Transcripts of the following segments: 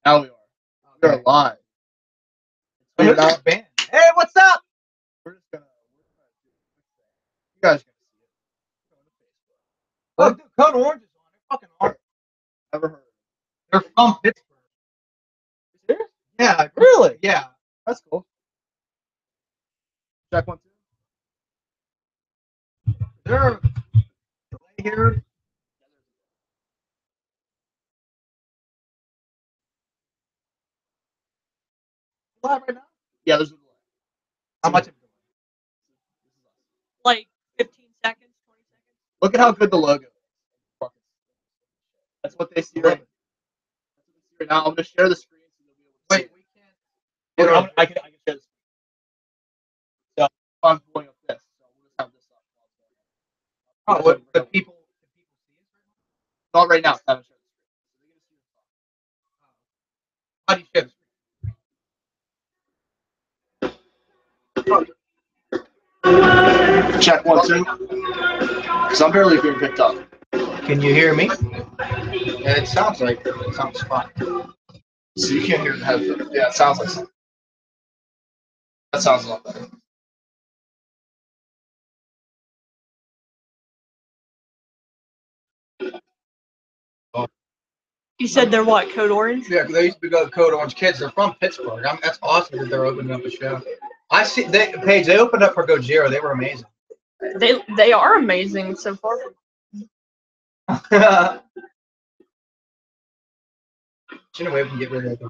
Now we are. We are live. Hey, what's up? We're just gonna. You guys are Oh, dude, Code Orange is on. They're fucking hard. never heard. They're from Pittsburgh. Serious? Yeah, Really? yeah. That's cool. Check 1, 2. They're here. Live right now? Yeah, there's a delay. How much? Like 15 seconds, 20 seconds. Look at how good the logo is. That's what they see right now. I'm gonna share the screen so you'll be able to see. Wait, we can't. Look, I can share the screen. So I'm pulling up this. So we'll just have this up. Oh, what, the people see it? Not right now. I haven't shared How do you share the screen? Check 1, 2. Because I'm barely being picked up. Can you hear me? Yeah, it sounds like it sounds fine. So you can't hear the headphones. Yeah, it sounds like something. That sounds a lot better. You said they're what? Code Orange? Yeah, they used to be Code Orange Kids. They're from Pittsburgh. That's awesome that they're opening up a show. I see. Paige, they opened up for Gojira. They were amazing. They are amazing so far. Shouldn't we can get rid of them?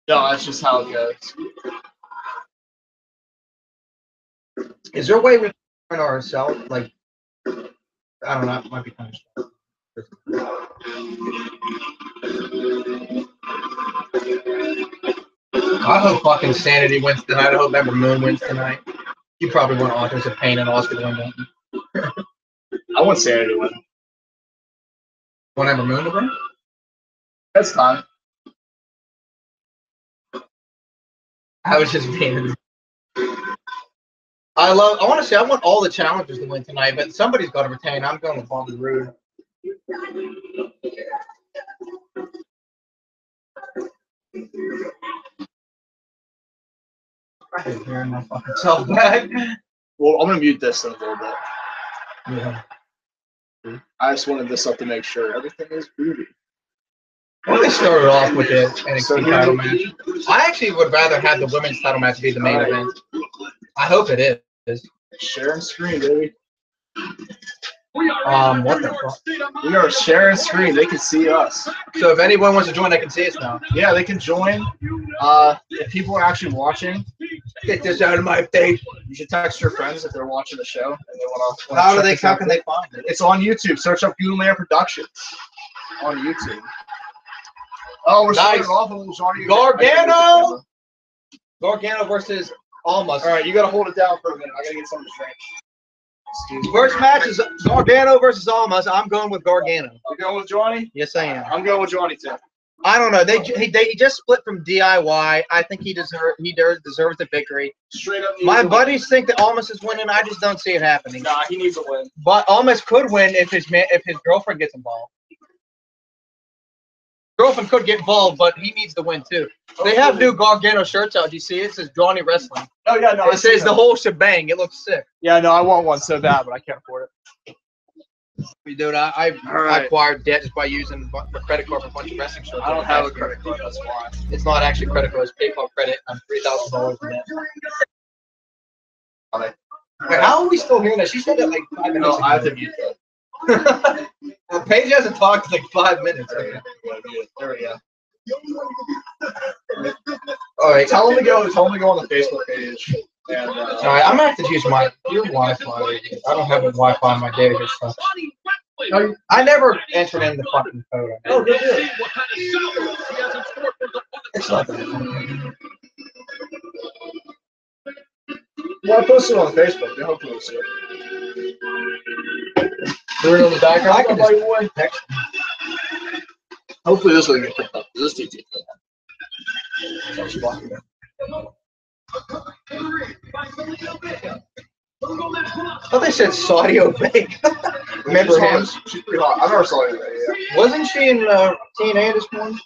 No, that's just how it goes. Is there a way we can turn ourselves like? I don't know. It might be kind of. I hope fucking Sanity wins tonight. I hope Ember Moon wins tonight. You probably want Authors of Pain and Oscar to win that. I want Sanity to win. Want Ember Moon to win? That's time. I was just being. I want to say I want all the challengers to win tonight, but somebody's got to retain. I'm going with Bobby Roode. I hate hearing my fucking self back. Well, I'm gonna mute this in a little bit. Yeah. I just wanted this up to make sure everything is groovy. Well, they started off with the NXT So title match. I actually would rather have the women's title match be the main event. I hope it is. Sharing screen, baby. What the fuck? We are sharing screen. They can see us. So if anyone wants to join, they can see us now. Yeah, they can join. If people are actually watching, Get this out of my face. you should text your friends if they're watching the show and they want to. How can they find it? It's on YouTube. Search up Goonland Productions on YouTube. Oh, we're starting off a little Johnny Gargano! Gargano versus Almas. All right, you gotta hold it down for a minute. I gotta get something to drink. First match is Gargano versus Almas. I'm going with Gargano. You going with Johnny? Yes, I am. I'm going with Johnny too. I don't know. He just split from DIY. I think he deserves the victory. Straight up. My buddies think that Almas is winning. I just don't see it happening. Nah, he needs a win. But Almas could win if his girlfriend gets involved. Girlfriend could get involved, but he needs to win too. They have new Gargano shirts out. Do you see it? It says Johnny Wrestling. Oh yeah, no. It says the whole shebang. It looks sick. Yeah, no, I want one so bad, but I can't afford it. Dude, I acquired debt just by using the credit card for a bunch of wrestling shirts. I don't have a credit card. That's why. It's not actually credit card. It's PayPal credit. I'm $3,000 in debt. Okay. Wait, how are we still hearing that? She said that like 5 minutes No, ago. I have to mute that. Well, Paige hasn't talked in like 5 minutes. There we go. All right. Tell them to go on the Facebook page. And, All right, I'm gonna have to use your Wi-Fi. I don't have a Wi-Fi on my database stuff. I never entered in the fucking code. Oh, good. It's not that. Well, I posted it on Facebook. They hopefully will see it. They're in the background. I can just text. Hopefully this will get picked up. This DT. Oh, they said Saudi Arabia. Remember him? She's pretty hot. I never saw her. Yeah. Wasn't she in TNA this morning?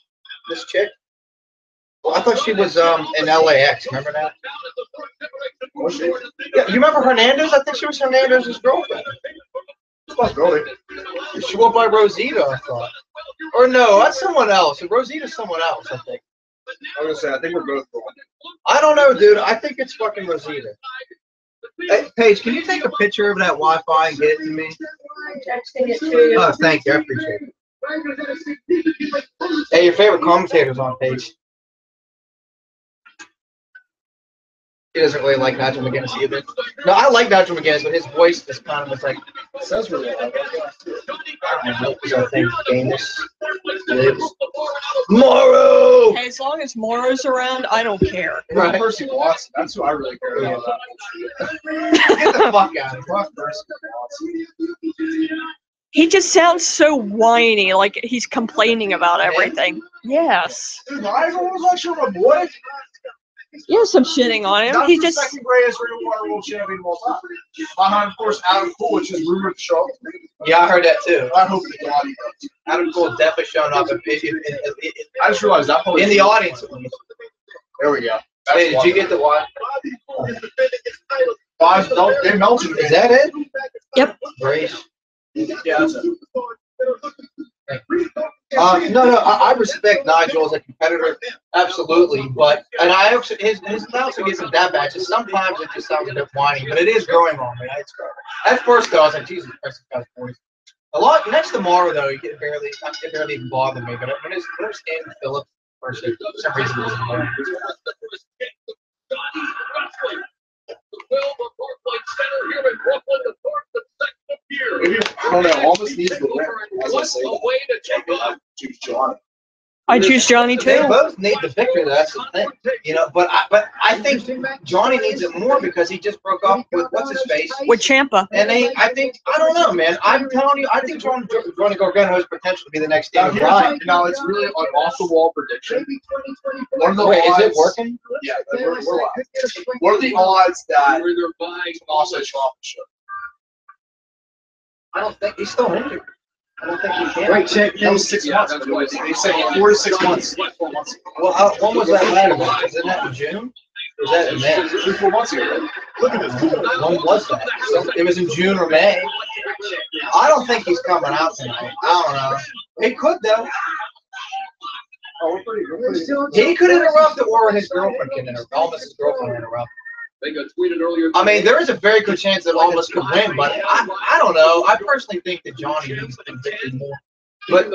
This chick. Well, I thought she was in LAX. Remember that? Was she? Yeah, you remember Hernandez? I think she was Hernandez's girlfriend. Possibility. She went by Rosita, I thought. Or no, that's someone else. Rosita's someone else, I think. I was gonna say, I think we're both wrong. I don't know, dude. I think it's fucking Rosita. Hey, Paige, can you take a picture of that Wi-Fi and get it to me? I'm texting it to you. Oh, thank you. I appreciate it. Hey, your favorite commentator's on, Paige. He doesn't really like Nigel McGuinness either. No, I like Nigel McGuinness, but his voice is kind of like. It sounds really loud. I think famous. Morrow. Hey, as long as Moro's around, I don't care. Right. Percy Watson. That's who I really care about. Get the fuck out of here. Percy Watson. He just sounds so whiny, like he's complaining about everything. Yes. Dude, Nigel was like, sure, my boy. Yes, I'm shitting on him. That's He the just. second greatest Ring of Honor World Champion of all time. Behind, of course, Adam Cole, which is rumored to show up. Yeah, I heard that too. I hope that God does. Adam Cole definitely showing up I just realized that in the audience. There we go. Hey, did you get the what? They melted Is that it? Yep. Great. Yeah, that's it. No, I respect Nigel as a competitor, absolutely. But and I also his announcer gets some bad matches. Sometimes it just sounds a bit whiny, but it is growing on me. At first, though, I was like, Jesus Christ, this guy's voice. A lot next tomorrow, though, it barely even bothered me. But when it's Andy Phillips, for some reason, it doesn't bother me. Maybe, I don't know, almost needs the win. As I say that. Choose Johnny. I choose Johnny They too. both need the victory. That's the thing, you know. But I think Johnny needs it more because he just broke up with what's his face. With Ciampa. And I don't know, man. I'm telling you, I think Johnny Gargano has potential to be the next Daniel Bryan. Now it's really an off-the-wall prediction. What are the Wait, odds? is it working? Yeah, we're live. What are the odds that also Trump should? I don't think he's still injured. I don't think he can. Wait, that was 6 months. They said 4 to 6 months. 4 months ago. Well, when was that ladder match? Isn't that in June? Or was that in May? 3 or 4 months ago. Right? Look at this. When was that? It was in June or May. I don't think he's coming out tonight. I don't know. He could though. Oh, we're pretty. He could interrupt, or his girlfriend can interrupt. Almost his girlfriend interrupt. They got tweeted earlier. I mean, there is a very good chance that Almas could win, but I don't know. I personally think that Johnny needs to convict more. But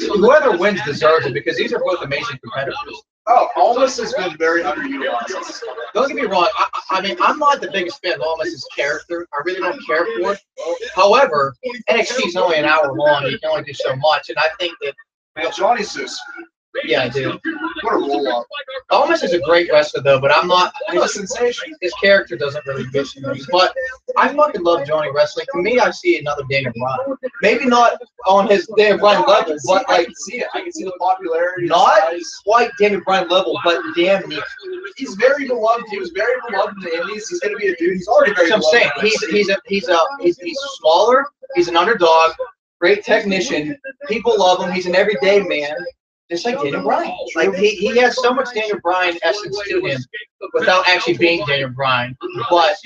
whoever wins deserves it because these are both amazing competitors. Oh, Almas has been very underutilized. Don't get me wrong. I mean, I'm not the biggest fan of Almas' character. I really don't care for it. However, NXT is only an hour long. You can only do so much, and I think that. Man, Johnny's so sweet. Yeah, I do. What a roll-up. Almas is a great wrestler, though, but I'm not. What a sensation. His character doesn't really get to me. But I fucking love Johnny wrestling. To me, I see another Daniel Bryan. Maybe not on his Daniel Bryan level, but I like can see it. I can see the popularity. not quite Daniel Bryan level, but damn near. He's very beloved. He was very beloved in the Indies. He's going to be a dude. He's already very So I'm beloved. saying he's smaller. He's an underdog. Great technician. People love him. He's an everyday man. Just like Daniel Bryan. Like he has so much Daniel Bryan essence to him without actually being Daniel Bryan. But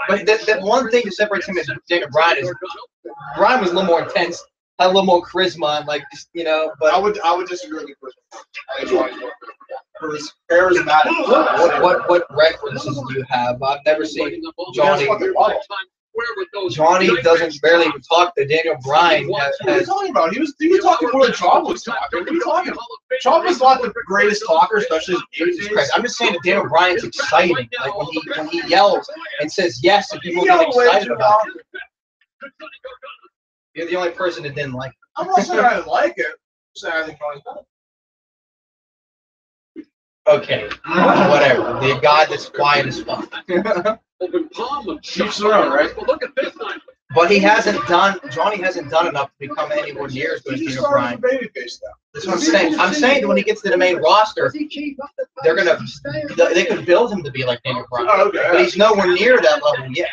that one thing that separates him and Daniel Bryan is Bryan was a little more intense, had a little more charisma, and like just, you know. But I would disagree with you. I think Johnny's more charismatic. what references do you have? I've never seen Johnny. That's what Johnny doesn't barely even talk to Daniel Bryan. What are you talking about? He was talking more than Chop was talking. What are you talking about? Chop was not the greatest talker, especially as Jesus Christ. I'm just saying that Daniel Bryan's exciting. Like when he yells and says yes, and people get excited about it. You're the only person that didn't like it. I'm not saying I didn't like it. I'm saying I think Johnny's better. Okay, whatever. The guy that's quiet as fuck. Keeps around, right? Well, look at this one. But Johnny hasn't done enough to become anywhere near as good as He Daniel started Bryan. with babyface now. That's what I'm saying. I'm saying that when he gets to the main roster, they could build him to be like Daniel Bryan. Oh, okay. But he's nowhere near that level yet.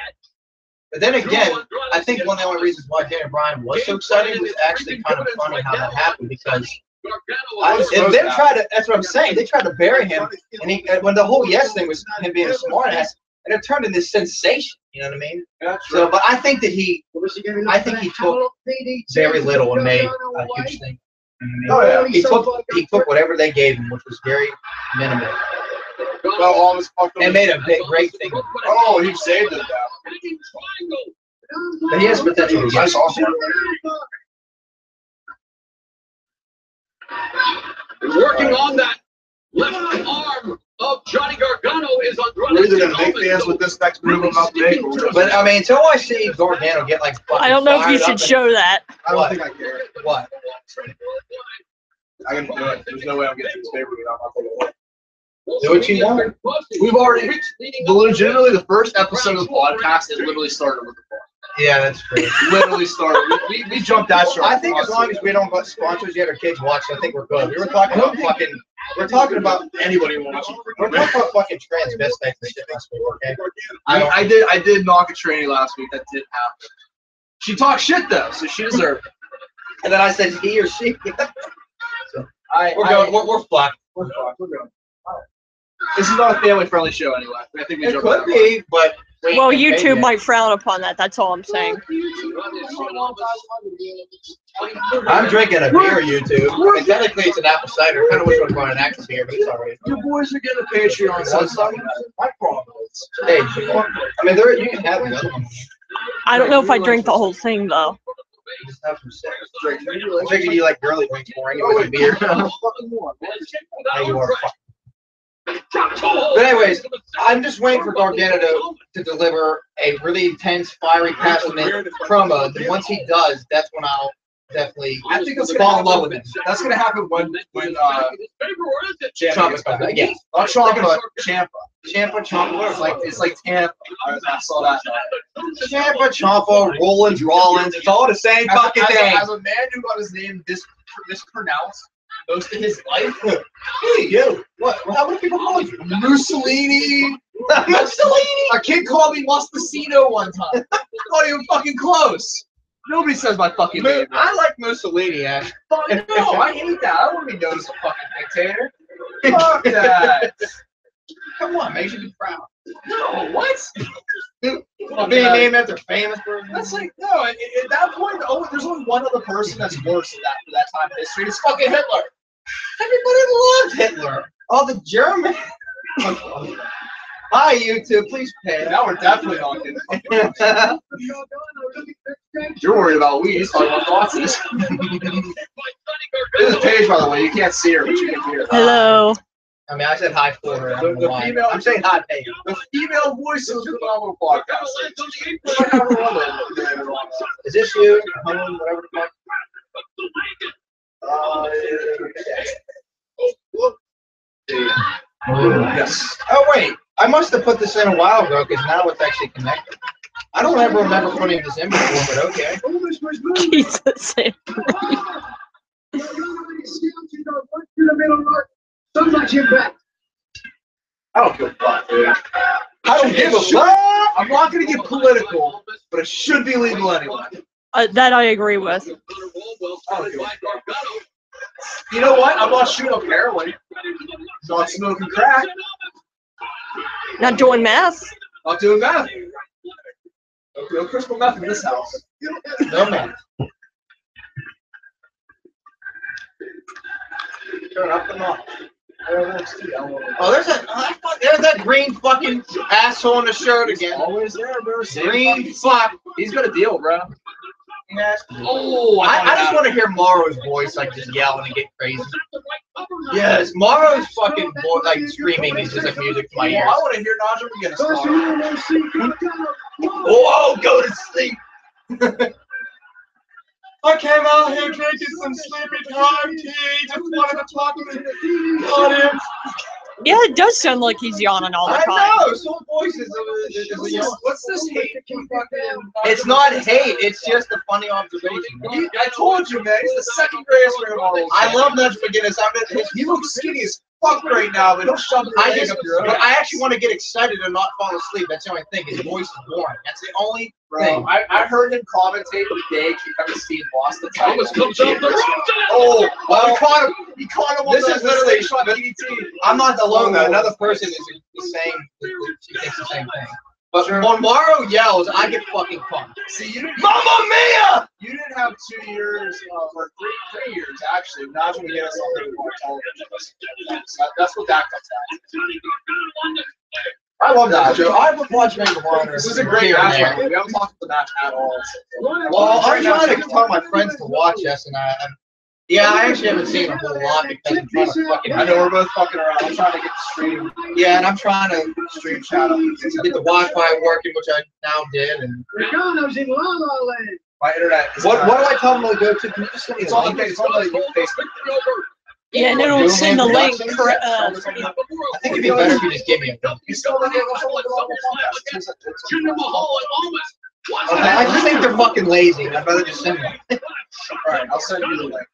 But then again, I think one of the only reasons why Daniel Bryan was so exciting was actually kind of funny how that happened because And them try to. That's what I'm saying. They tried to bury him, and when the whole yes thing was him being a smartass, and it turned into this sensation. You know what I mean? So, but I think he took very little and made a huge thing. Oh yeah. He took whatever they gave him, which was very minimal, Well, all this and made a great thing. Oh, he saved it though. But he has potential. That's awesome. Working on that left arm of Johnny Gargano is on. We're either gonna make fans with this next move about to make. But I mean, until I see Gargano get like fucking I don't know if you fired should up show that. I don't think I care. What? I can do it. There's no way I'm getting this favorite without my fucking. Do what you want. We've already, legitimately, the first episode of the podcast is literally started with the ball. Yeah, that's true. Literally started. We jumped that short. I think as long as we don't got sponsors yet or kids watch, I think we're good. We were talking about fucking. We're talking about anybody watching. We're talking about fucking transvestites and shit last week. Okay. I did knock a tranny last week. That did happen. She talked shit though, so she deserved it. And then I said he or she. So we're fucked. We're fucked. We're good. This is not a family-friendly show anyway. I think we It jumped could that be, but Well, YouTube might frown upon that. That's all I'm saying. I'm drinking a beer, YouTube. I mean, technically, it's an apple cider. I kind of wish I was buying an actual beer, but it's alright. Your boys are getting a Patreon. So my problem is. Hey, I mean, you can have the other one. I don't know if I drink the whole thing though. Just have some sex. I'm drinking you like girly drinks more anyway than beer. Now you are fucking. But anyways, I'm just waiting for Gargano to deliver a really intense, fiery, passionate promo. Then once he does, that's when I'll definitely fall in love with him. That's gonna happen when Ciampa comes back. Yeah, not Ciampa, Ciampa. It's like Tampa. I saw that. Ciampa, Ciampa, Rollins. It's all the same fucking thing. As a man who got his name mispronounced most of his life. Hey, you. What? How many people call you? Mussolini. Mussolini. A kid called me Mustacino one time. Not even fucking close. Nobody says my fucking name. I like Mussolini, actually. No, I hate that. I don't want to be known as a fucking dictator. Fuck that. Come on, man. You should be proud. No, what? Being named after famous person. That's like, no, at that point, there's only one other person that's worse than that for that time in history. It's fucking Hitler. Everybody loved Hitler. All the Germans. Hi, YouTube. Please pay. Now we're definitely not getting You're worried about weed. He's talking about Nazis. This is Paige, by the way. You can't see her, but you can hear her. Hello. I mean, I said hi for her. I don't know why. female, I'm saying hi, Paige. The female voice of the phenomenal podcast. Is this you? Whatever the fuck. Yes. Oh, wait. I must have put this in a while ago because now it's actually connected. I don't ever remember putting this in before, but okay. Jesus. I don't give a fuck, dude. I don't give a fuck. I'm not going to get political, but it should be legal anyway. That I agree with. You know what? I'm not shooting up heroin. Not smoking crack. Not doing math. Not doing meth. No crystal meth in this house. No, man. Turn up the notch. Oh, there's that green fucking asshole in the shirt again. Always there, bro. Green fuck. He's got a deal, bro. Yes. Oh, I just want to hear Morrow's voice like just yelling and get crazy. Yes, Morrow's fucking like screaming is just like music to my ears. I want to hear Nigel McGuinness talk. Oh, go to sleep. I came out here drinking some sleepy time tea. Just wanted to talk to the audience. Yeah, it does sound like he's yawning all the time. I know. So voices. What's this hate? It's not hate. It's just a funny observation. I told you, man. He's the second greatest man of all. I love Nudge McGuinness. He looks skinny as fucked right now, but don't shove your leg up your but ass. I actually want to get excited and not fall asleep. That's the only thing. His voice is boring. That's the only thing. Bro, I heard him commentate the day Kevin Steen lost the title. Thomas comes out the Oh, Well, he caught him. He caught him on this the is literally shot DDT. I'm not alone though. Another person is saying she thinks the same thing. But when Morrow yells, I get fucking pumped. See, you didn't. Mamma Mia! You didn't have 2 years, or three years actually. Now it's going to get us on more television. That's what that comes out. I love that show. I would watch Ring of Honor. This is a great match. Right? We haven't talked about the match at all. Well, I'm trying to tell my friends to watch this, and I actually haven't seen a whole lot because I'm trying to fucking. I know we're both fucking around. I'm trying to get the stream. Yeah, and I'm trying to stream shadow, get the Wi-Fi working, which I now did, and. My internet. Is What do I tell them to go to? Can you just send me It's the on link? the Facebook. Yeah, no, don't send the link. I think it'd be better if you just give me a link. You still don't get I just think they're fucking lazy. I'd rather just send them. Alright, I'll send you the link.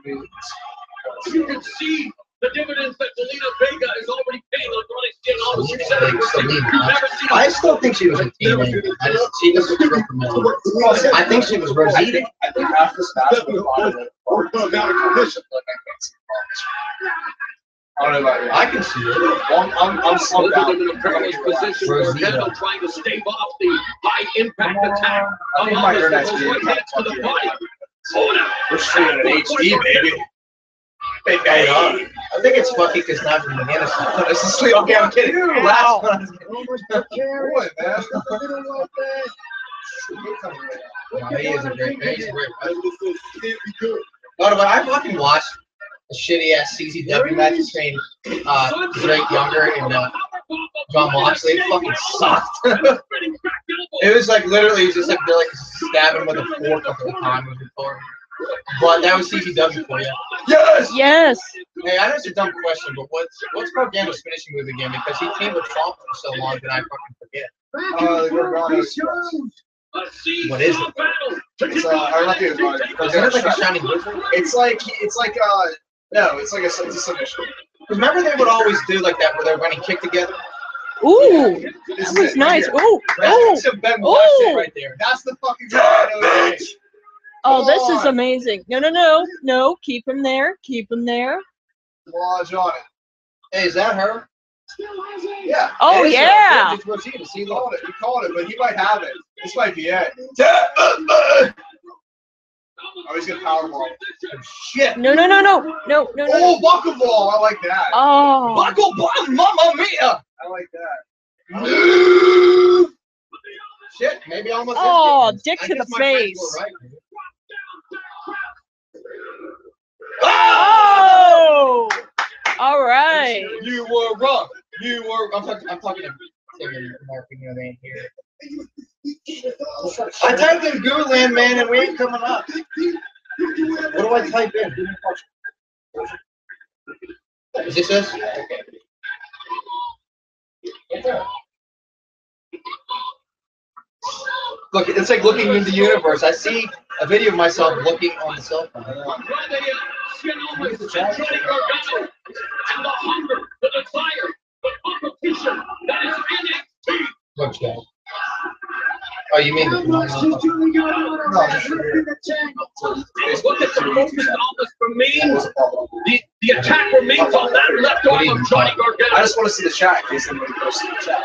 You can see the dividends that Zelina Vega is already paying on Ronnie Skin. All the success you've never seen. I still think she was a teenager. She doesn't look familiar. I think she was Rosita. I think after this match, we're going down to commission. I don't know about you. I can see it. Well, I'm slumped out. In a privileged position, Gargano trying to stave off the high impact attack. I think my internet's Those being right hands to the body. Oh, now. We're streaming in HD, baby. Hey, I think it's fucking because not from the innocent. this is sleep. Okay, I'm kidding. Last one. Boy, man. No, he is a great man. He's a great man. By the way, I fucking watched a shitty ass CZW match between Drake Younger and John Moxley. It fucking sucked. It was like literally, it was just like they're like stabbing with a fork up the time of the car. But that was CZW for you. Yes! Yes. Hey, I know it's a dumb question, but what's Gargano's finishing move again? Because he teamed with Trump for so long that I fucking forget. The Gargano What is it? It's or not the Isn't it like a shining wizard? It's like no, it's like a submission. Because remember they would always do like that where they're running kick together? Ooh, that was nice. Ooh, That's ooh. some Ben Watch shit Ooh. right there. That's the fucking Gargano. Oh, this is amazing. No. Keep him there. Keep him there. Lodge on it. Hey, is that her? Yeah. Oh, It is her. yeah. It's Rosita. See, He look. called it. He called it, but he might have it. This might be it. Oh, he's gonna powerball. Shit. No. Oh, buckle ball. I like that. Oh. Buckle bomb, Mamma Mia. I like that. Shit, maybe I almost. Oh, did dick I to guess the my friends face. were right. Oh. All right. You were wrong. You were. I'm talking to Tim and Mark, you know, they ain't here. I typed in Goonland, man, and we ain't coming up. What do I type in? Is this this? Okay. Look, it's like looking into the universe. I see a video of myself looking on the cell phone. And the hunger, the desire, the competition that is NXT. Look, Jack. Oh, you mean the Look at the focus on this remains. The attack remains on that left arm of Johnny Gargano. I just want to see the chat in case somebody goes to the chat.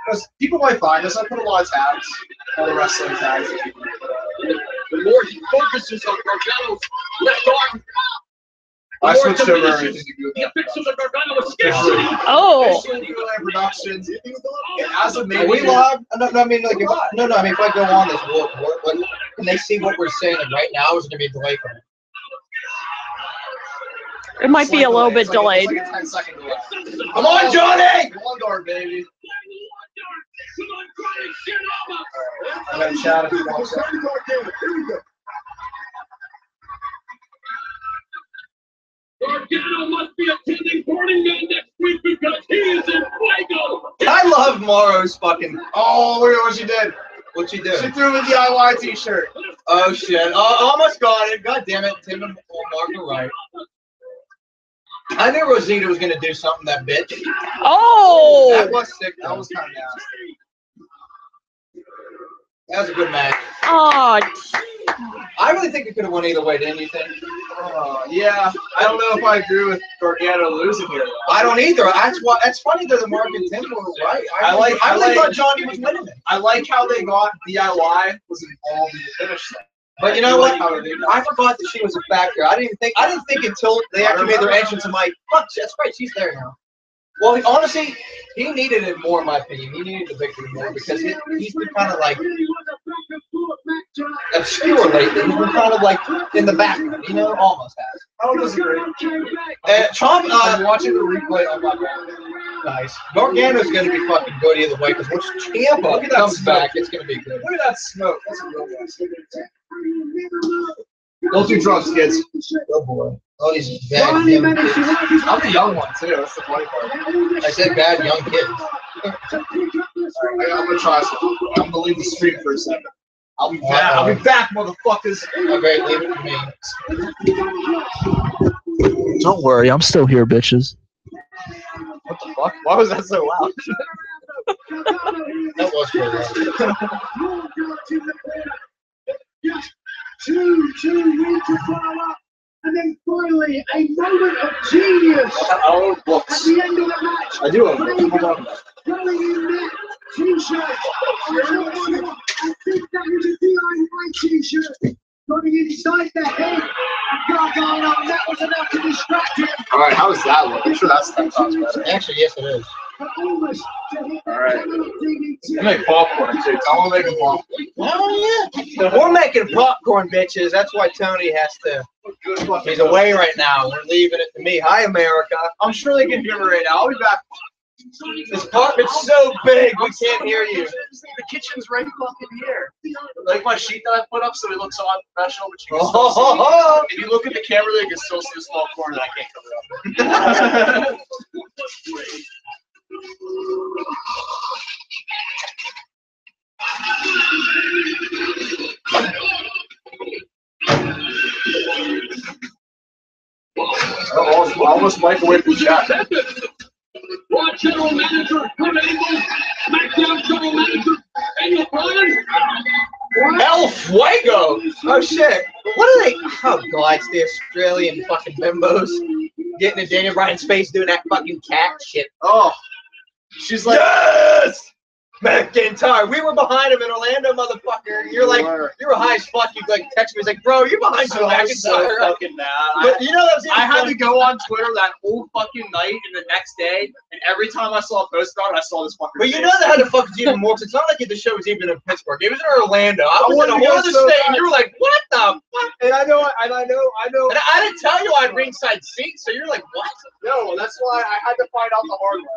Because people might find us. I put a lot of tags, all the wrestling tags. The more he focuses on Gargano's left arm, I I switched over diminishes everything to the Goonland. effects of the Gargano escape. Oh. Goonland Productions. As of Are maybe we live? No, I mean, like, I mean, if I go on this, what, can they see what we're saying right now? Or is it gonna be a delay from it? It might be a little bit delayed. It's like a 10-second delay. Come on, Johnny! One guard, baby. I got a chat if you want to. Gargano must be attending Burning Man next week because he is in Fuego. I love Morrow's fucking. Oh, look at what she did. What'd She threw me the DIY t-shirt. Oh shit! Oh, almost got it. God damn it, Tim and Mark You're right. I knew Rosita was going to do something, that bitch. Oh! That was sick. That was kind of nasty. That was a good match. Oh, I really think it could have won either way, didn't you think? Yeah, I don't know if I agree with Gargano losing here. I don't either. That's funny that the market tempo was right. I really thought Johnny was winning it. I like how they got DIY was involved in the finish line. But you know what? I forgot that she was a factor. I didn't think until they actually made their entrance. I'm like, fuck, that's right, she's there now. Well, honestly, he needed it more, in my opinion. He needed the victory more because he's been kind of like obscure lately. He's been kind of like in the background, you know, almost has. I don't disagree. I'm watching the replay on my back. Nice. Gargano's going to be fucking good either way because once Ciampa comes back, it's going to be good. Look at that smoke. That's a real one. Don't do drugs, kids. Oh boy. Oh, these bad young kids. I'm the young one too. That's the funny part. I said bad young kids. I'm gonna try some. I'm gonna leave the stream for a second. I'll be back. I'll be back, motherfuckers. Okay, leave it to me. Don't worry, I'm still here, bitches. What the fuck? Why was that so loud? That was pretty loud. Two wins to follow up. And then finally, a moment of genius I don't know at books. the end of the match. I do have books. Going in that t-shirt. I think that was a DIY t-shirt. Going inside the head of Gargano. That was enough to distract him. All right, how does that look? I'm sure that's 10 times better. Actually, yes, it is. Almost to hit that Alright. DDT. I make popcorn too. Tell them making popcorn. Oh, yeah. We're making popcorn, bitches. That's why Tony has to. He's away right now. We're leaving it to me. Hi, America. I'm sure they can hear me right now. I'll be back. This carpet's so big, we can't hear you. The kitchen's right fucking here. Like my sheet that I put up so it looks so unprofessional, but you can Oh, still see. ho, If you look at the camera, you can still see a small corner that I can't cover up. I almost microwaved the chat. Raw General Manager, Kurt Angle, SmackDown General Manager, Daniel Bryan. El Fuego! Oh shit. What are they? Oh god, it's the Australian fucking bimbos getting in Daniel Bryan's face doing that fucking cat shit. Oh, she's like, Yes! McIntyre. We were behind him in Orlando, motherfucker. You're like, you were high as fuck. You like text me, he's like, bro, you're behind so I was so McIntyre. fucking mad. But you know that's I had to go on Twitter that whole fucking night and the next day, and every time I saw a post about it, I saw this fucking. But you face. know that had to fuck with you even more, 'cause it's not like the show was even in Pittsburgh. It was in Orlando. I was in wanted a to whole go other so state, and bad. you were like, what the fuck? And I know. And I didn't tell you I had ringside seats, so you're like, what? No, that's why I had to find out the hard way.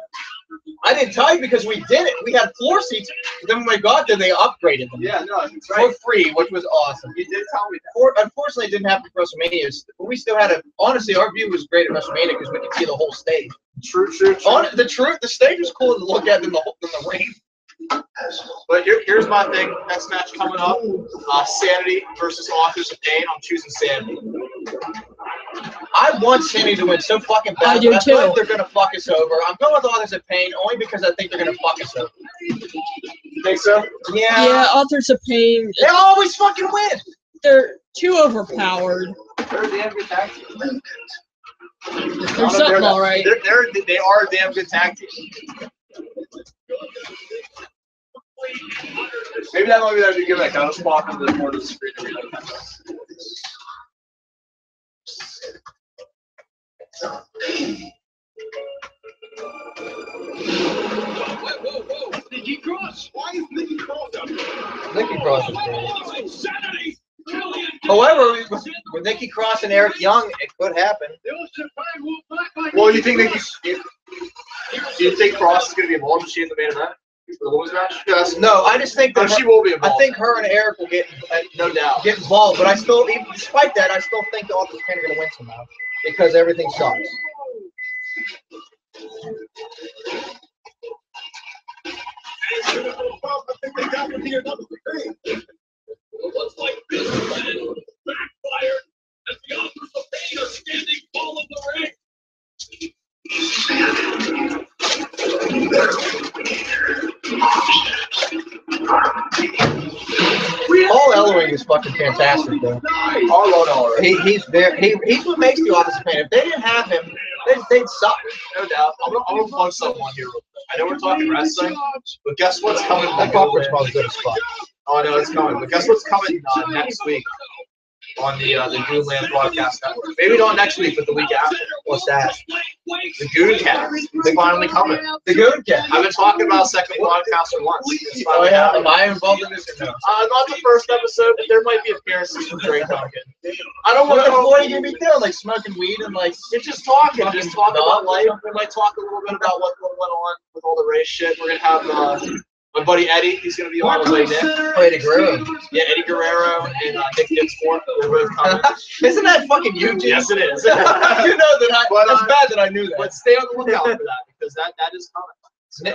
I didn't tell you because we did it. We had floor seats. Then when we got there, they upgraded them. Yeah, no, that's right. For free, which was awesome. You did tell me that. Unfortunately, it didn't happen for WrestleMania. But we still had a. Honestly, our view was great at WrestleMania because we could see the whole stage. True. The stage was cooler to look at than the ring. But here's my thing. Next match coming up: Sanity versus Authors of Pain. I'm choosing Sanity. I want Sanity to win so fucking bad. I do but I feel too. like they're gonna fuck us over. I'm going with Authors of Pain only because I think they're gonna fuck us over. You think so? Yeah. Yeah, Authors of Pain. They always fucking win. They're too overpowered. They're a damn good tag team. They're something all right. They are a damn good tag team. Maybe that might be that gimmick. I was walking to the corner of the screen every night. Whoa. Nikki Cross. Why is Nikki Cross up? Nikki Cross is great. Insanity. However, with Nikki Cross and Eric Young, it could happen. Well, you think do you think Cross is going to be involved? Is she in the main event for the women's match? Yes. No, I just think that She will be I involved. think her and Eric will get no doubt. get involved, but I still, even despite that, I still think the Authors of Pain are going to win somehow because everything sucks. Looks like this plan backfired as the Authors of Pain are fucking fantastic, though. All right. He's what makes the Office of Pain. If they didn't have him, they'd suck. No doubt. I'm gonna plug someone here real quick. I know we're talking wrestling, but guess what's coming? That popcorn's probably good as fuck. Oh, I know it's coming. But guess what's coming next week on the Goonland Broadcast Network? Maybe not next week, but the week after. What's that? The Gooncast. It's finally coming. The Gooncast. I've been talking about second podcast for once. It's Oh finally yeah, happening. am I involved in this or no? Not the first episode, but there might be appearances from Drake Duncan. I don't want What the to. fuck are you gonna be doing? Like smoking weed and like It's just talking. Just talk about life. We might talk a little bit about what went on with all the race shit. We're gonna have my buddy Eddie. He's gonna be on his way. Nick. Eddie Guerrero. Yeah, Eddie Guerrero and Nick Dinsmore. They're both coming. Isn't that fucking you, dude? Yes, it is. You know that But, that's bad that I knew that. But stay on the lookout for that because that is coming.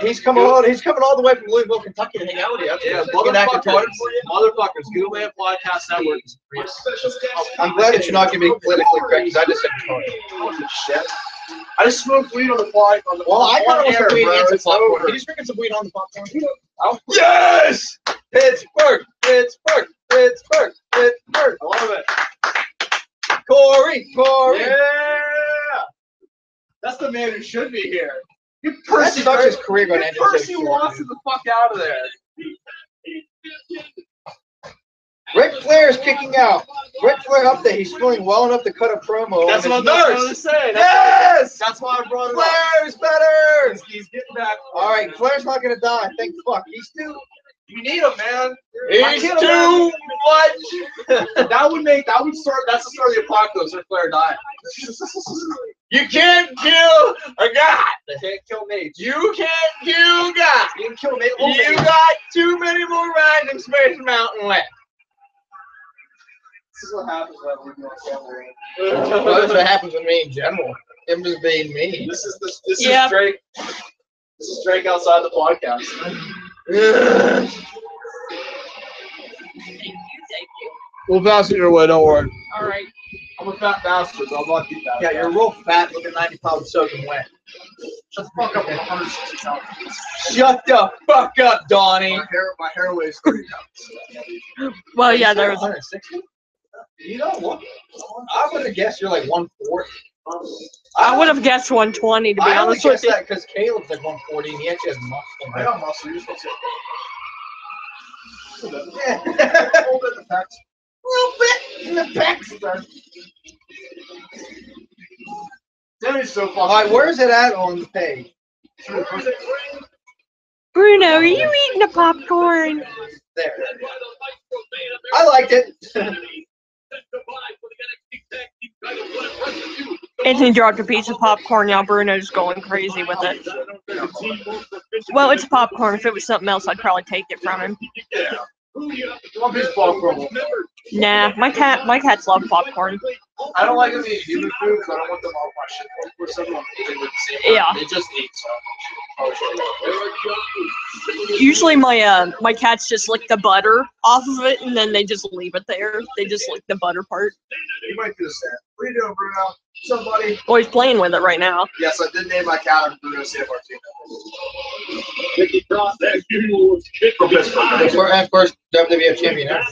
He's coming all the way from Louisville, Kentucky to hang out with you. Yeah, Get that retarded for you. motherfuckers. Goonland Podcast Network is free. I'm glad that you're not gonna be politically correct because I just said retarded. Shit. I just smoked weed on the fly. Well, I kind of want some weed and some It's popcorn. over. Can you just drinking some weed on the popcorn? Yes! Pittsburgh, Pittsburgh, Pittsburgh, Pittsburgh. I love it. Corey. Yeah! That's the man who should be here. Get That Percy, sucks his career going to end so Percy short, Watson dude. the fuck out of there. Ric Flair is kicking out. Ric Flair update. He's feeling well enough to cut a promo. That's on what his I was nurse. going to say. Yes! That's why I brought it up. Flair is better. He's getting back. All right, Flair's not gonna die. Thank fuck. He's too. You need him, man. He's Get him, too man. That would start. That's the start of the apocalypse. If Flair died. You can't kill a god. They can't kill me. You can't kill God. You can kill me. You got too many more rides in Space Mountain left. This is what happens when we're doing something. Well, that's what happens with me in general. Him just being me. This is Yep. Drake. This is Drake outside the podcast. We'll pass it your way. Don't worry. All right. I'm a fat bastard. I'm not too fat. Yeah, you're real fat, looking 90 pounds soaking wet. Shut the fuck up. I'm 160 pounds. Shut the fuck up, Donnie. My hair weighs 30 pounds. Well, yeah, there was. 160? You know what? I would have guessed you're like 140. I would have guessed 120 to be I only honest with guessed you. that because Caleb's like 140 and he actually has muscle. I got muscle. You're supposed to. Yeah. A little bit of fat. little bit in the pecs. Danny's so fucking. All right, where's it at on the page? Bruno, are you eating the popcorn? There. I liked it. Anthony dropped a piece of popcorn. Now Bruno's going crazy with it. Well, it's popcorn. If it was something else, I'd probably take it from him. Yeah. One piece of popcorn. Nah, my cats love popcorn. I don't like them eating human food because I don't want them off my shit. Of course, everyone they would say Yeah. they just eat. So. Usually my cats just lick the butter off of it and then they just leave it there. They just lick the butter part. You might do the same. What are you doing, Bruno? Somebody? Well, he's playing with it right now. Yes, I did name my cat Bruno San Martino. From Pittsburgh. And first WWF champion. Huh?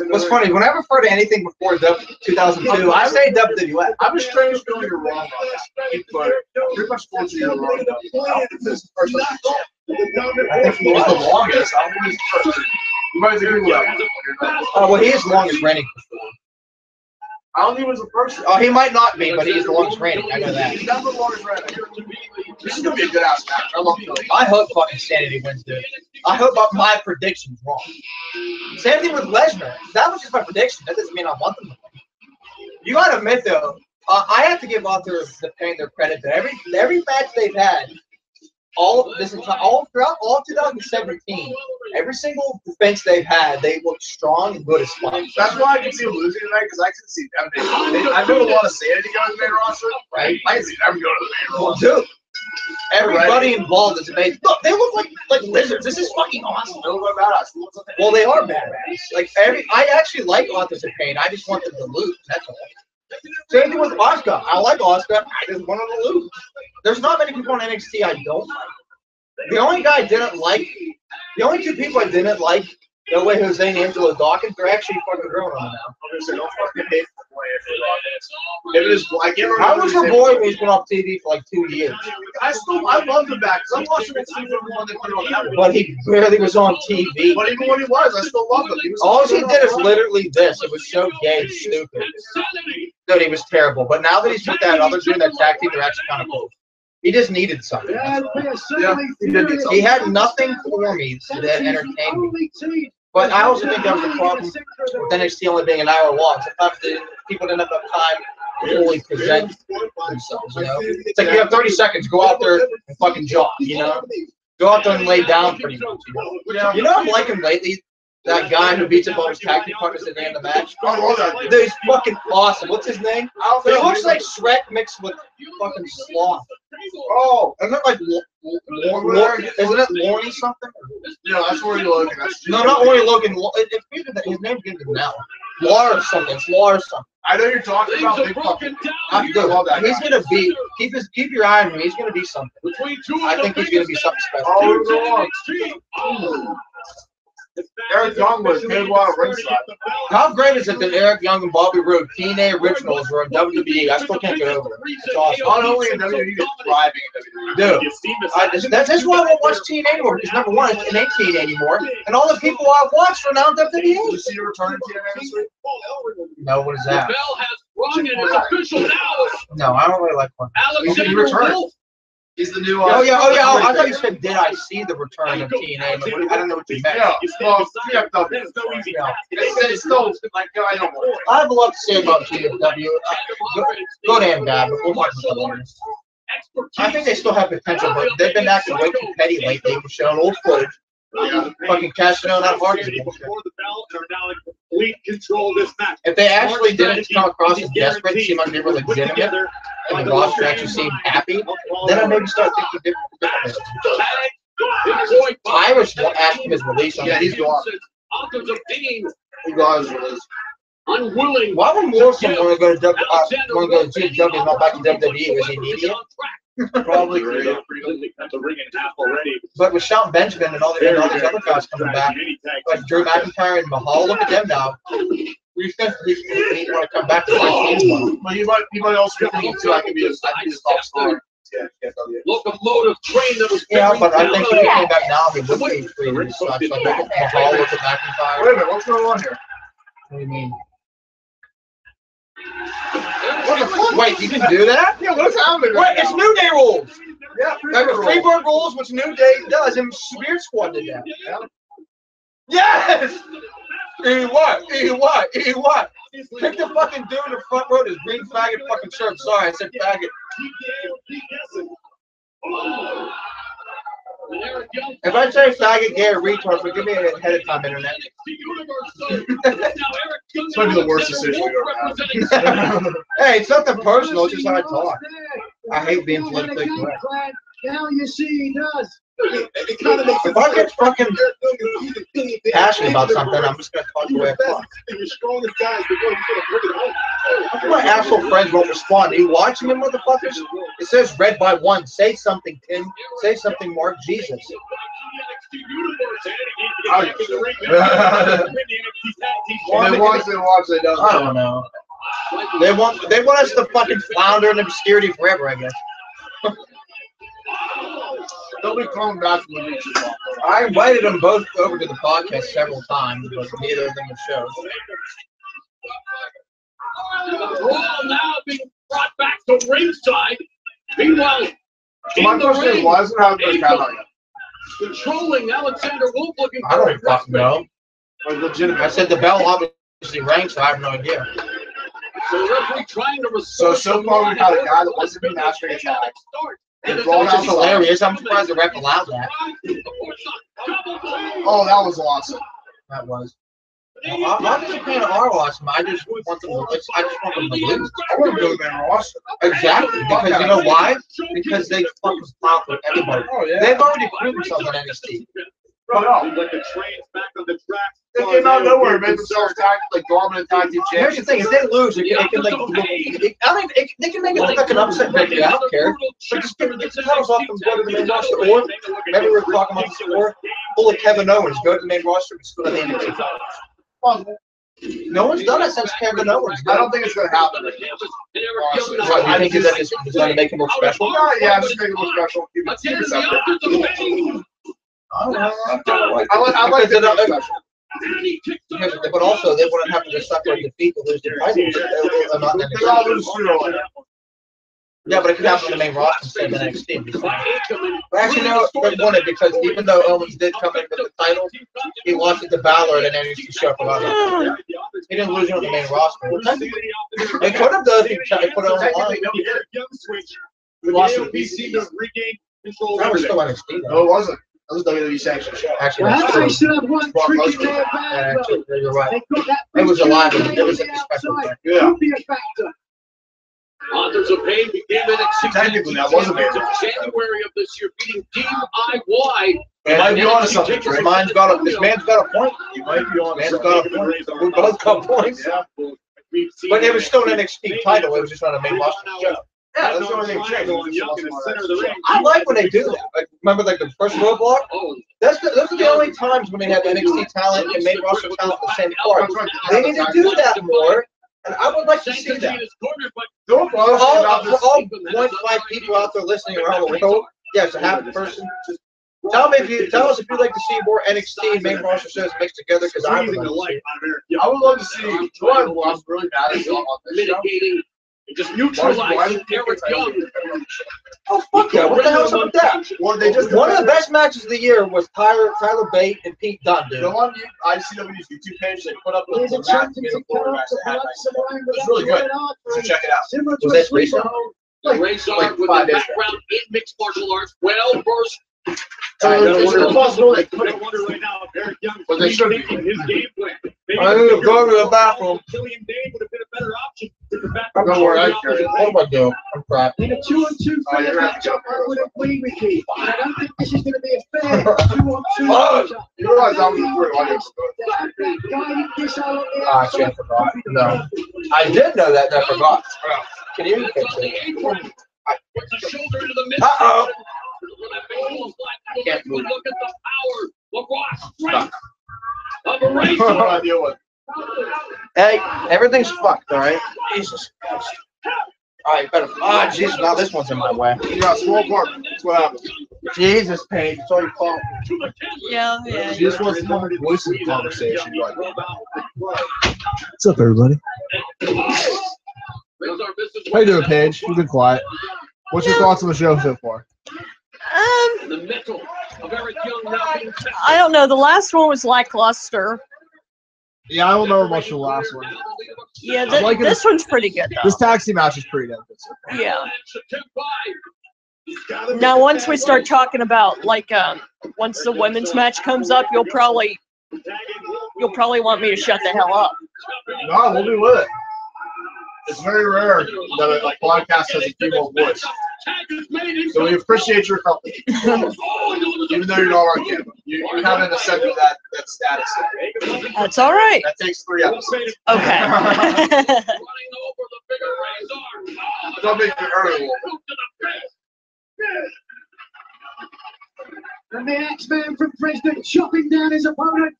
What's funny, when I refer to anything before 2002, I say WWF. I have a strange feeling you're wrong on that. But pretty much told you you're wrong. I don't think this is the first one. I think he was the longest. I don't think he's the first. You might agree with that. Oh, well, he is the longest reigning. I don't think he was the first. Oh, he might not be, but he is the longest reigning. I know that. He's not the longest reigning. This is going to be a good ass match. I love it. I hope fucking Sanity wins, dude. I hope my prediction's wrong. Same thing with Lesnar. That was just my prediction. That doesn't mean I want them to win. You gotta admit, though, I have to give Author the Pain their credit. That every match they've had, all throughout all of 2017, every single defense they've had, they look strong and good as fuck. That's why I can see them losing tonight, because I can see them. I know a lot of Sanity going to the main roster, right? I can see them going to the main roster. Dude, everybody involved is amazing. Look, they look like lizards. This is fucking awesome. They look like badass. Well, they are badass. Like I actually like Authors of Pain. I just want them to lose. That's all. Same thing with Asuka. I like Asuka. I just want them to lose. There's not many people on NXT I don't like. The only guy I didn't like, the only two people I didn't like No way, Jose and Angelo Dawkins. They're actually fucking growing on now. I'm gonna say, don't fucking hate the play if it is. I can't remember. How was your boy when he's been off TV for like 2 years? I love him back because I'm watching it when they put it on network. But he barely was on TV. But even when he was, I still love him. All he did is literally this. It was so gay and stupid. Dude, he was terrible. But now that he's with that other dude, that tag team, they're actually kind of cool. He just needed something. Yeah, he did need something. He had nothing for me that entertained me. But I also think that was the problem with NXT only being an hour long. Sometimes people didn't have enough time to fully present themselves, you know? It's like you have 30 seconds, go out there and fucking jump, you know? Go out there and lay down pretty much, you know? Yeah. You know what I'm liking lately? That guy who beats up all his tag team partners at the end of the match. I love that dude. Dude, he's fucking awesome. What's his name? He looks like Shrek mixed with fucking Sloth. Oh, isn't it like isn't it Lorne something? Yeah, that's where you're looking. No, not Lorne Logan. It's weird that his name's getting now. Law or something. It's Law or something. I know you're talking about big fucking. I'm good. He's gonna be. Keep your eye on him. He's gonna be something. I think he's gonna be something special. Oh, Eric Young was good while ringside. How great is it that Eric Young and Bobby Roode, TNA originals, were in WWE? I still can't get over it. It's awesome. Not only in WWE, but thriving in WWE. Dude, that's why I won't watch TNA anymore. Because number one, it ain't TNA anymore, and all the people I've watched are now in WWE. Did you see the return of TNA this week? No, what is that? No, I don't really like one. He said he returned. He's the new. Oh yeah. Oh, I thought you said, "Did I see the return of TNA?" But I don't know what you meant. Yeah, well, TFW. It's still like I don't know. I have a lot to say about TFW. Go damn bad, but we'll talk about that. I think they still have potential, but they've been acting way too petty lately. We're showing old footage. Yeah. Fucking cashing out that market. If they actually didn't come across as desperate, seem like they were legitimate, and the roster actually seemed happy, then I maybe start thinking differently. Irish asked him his release on that. He's gone. He got his release. Unwilling. Why would Morrison want to go to GW and not back to WWE? Was he an idiot? Probably great. But with Shelton Benjamin and all these other guys coming back, like Drew McIntyre and Mahal, look at them now. We think he want to come back to my team. But he might also be thinking too. I can be a top star. Locomotive train that was. Yeah, but I think if he came back now, he would be free to such. Like look at Mahal, look at McIntyre. Wait a minute, what's going on here? What do you mean? What the fuck? Wait, you can do that? Yeah, what's happening? Wait, it's New Day rules. Yeah, Like the Freebird rules, which New Day does, and Spirit Squad did that. Yes! What? Pick the fucking dude in the front row, his green faggot fucking shirt. Sorry, I said faggot. If I say faggot, gay, or retard, forgive me ahead of time, internet. This might be the worst decision we've ever had. Hey, it's nothing personal, it's just how I talk. I hate being politically correct. Now you see he does. If I get fucking passionate about something, I'm just gonna talk the way I talk. My asshole friends won't respond. Are you watching me, motherfuckers? It says red by one. Say something, Tim. Say something, Mark. Jesus. They watch, they don't. I don't know. They want us to fucking flounder in obscurity forever, I guess. They'll be coming back from the beach. I invited them both over to the podcast several times, but neither of them would show. Raw now being brought back to ringside. Meanwhile, My question is, why isn't it happening to Cat controlling Alexander Wolf looking I don't fucking know. Like legitimate. I said the bell obviously rang, so I have no idea. So referee trying to So far we've had a guy that wasn't being asked for a tag. Which is hilarious. I'm surprised the ref allowed that. Oh, that was awesome. That was. I'm not just paying R awesome. I just want them to lose. I just want them to lose. I want to go to the main roster. Exactly. Because you know why? Because they fucking plow for everybody. Oh, yeah. They've already proved themselves on NXT. They came out of nowhere and made themselves like dominant tag team Here's the thing: if they lose, they can like they can make it look like an upset victory. I don't care. But just get the titles off and go to the main roster. Or maybe we're talking about this before. pull a Kevin Owens, go to the main roster, and still have the NXT title. No one's done it since Kevin Owens. I don't think it's gonna happen. Honestly, I think that is designed to make him look special. Yeah, just make it more special. Keep it separate. I don't know. I like the special. But also, they wouldn't have to just separate defeat to lose the title. They all lose to Yeah, but it could happen on the main roster instead of NXT. Actually, no, they won it because even though Owens did come in with the title, he lost it to Balor at an NXT show for about He didn't lose it on the main roster. They could have done it if they put it on the line. We lost it. That was still NXT. No, it wasn't. That was WWE sanctioned show. Actually, Perhaps that's they true. should have one tricky there, bad Actually, you're right. They got that It was a live. big It was a on the special outside. thing. Yeah. Could be a factor. Authors of Pain became NXT Technically, that was a champions major. in January of this year, beating DIY. You might be on to something, Trey. This man's got a point. You might be on to Man's something. got a point. We both got points. Yeah. But it was still an NXT title. It was just not a main roster show. Yeah, that's the only thing changed. It was just lost my I like when they do that. Like, remember, like the first roadblock? Those are the only times when they have NXT talent and main roster talent in the same card. They need to do that more, and I would like to see that. Don't For bother all, about for this. all 1.5 people out there listening around the world, yes, a half person. Tell us if you'd like to see more NXT and main roster shows mixed together, because I would like to see it. I would love to see. I'm really mad at you on this show. Mitigating and just neutralizing Eric Young. Oh, fuck yeah. What the hell's up with that? Well, they just One of the best matches of the year was Tyler Bate and Pete Dunne, dude. Go on ICW's YouTube page. They put up the He's match attempting in to the cut Florida off match the they had. production line It's really good. So check it out. Similar to Was a that sweep recent? hold. Race like with 5 a days background in mixed martial arts, well versed. So it's wonder- impossible they put I it. wonder right now if Eric Young But they should be. his game plan. Maybe I need to go to the bathroom. Killian Dane would have been a better option. Don't worry, I carry it. What am I doing? I'm crap. In a 2-on-2 Oh, you're right. matchup, I would agree with you. I don't think this is going to be a fair 2-on-2 Oh, matchup. You realize that was recorded audience. Guiding this out on the Ah, outside. shit, I forgot. No. I did know that, and I forgot. Can you fix it? Uh-oh. I can't move. Look at the power of Ross. Stop. Of a race. What do I deal with? Hey, everything's fucked, all right? Jesus Christ. All right, better. Ah, Jesus, now this one's in my way. Yeah, small part. That's what happens. Jesus, Paige, it's all your fault. Yeah, yeah. She just wants to have a voice in the conversation. Like, What's up, everybody? how you doing, Paige? You've been quiet. What's your thoughts on the show so far? The mental of Eric Young now being tested. I don't know. The last one was lackluster. Yeah, I don't know much of the last one. Yeah, I'm liking this one's pretty good though. This taxi match is pretty damn good. So far. Yeah. Now, once we start talking about once the women's match comes up, you'll probably want me to shut the hell up. No, we'll be with it. It's very rare that a podcast has a female voice. So we appreciate your company. Even though you're not on camera. You haven't ascended that status yet. That's all right. That takes 3 episodes. Okay. Don't make me early. And the X-Man from Dresden chopping down his opponent.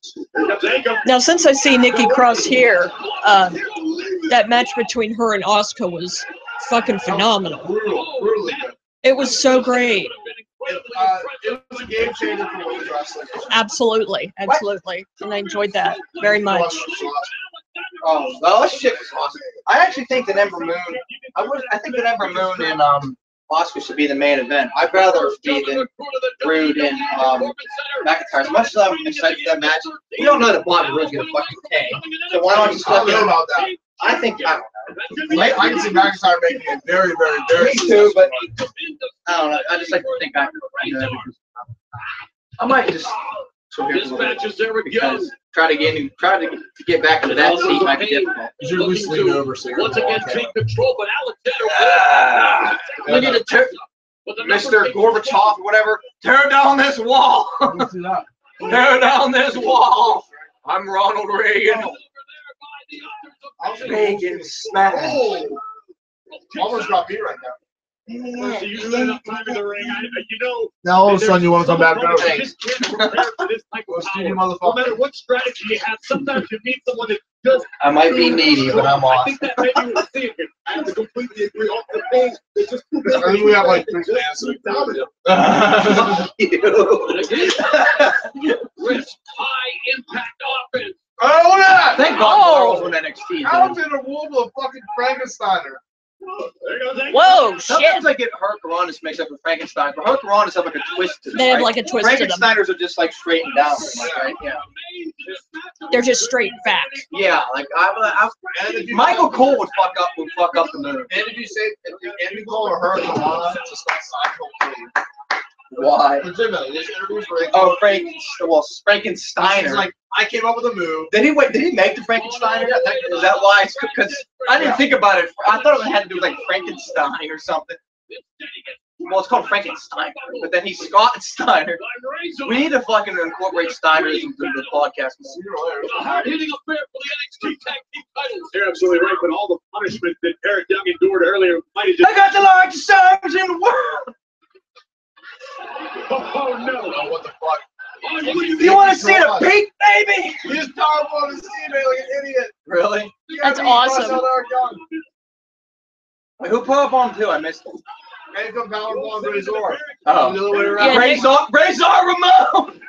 Now, since I see Nikki Cross here, that match between her and Asuka was fucking phenomenal. Brutally good. It was so great. It was a game changer for women's wrestling. Absolutely, absolutely, and I enjoyed that very much. Oh, well, that shit was awesome. I actually think that Ember Moon. I think that Ember Moon and Oscar should be the main event. I'd rather be than Rude and McIntyre. As much as I'm excited for that match, you don't know that Bobby Roode's gonna fucking pay. So why don't you I don't step know in? about that. I think I don't know. I can see McIntyre making it very, very, very. Me too, but I don't know. I just like to think back. I might just This match is Eric Young. because try to get back into that seat might be difficult. You're loosely leaning over, so you're Once on again, camera. take control, but Alexander. We need to turn, Mr. Gorbachev or whatever, tear down this wall. Let's do that. Tear down this wall. I'm Ronald Reagan. Reagan smash. Oh, almost got me right now. So you spend enough time in the ring, you know. Now all of a sudden you want to come back over. Just can't prepare for this type of Stevie power. No motherfucker. matter what strategy you have, sometimes you need someone that just. I might be needy, but I'm I off. think that may be what we're seeing here. I have to completely agree. All the things, it's just too big. I think we have like 3 fans. So dominant. Rich, high impact offense. Oh yeah! Thank God Laurel's on NXT. How Dude. did a wolf of fucking Frankensteiner? There goes that. Whoa, shit. Sometimes I get Hurricanrana's mixed up with Frankenstein, but Hurricanrana's have like a twist to them. They have right? like a twist to them. Frankensteiners are just like straight and down, pretty much, right? Yeah. They're just straight fact. Yeah, like And if you Michael Cole would fuck up the move. And if you say if you call her Hurricanrana, it's just not Seinfeld. Why? Legitimately, this interview's for Oh, She's Frankensteiner. like, I came up with a move. Did he make the Frankensteiner? Is that why? Because I didn't think about it. I thought it had to do with like Frankenstein or something. Well, it's called Frankenstein, but then he's Scott Steiner. We need to fucking incorporate Steiners into the podcast. A hard-hitting affair for the NXT Tag Team titles. You're absolutely right, but all the punishment that Eric Young endured earlier might have just... I got the largest arms in the world. Oh, no. Oh, what the fuck? Oh, look at You want to see the peak, baby? He's powerful on his teammate like an idiot. Really? That's awesome. Wait, who put up on him too? I missed it. Made the powerbomb Razor. Oh. The other way around. Yeah, Razor Ramon.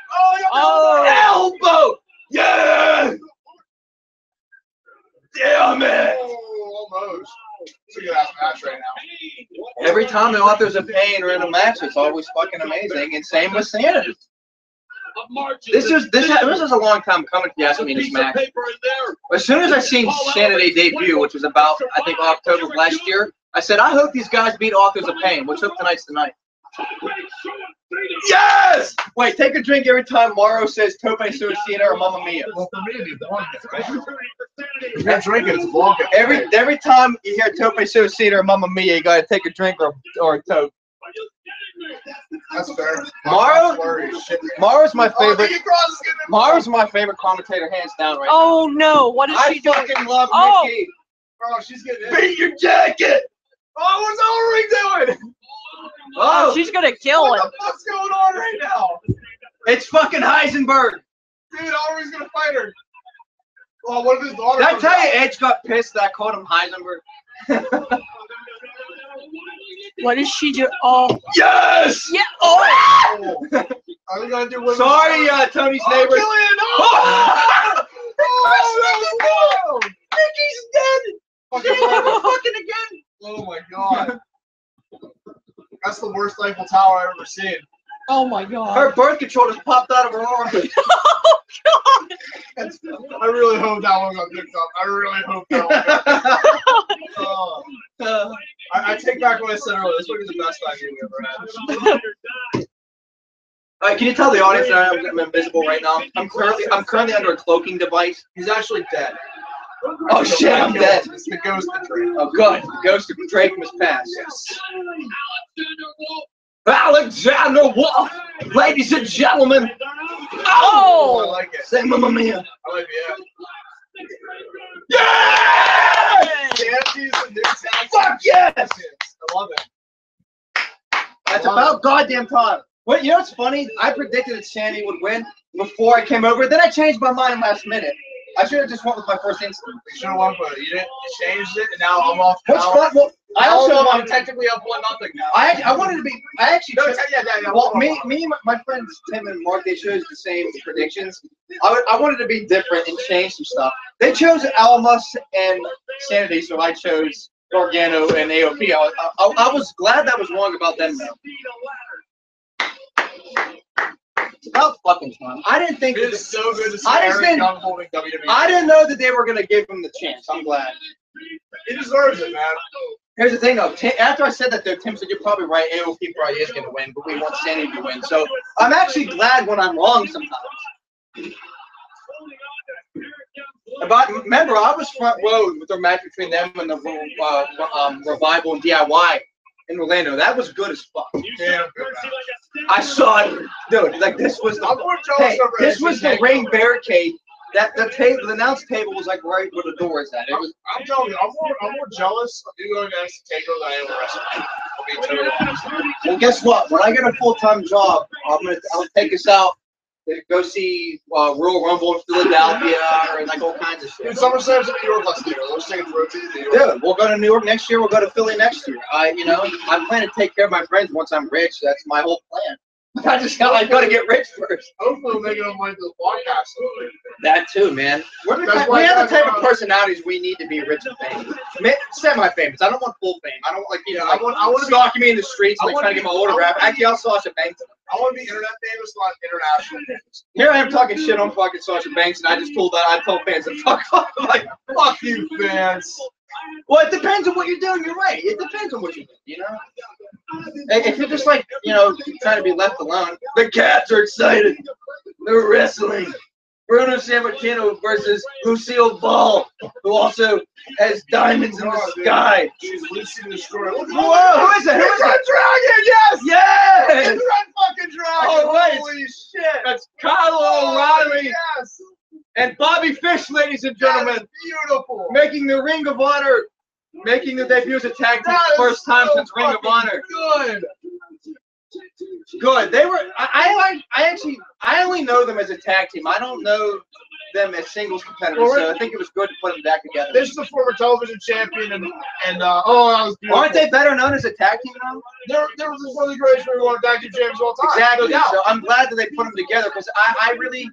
Oh. Elbow. Yeah. Damn it. Oh, almost. It's a good ass match right now. Every time the authors of pain are in a match, it's always fucking amazing. And same with Sanity. This is a long time coming. If you ask me, this match. As soon as I seen Sanity debut, which was about I think October of last year, I said I hope these guys beat Authors of Pain. Which hope tonight's the night. Yes! Wait, take a drink every time Mauro says Tope Suicida or Mamma Mia. Well, for me, it'd be Blanket, right? If you're drinking, it's Blanket. Every time you hear Tope Suicida or Mamma Mia, you gotta take a drink or a toke. That's fair. Mauro's my favorite. Nikki Cross is getting Mauro's my favorite commentator, hands down, right Oh no, what is now. she doing? I fucking love Oh. Nikki. Oh, she's getting in. Beat your jacket! Oh, what's Ulrich doing? Oh, she's gonna kill What him. the fuck's going on right now? It's fucking Heisenberg. Dude, Ulrich's gonna fight her. Oh, what if his daughter Did I comes tell you out? Edge got pissed that I called him Heisenberg? What is she doing? Oh, Yes! yeah. Oh, Oh. Are we gonna do women's Sorry, Tony's neighbor. Killian, Oh! Oh, no! Nikki's dead! Fucking Marvel. Fucking again! Oh my god. That's the worst Eiffel Tower I've ever seen. oh my God. Her birth control just popped out of her arm. Oh God. I really hope that one got picked up. I really hope that one got picked up. Oh. I take back what I said earlier. This would be the best idea we ever had. All right, can you tell the audience that I'm invisible right now? I'm currently under a cloaking device. He's actually dead. Oh shit, I'm dead. It's the ghost of Drake. Oh good. Ghost of Drake must pass. Yes. Alexander Wolf, ladies and gentlemen. Oh, I Oh. like it. Say Mamma Mia. I like it. Yes! Sanity's a new tag. Fuck yes! I love it. That's about goddamn time. Wait, you know what's funny? I predicted that Sandy would win before I came over. Then I changed my mind last minute. I should have just went with my first instinct. You should have won, but you didn't. You changed it, and now I'm off. What's now, fun? Well, I also I'm technically up 1-0 now. I wanted to be. I actually. No, chose- yeah. Well, me, and my friends Tim and Mark, they chose the same predictions. I wanted to be different and change some stuff. They chose Almas and Sanity, so I chose Gargano and AOP. I was glad that was wrong about them though. It's about fucking time. I didn't think. It is so good to see I just Eric didn't- Young holding WWE. I didn't know that they were gonna give him the chance. I'm glad. He deserves it, man. Here's the thing, though. After I said that, though, Tim said you're probably right. AOP probably is going to win, but we want Sanity to win. So I'm actually glad when I'm wrong sometimes. But remember, I was front row with the match between them and the Revival and DIY in Orlando. That was good as fuck. Yeah. I saw it, dude. Like this was I'm the more jealous over this NXT was the Takeover. ring barricade. That the announce table was like right where the door is at. It was. I'm telling you, I'm more jealous of you going to NXT Takeover than I am with WrestleMania. I'll be be totally honest. Well, guess what? When I get a full-time job, I'll take us out to go see Royal Rumble in Philadelphia and like all kinds of shit. Dude, SummerSlam's in New York last year. Let's take it to rotate to New York. Dude, we'll go to New York next year. We'll go to Philly next year. I plan to take care of my friends once I'm rich. That's my whole plan. I got to get rich first. Hopefully, we'll make enough money to the podcast. That too, man. We have the type of personalities we need to be rich and famous. Semi-famous. I don't want full fame. I don't I want to stalking me in the streets and trying to get my autograph. Actually, I'll Sasha Banks. I want to be internet famous, not international famous. Here I am talking shit on fucking Sasha Banks, and I told fans to fuck off. I'm like, fuck you, fans. Well, it depends on what you're doing. You're right. It depends on what you're doing, you know? If you're just like, trying to be left alone, the cats are excited. They're wrestling. Bruno Sammartino versus Lucille Ball, who also has diamonds in the sky. She's Lucy the Destroyer. Whoa, who is it? It's Red Dragon, yes! Yes! It's Red fucking Dragon! Oh, wait. Holy shit! That's Kyle O'Reilly Yes! and Bobby Fish, ladies and gentlemen. That's beautiful! Making the Ring of Honor, making the debut as a tag team for the first time since Ring of Honor. Good! Good. They were. I only know them as a tag team. I don't know them as singles competitors. So I think it was good to put them back together. This is the former television champion, and that was beautiful. Aren't they better known as a tag team now? There was one of the greatest one tag team champions of all time. Exactly. No doubt. So I'm glad that they put them together because I really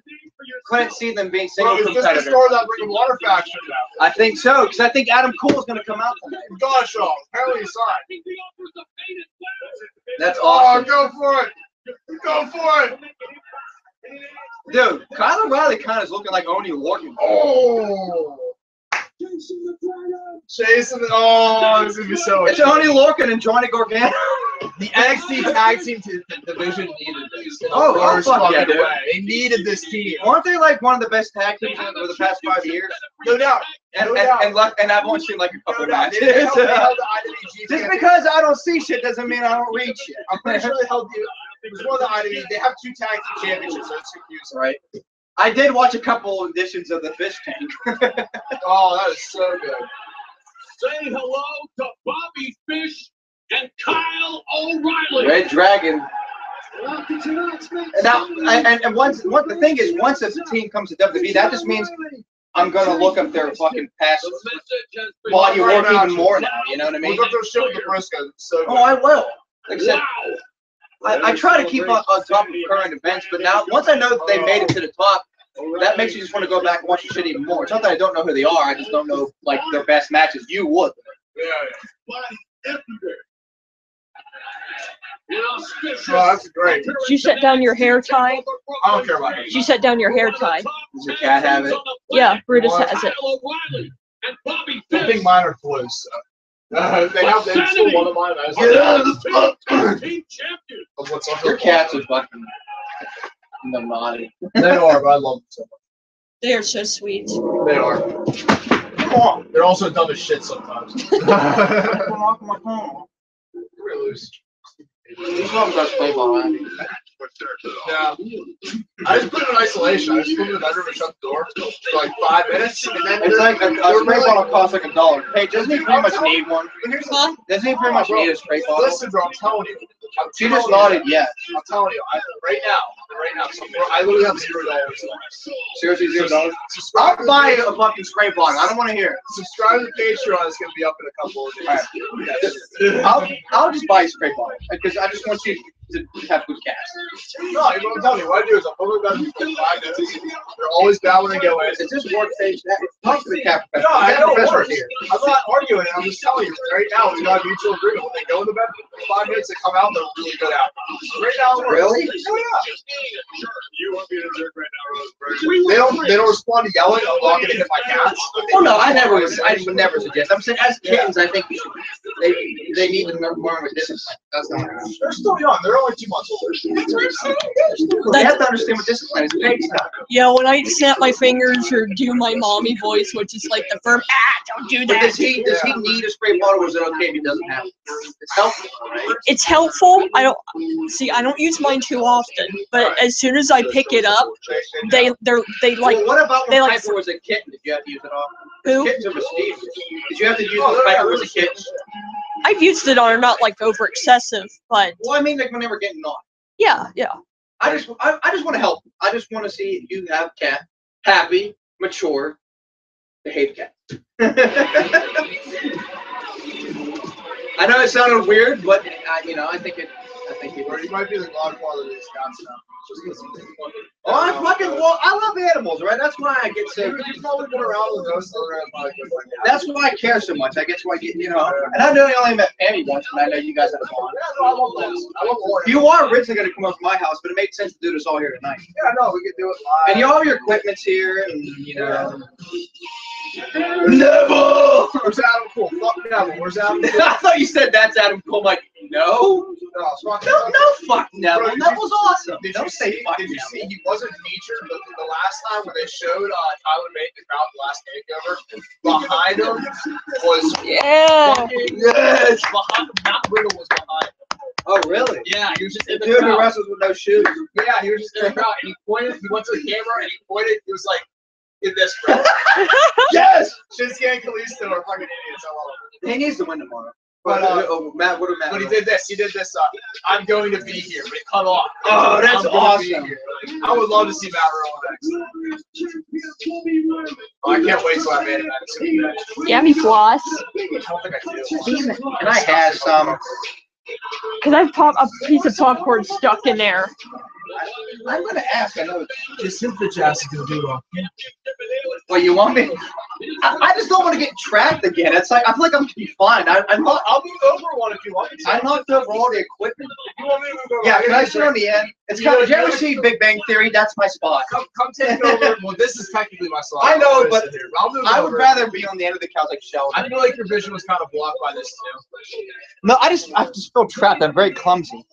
couldn't see them being single Is this competitors. the start of that Ring of Honor faction now? I think so because I think Adam Cole is going to come out tonight. Gosh, apparently he's signed. That's awesome. Oh, go for it! Go for it! Dude, Kyle O'Reilly kind of is looking like Oni Lorcan. Oh! Jason, oh, this is gonna be so It's Oni Lorcan and Johnny Gargano. The NXT tag team division needed this. Oh, fuck yeah, dude. They needed this team. Aren't they like one of the best tag teams over the past 5 years? No doubt. And I've only seen like a couple matches. They held the IWG Just because I don't see shit doesn't mean I don't read shit. I'm pretty sure they held the. It was one of the IWG. They have 2 tag team championships, so it's confusing. Right. I did watch a couple editions of the Fish Tank. Oh, that is so good. Say hello to Bobby Fish and Kyle O'Reilly. Red Dragon. Now, and once the thing is, once a team comes to WWE, that just means I'm gonna look up their fucking past body work even more now. You know what I mean? Look up their shit with the Briscoes. So Oh, I will. Like I said, I try to keep on top of current events, but now once I know that they made it to the top, that makes you just want to go back and watch the shit even more. It's not that I don't know who they are; I just don't know like their best matches. You would. Yeah. Oh, that's great. Did you set down your hair tie? I don't care about it. Did you set down your hair tie? Does your cat have it? Yeah, Brutus has it. I think mine are close. They still one of mine. What's up? Your cats are fucking naughty. They are, but I love them so much. They are so sweet. They are. Come on. They're also dumb as shit sometimes. We're loose. These ones are play ball, man. Yeah. I just put it in isolation. I just put it in the bedroom and shut the door for like 5 minutes. And then It's like a spray bottle costs like $1. Hey, doesn't he pretty much need one? Huh? Doesn't he pretty much need a spray bottle? Listen, bro, I'm telling you. She just nodded yes. I'm telling you, right now, so I literally have $0. Seriously, $0? I'll buy a fucking spray bottle. I don't want to hear it. Subscribe to Patreon. It's going to be up in a couple of days. I'll just buy a spray bottle because I just want you to have good cats. No, you don't tell me. What I do is I'm probably about to be 5 minutes. They're always bad when they go in. It's just work page. Talk to the cat No, professor. I The cat don't professor work here. I'm not arguing it. I'm just telling you. Right now, we got a mutual agreement. When they go in the bed for 5 minutes, they come out, they're really good out. Right now, it works. Really? Oh, yeah. You want me to jerk right now, Rose? They don't respond to yelling. I'm not going to hit my cats. Oh no, I would never suggest. I'm saying as kittens, I think they need to learn with discipline. That's not. They're still young. They're only 2 months old. They have to understand what discipline is. Baby stuff. Yeah, when I snap my fingers or do my mommy voice, which is like the firm, don't do But that. does he need a spray bottle, or is it okay if he doesn't have it? It's helpful, right? It's helpful. I don't use mine too often, but as soon as I pick it up, they like Well, what about they when like- Piper was a kitten? Did you have to use it often? Who? Kittens are mischievous. Did you have to use those diapers as kids? I've used it on her, not like over excessive, but Well, I mean, like when they were getting naughty. yeah. I just want to help. I just want to see you have a cat, happy, mature, behaved cat. I know it sounded weird, but I think it. Or you might be the godfather of these cats now. Just 'cause you Oh, I love animals, right? That's why I get so. You've probably been around with those That's why I care so much. I guess why I get, And I know I only met Fanny once, but I know you guys have fun. I love those. I love all You are originally going to come up to my house, but it made sense to do this all here tonight. Yeah, no, we can do it live. And all your equipment's here, and Neville! Where's Adam Cole? Fuck Neville. Where's Adam Cole? I thought you said that's Adam Cole. I'm like, no, fuck Neville. Bro, That was awesome. Don't say fuck. Did you see he wasn't featured, but the last time when they showed Tyler Bate in the crowd the last takeover, behind him was fucking Yes. behind him. Matt Riddle was behind him. Oh, really? Yeah, he was just in the Dude who crowd. wrestles with no shoes. Yeah, he was just in the crowd, and he pointed. He went to the camera and he pointed. He was like, "In this, bro." Yes. Shinsuke and Kalisto are fucking idiots. I love it. He needs to win tomorrow. But Matt, what did Matt? But he did this. He did this. I'm going to be here, but it cut off. Oh, that's I'm gonna be awesome. here. I would love to see Matt Riddle next. Oh, I can't wait till I made it. Yummy floss. I don't think I do. Damn it. And I had some. Because I've a piece of popcorn stuck in there. I'm gonna ask. I know. Just hit the jazz to do wrong. Well, you want me? I just don't want to get trapped again. It's like I feel like I'm gonna be fine. I'll move over one if you want me to. I knocked over all the equipment. You want me to move over? Yeah, can I sit on the end? It's kind of. Did you ever see Big Bang Theory? That's my spot. Come take over. Well, this is technically my slot. I know, but I'll move I would over. rather be on the end of the couch like Sheldon. I feel like your vision was kind of blocked by this too. No, I just feel trapped. I'm very clumsy.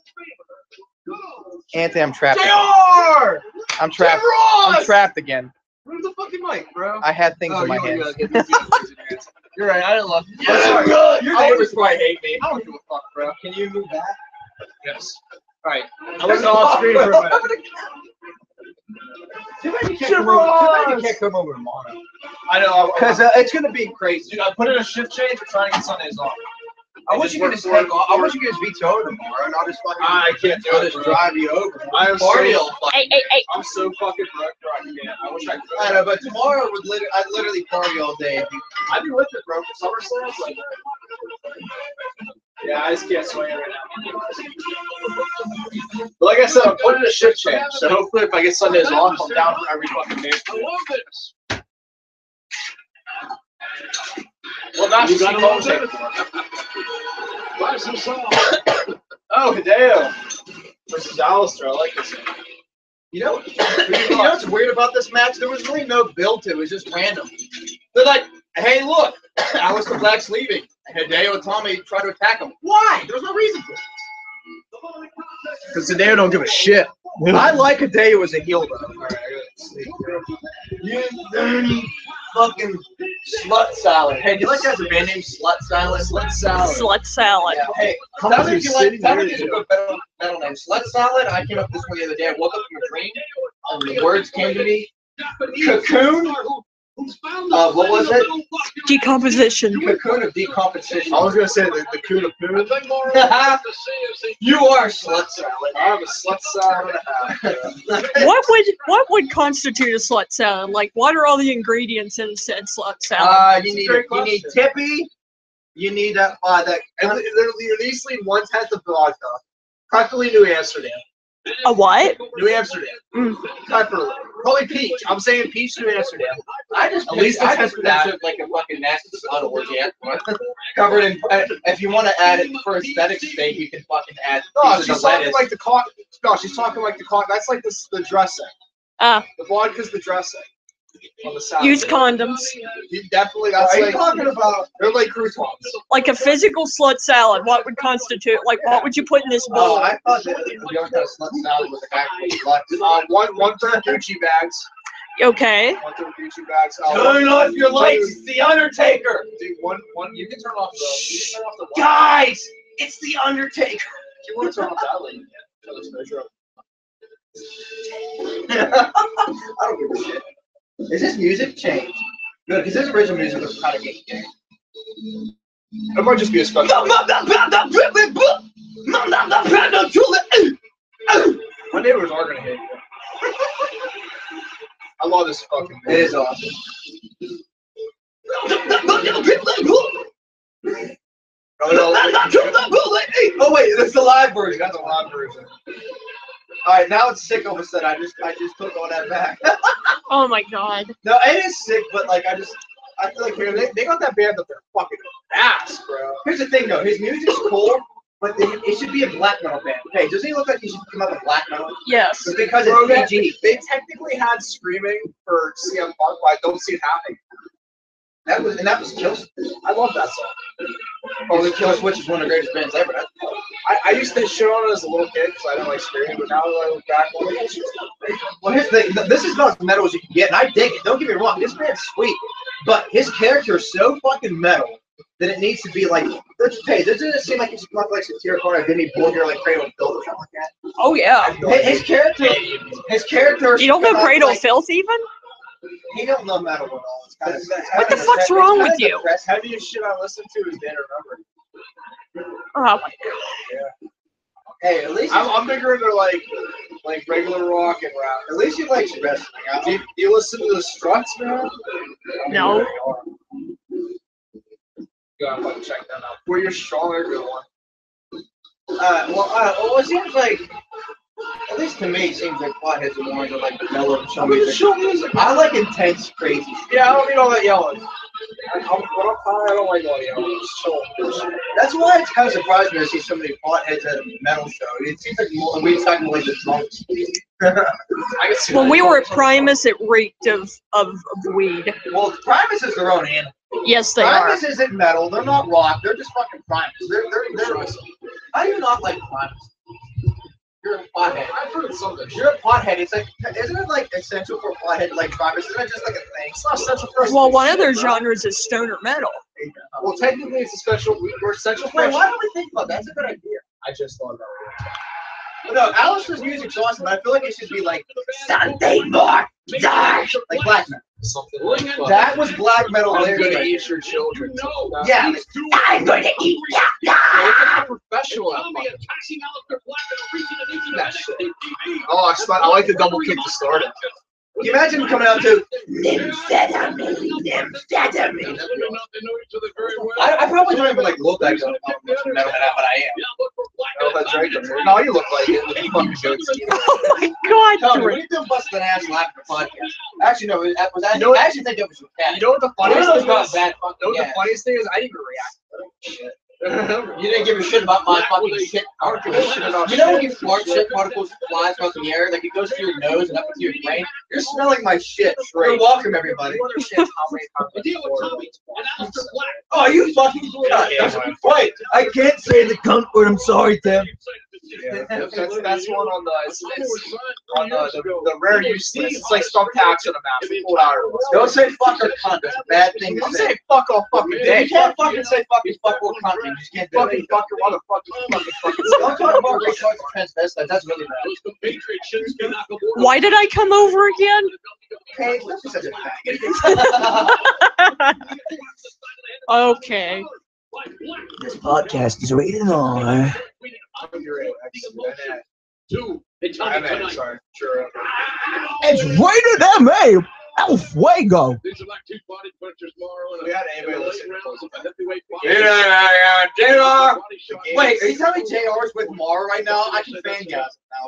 Anthony, I'm trapped. JR! I'm trapped. Ross! I'm trapped again. Where's the fucking mic, bro? I had things Oh, in my you hands. gotta get these things in your hands. You're right. I didn't love you. Yeah, sorry. good. Your neighbors probably hate me. I don't give a fuck, bro. Can you move that? Yes. All right. I was off screen for a minute. Too bad you can't come over tomorrow. I know. Because it's gonna be crazy. Dude, I put in a shift change. We're trying to get Sundays off. I want you to just take off. I want you to just veto tomorrow, and I'll just fucking. I can't do I'll it, just bro. drive you over. I am Party so, all fucking. Hey. I'm so fucking broke, bro. I can't. I wish I could. I know, but tomorrow I'd literally party all day. I'd be with it, bro. For SummerSlam, like. Yeah, I just can't swing it right now. But like I said, I'm putting a shift change, so hopefully if I get Sundays off, I'm down for every fucking day. I love this. Well, not just Oh, Hideo versus Alistair. I like this. You know what's weird about this match? There was really no build to it. It was just random. They're like, hey, look, Aleister Black's leaving. Hideo Itami tried to attack him. Why? There's no reason for it. Because Hideo don't give a shit. I like Hideo as a heel, though. All right, I gotta see. You dirty fucking slut salad. Hey, do you like that as a band name? Slut salad? Slut salad. Slut salad. Yeah. Hey, tell me if you like. Tell me if you a good metal name. Slut salad. I came up with this one the other day. I woke up from a dream, and the words came to me. Cocoon. What was it? Decomposition. Cocoon of decomposition. I was gonna say the Kuda Poo. You are slut salad. I have a slut salad and a half. What would constitute a slut salad? Like, what are all the ingredients in said slut salad? You need Tippy. You need that. And literally, at least leave 1/10 of vodka. Preferably New Amsterdam. A what? New Amsterdam. Preferably. Probably peach. I'm saying peach New Amsterdam. I just At least I it's just that. pictured like a fucking nasty slut orgy covered in. If you want to add it for aesthetic's sake, you can fucking add. No, pieces she's of talking lettuce. like the cotton. No, she's talking like the cotton. That's like the dressing. Ah, The vodka's the dressing. On the side. use condoms. You definitely. That's What are like you talking about? They're like croutons. Like a physical slut salad. What would constitute? Like, what would you put in this Oh, bowl? I thought that the other kind of slut salad was actual slut. One third Gucci bags. Okay. 1/3 Gucci bags. Turn off your lights. It's the Undertaker. Dude, one. You can turn off the. You can turn off the. Guys, it's the Undertaker. Do you want to turn off that light? Yeah. Let's measure up. I don't give a shit. Is this music changed? Good, because his original music was kind of gay. It might just be a special. My neighbors are gonna hate you. I love this fucking. It is awesome. Oh wait, that's the live version. That's a live version. All right, now it's sick. Almost said I just took all that back. Oh my god. No, it is sick, but like I feel like they got that band up there fucking ass, bro. Here's the thing though, his music's cool, but it should be a black metal band. Hey, doesn't he look like he should come up with black metal? Yes. It's because Bro, it's PG. they technically had screaming for CM Punk, but I don't see it happening. That was Kill Switch. I love that song. Oh, the Kill Switch is one of the greatest bands ever. I used to shit on it as a little kid because I didn't like screaming, but now that I look back, I'm like, it's just Well, here's the thing. This is about as metal as you can get, and I dig it. Don't get me wrong. This band's sweet, but his character is so fucking metal that it needs to be like. Hey, doesn't it seem like he should come up like Satiric or Vinny Borgir, like Cradle of Filth or something like that? Oh yeah. His character. You don't know Cradle of Filth even? He don't know metal at all. It's kind of, What the fuck's wrong with you? heaviest shit I listen to is Dan Remember. Oh my god. Hey, at least I'm bigger into like regular rock and rap. at least he likes wrestling. Do you listen to the Struts, man? No. You gotta fucking check them out. Where you're stronger, good one. Well, it seems like, at least to me, it seems like Potheads are more into like mellow chill music. I like intense, crazy shit. Yeah, I don't need all that yelling. When I'm high, I don't like all the yelling. Just chill. That's why it's kind of surprising to see so many Potheads at a metal show. It seems like more, we're talking like the drunks. I can see When that. we were at Primus, it reeked of weed. Well, Primus is their own animal. Yes, they are. Primus isn't metal. They're not rock. They're just fucking Primus. How do you not like Primus? You're a pothead. I've heard something. You're a pothead. It's like, isn't it like essential for a pothead like Primus? Isn't it just like a thing? It's not essential for. Well, one of their genres is stoner metal. Well, technically, it's a special. We're essential. Wait, why don't we think about that? That's a good idea. I just thought about it. But no, Alistair's music's awesome, but I feel like it should be like Sunday Mark Dark, like black metal. Something like that. That was black metal I'm lyrics. gonna right eat your children. Yeah, I'm gonna eat ya. Look at the professional at that shit. Oh, I like the double kick to start it. Can you imagine coming out to Nymphetamine? I probably don't even like look like that, but I am. Oh, that's right. No, you look like it. With fucking jokes. Oh my god, Tell me, what Drew. are you doing busting an ass laughing at the podcast? Actually, no, I actually think it was with Cat. You know what the I funniest know it's thing not is? bad You know fucking what the gas. funniest thing is? I didn't even react to that shit. You didn't give a shit about my fucking shit. I don't give a shit about You know when you fart, shit particles fly across the air, like it goes through your nose and up into your brain? You're smelling my shit. You're welcome, everybody. You understand how many times I swore. Oh, you fucking wait! I can't say the cunt word. I'm sorry, Tim. Yeah, that's one on the rare use list. It's like thumbtacks on a map. We pulled out. Don't say fuck or cunt. That's a bad thing to I'm say. saying fuck all fucking day. You can't fucking say fucking fuck or cunt. You just can't do Fucking it. fuck your motherfucking fucking. Don't talk about race rights and transvestites. That's really bad. Why did I come over again? Okay, don't be such a faggot. Okay. This podcast is rated R. Sorry. Sure. It's rated MA. El Fuego. We had anybody listening. Wait, are you telling me JR's with Mara right now? I can fangasm now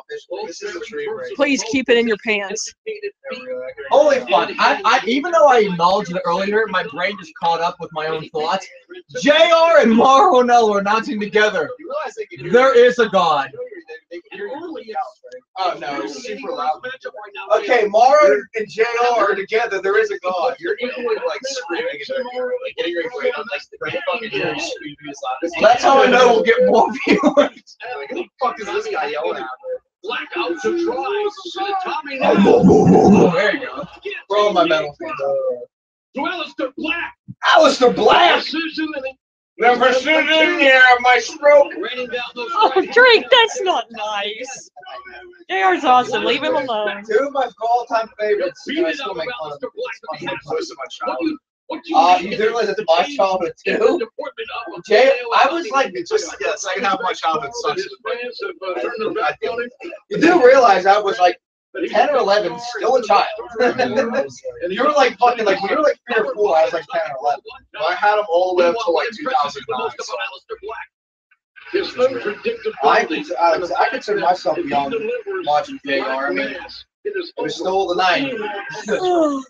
officially. This is a tree break. Please keep it in your pants. Holy fuck. I even though I acknowledged it earlier, my brain just caught up with my own thoughts. JR and Mara Ronello are announcing together. There is a God. Oh no, it's super loud. Okay, Mara and JR are together. There is a God. You're equally like screaming into the mirror, like getting your brain on like the brain fucking ears screaming as loud as That's how I know we'll get more viewers. Like, who the fuck is this guy yelling at? Blackout surprise. Tommy There you go. Throw on my metal thing. to Alistair Black. Alistair Black! Precision and The precision here of my stroke. raining down those Oh, Drake, that's not nice. JR's awesome. Leave him alone. Two of my all-time favorites. beat And I it still up make of fun of Alistair them. Black. Close to my What do childhood. you You do realize it's my childhood too? Jay, I was like, Second half of my childhood sucks. you do realize I was like 10 or 11, still a child. You were like fucking like when you were like 3 or 4, I was like 10 or 11. Well, I had them all the way up to like 2009. I consider myself young watching JR. I mean, it was still the 90s.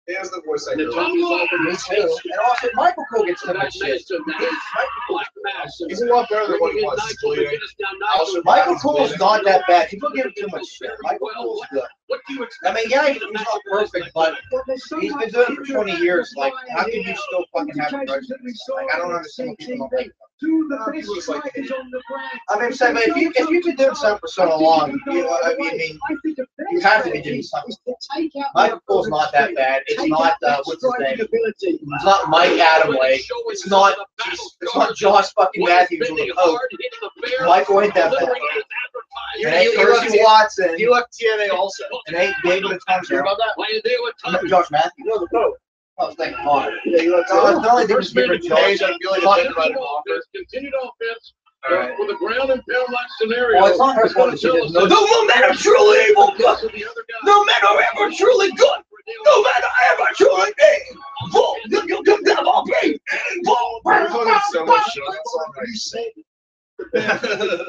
He has the voice actor. Me too. And also, Michael Cole gets so much shit. He's a lot better than what he was. He's bleeding. Michael Cole's not that bad. People give him too much shit. Michael Cole's good. I mean, yeah, he's not perfect, but he's been doing it for 20 years. Like, how can you still fucking have a grudge? Like, I don't understand what people don't like. I mean, so, but if you've been doing something for so long, I mean, you have to be doing something. Michael Cole's not that bad. It's not what's his name? It's not Mike Adamway. It's not Josh fucking Matthews on the coat. Michael ain't that bad. It ain't Percy Watson. He left TNA also. It ain't David Attention. Sure about that? Josh Matthews. No, the coat. I was thinking hard. Yeah, he left. The only difference between Josh. I feel like it's right off. Continued offense Right. with a ground and pound like scenario. Well, it's not her fault that she didn't know. No man are truly able good. No man are ever truly good. No man are ever truly evil. You can never be evil. We're talking so much shit. That's all I'm saying.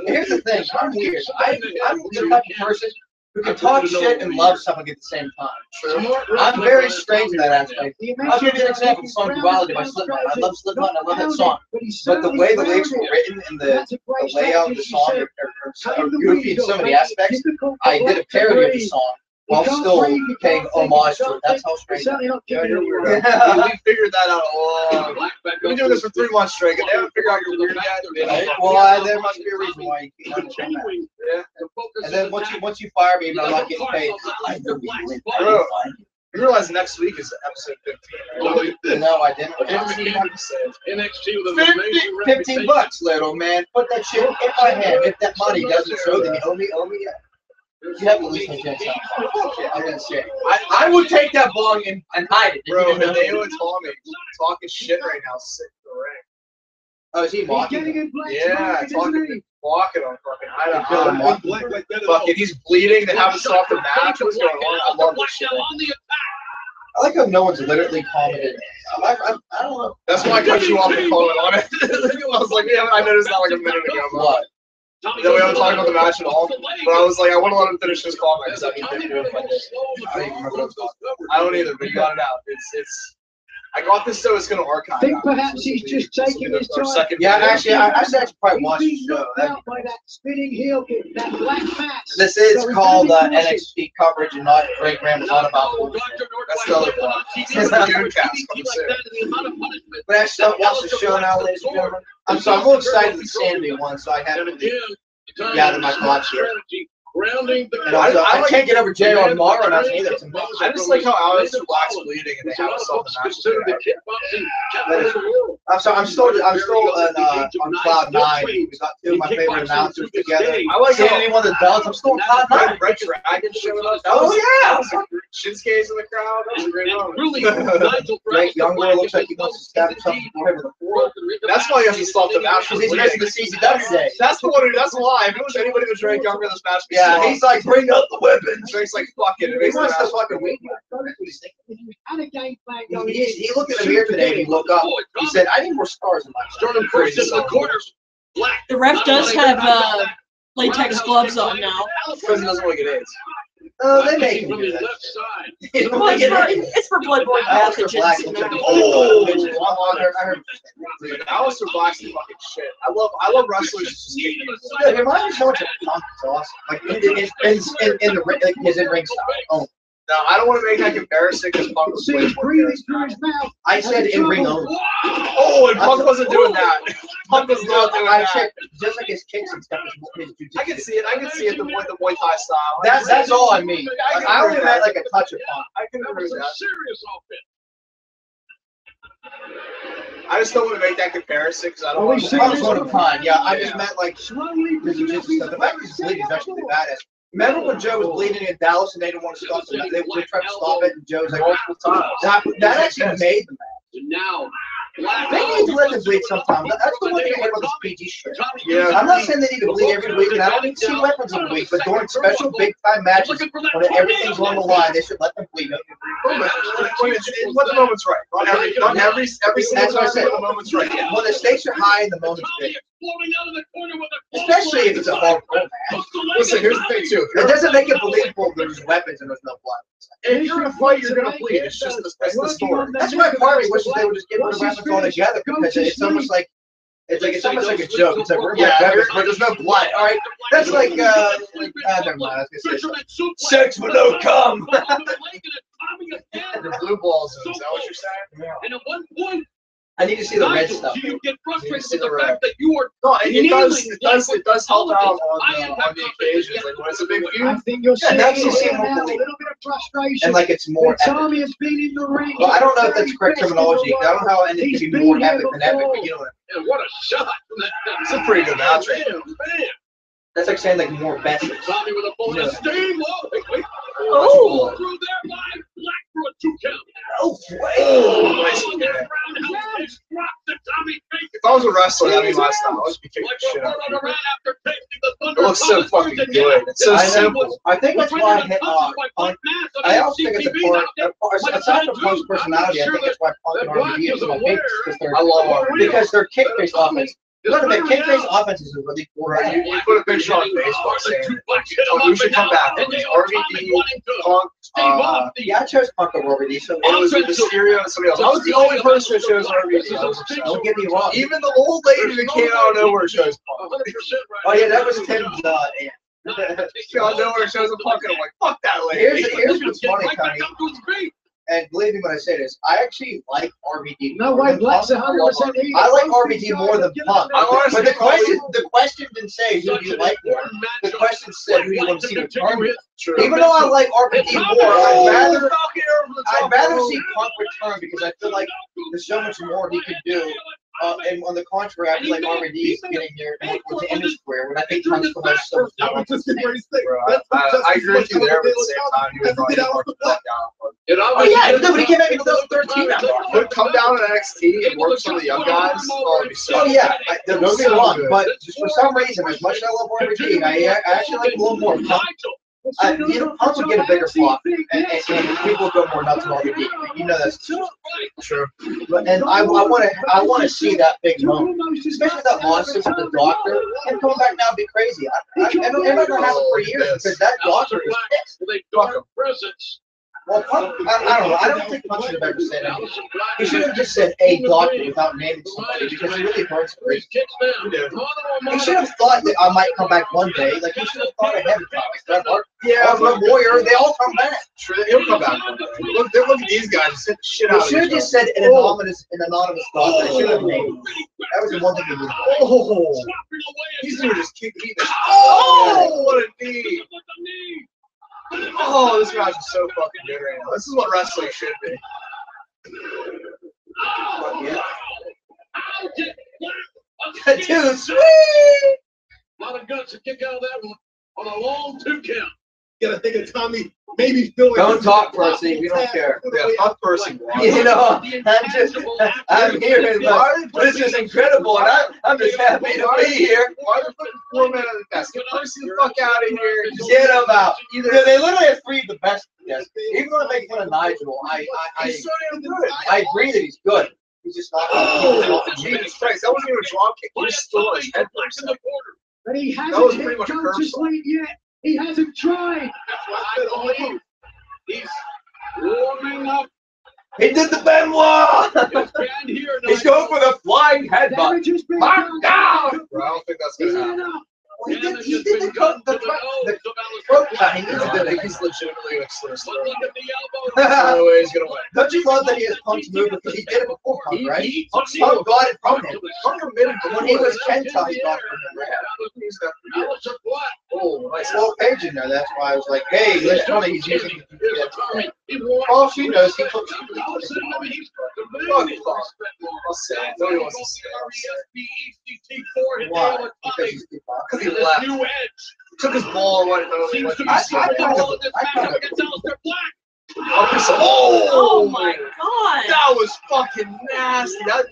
Here's the thing. I'm weird. I'm the type of person who can talk shit and love someone at the same time. I'm very strange in that aspect. I'll give you an example. The song Duality by Slipknot. I love Slipknot and I love that song. But the way the lyrics were written and the layout of the song are goofy in so many aspects, I did a parody of the song while still paying homage to it. That's how strange I am. Yeah, you're weird. We figured that out a long time. We've been doing this for 3 months straight, and they haven't figured out you're weird yet. Well, there must be a reason why you can't understand that. Yeah. And then once you fire me, I'm not getting paid. Bro, you realize next week is episode 15, right? No, I didn't. NXT with an amazing reputation. $15, little man. Put that shit in my hand. If that money doesn't show, then you owe me. You have to listen to Jason. I'm gonna say. I would take that bong and hide it. bro, Hideo and Tommy talking shit right now, sick the ring. Oh, is he mocking? Yeah, talking, walking on fucking. Fucking, he's bleeding. They haven't stopped the match. What's going on? I love this shit. I like how no one's literally commented. I don't know. That's why I cut you off and comment on it. I was like, yeah, I noticed that like a minute ago. What? That we haven't talked about the match at all. But I was like, I want to let him finish his comment because I mean, I don't even remember what I was talking about. I don't either, but you got it out. It's. I got this so it's going to archive. I think perhaps he's just taking his time. Yeah, actually, I should actually probably watch the show. By that spinning heel kick, that black mass. This is called NXT coverage and not Great Graham. Not about bullshit. That's the other part. It's the Gooncast. But actually, don't watch the show now, ladies and gentlemen. I'm a little excited for the Sanity one, so I have to gather my thoughts here. And also, I can't get over Jay on Mara or nothing either. I just like how Alex Black's bleeding and they have us on the match. I'm still on cloud 9. We got 2 of my favorite announcers together. I like Sanity won the belts. I'm still on cloud 9. Red Dragon showing up. Oh yeah! Shinsuke's in the crowd. That was a great moment. Drake Younger looks like he wants to stab himself before him with a fork. That's why he hasn't stopped the match. Because he's missing the CCW day. That's the one. That's why. If it was anybody with Drake Younger in this match, yeah, he's like, bring up the weapons. Drake's like, fuck it. He wants to fucking win. He looked in the mirror today and he looked up. He said, I need more stars in my life. Jordan first in the corner. The ref does have latex gloves on now. Because he doesn't want to get AIDS. They make him do that. It's for bloodborne pathogens. Oh! Alistair Black's the fucking shit. I love wrestlers just skating. It reminds me so much of Punk. It's awesome. Like in the like his in-ring style. Oh. No, I don't want to make that comparison because Punk was way more. I said in-ring only. Oh, and Punk wasn't doing that. Punk was not doing that. Just like his kicks and stuff. I can see it. I can see it. The Muay Thai style. That's all I mean. I only meant like a touch of Punk. I can agree with that. I just don't want to make that comparison because I don't want to. Punk's one of a kind. Yeah, I just meant like the jiu-jitsu stuff. The fact that he's bleeding is actually badass. Remember when Joe was bleeding in Dallas and they didn't want to stop it? They tried to stop it and Joe's like, that actually made the match. And now, They need to let them bleed sometimes. That's the one thing I hate about this PG shit. Yeah. I'm not saying they need to bleed every week, and I don't need to see weapons every week, but during special big time matches, when everything's on the line, they should let them bleed. When the moment's right. Not every single That's what I time said. when the moment's right. When the stakes are high and the moment's big. Especially if it's a hard role match. Listen, here's the thing too. It doesn't make it believable there's weapons and there's no blood. If you're gonna fight, you're gonna bleed. It's just that's the story. That's why part of me wishes they would just get rid of weapons altogether, because it's almost like it's almost like a joke. It's like we're Yeah, weapons, but there's no blood. all right. That's like never mind. I was gonna say something. Sex with no cum. Your blue balls. Is that what you're saying? And at one point, I need to see the red stuff. do you get frustrated with the fact that you are No, it does help out I am on the occasions. Like when it's a big I feud. think you'll see now you see a more little belief. bit of frustration. And like it's more But epic. Tommy has been in the ring. Well, I don't know if that's correct terminology. I don't know how anything can be more epic than epic, but you know what? And what a shot! It's a pretty good match. Right? Man. That's like saying like more best. Tommy with a bullet. Yeah. Steam. Wait. Oh. Through there, live black for a 2 count. Oh, Oh, nice. Oh, roundhouse drop to Tommy Baker. If I was a wrestler, that'd be my style. I'd just be kicking Like the shit a out of runner people. ran after tasting the It thunder. looks so fucking good. It's so I know. simple. I think that's why I hit Punk. I also think it's a part, aside from Punk's personality, I think that's why Punk and RVD are so big, because I love RVD. because their kick-based offense. Look at the kick-based offense is a really cool. Right, you put a picture on Facebook saying, "Oh, you should come back." It was RVD, Punk. Yeah, I chose Punk over RVD, so It was Mysterio and somebody else. I was the only person who chose RVD. don't get me wrong. Even the old lady that came out of nowhere chose Punk. Oh yeah, that was Tim's. She out of nowhere shows a Punk, and I'm like, "Fuck that lady." Here's what's funny, Tony. And believe me when I say this, I actually like RVD. No more way, than Black's Punk. 100% easy. I like RVD more than Punk. I honestly But the question didn't say who do you like more. The question said who do you want to see return. Even though I like RVD more, I'd rather see Punk return because I feel like there's so much more he could do. And on the contrary, I feel like RVD is getting there towards the end of his career, when I think Punk still has so much talent. I agree with you there, but at the same time, you would probably Punk to come down. Oh yeah, no, but he came back in 2013. Would come down to NXT and work with some of the young guys. Oh, it'd be so Oh yeah, don't get me wrong, but for some reason, as much as I love RVD, I actually like a little more Punk. Punk would get a bigger flop, and people would go more nuts about RVD. You know that's true. And I want to see that big moment, especially that lawsuit with the doctor. Him coming back now would be crazy. I've been having for years because that doctor is pissed. Fuck him. Well, Punk, I don't know. I don't think Punk should have ever said anything. He should have just said a doctor without naming somebody because it really hurts. He should have thought that I might come back one day. Like he should have thought ahead of time. Like Bret Hart, Yeah, the Warrior, they all come back. Sure, he'll come back. Look at these guys. Just hit the shit out He of should have each just said an anonymous doctor. They should have named him. That was the one thing he did. Oh, these dudes just kick me. Oh, what a knee! Oh, this match is so fucking good right now. This is what wrestling should be. Dude, sweet! A lot of guts to kick out of that one on a long 2 count. Gotta think of Tommy maybe feeling. Don't talk, Percy. We don't care. Yeah, fuck person. You know, I'm here, but this is incredible, and I'm just happy to be here. Why are they putting 4 men on the desk? Get Percy the fuck out of here. Get them out. Dude, they literally have freed the best. Yes. Even though they make fun of Nigel, He's so damn good. I agree that he's good. He's just not. Oh, Jesus Christ. That wasn't even a drop kick. He just stole his head for a second. But he That was hasn't pretty hit much a curve Conscious song. Lane yet. He hasn't tried. I believe he's warming up. He did the Benoit. His band here. He's going for the flying headbutt. Damage has been Mark done. down. Bro, I don't think that's gonna happen. Enough. He did the throat cut. He needs to do it. He's legitimately a slit. But look at the elbow. No way he's gonna win. Don't you love that he has Punk's move because he did it before Punk, right? He Punk got it from him. Punk admitted When he was Kenta, he got it from him, right? Alistair Black. Oh, nice. Well, Paige in there. That's why I was like, hey, let's tell me he's using it. Here's Tommy. He won. All she knows, he took All of a sudden, I mean, he's I'll say it. Nobody wants to say it. why because he's too far. Because he left. New edge. Took his ball. What? Seems to be I something kind of- wrong in this I kind matchup of- against Alistair Black. Oh my god! That was fucking nasty. That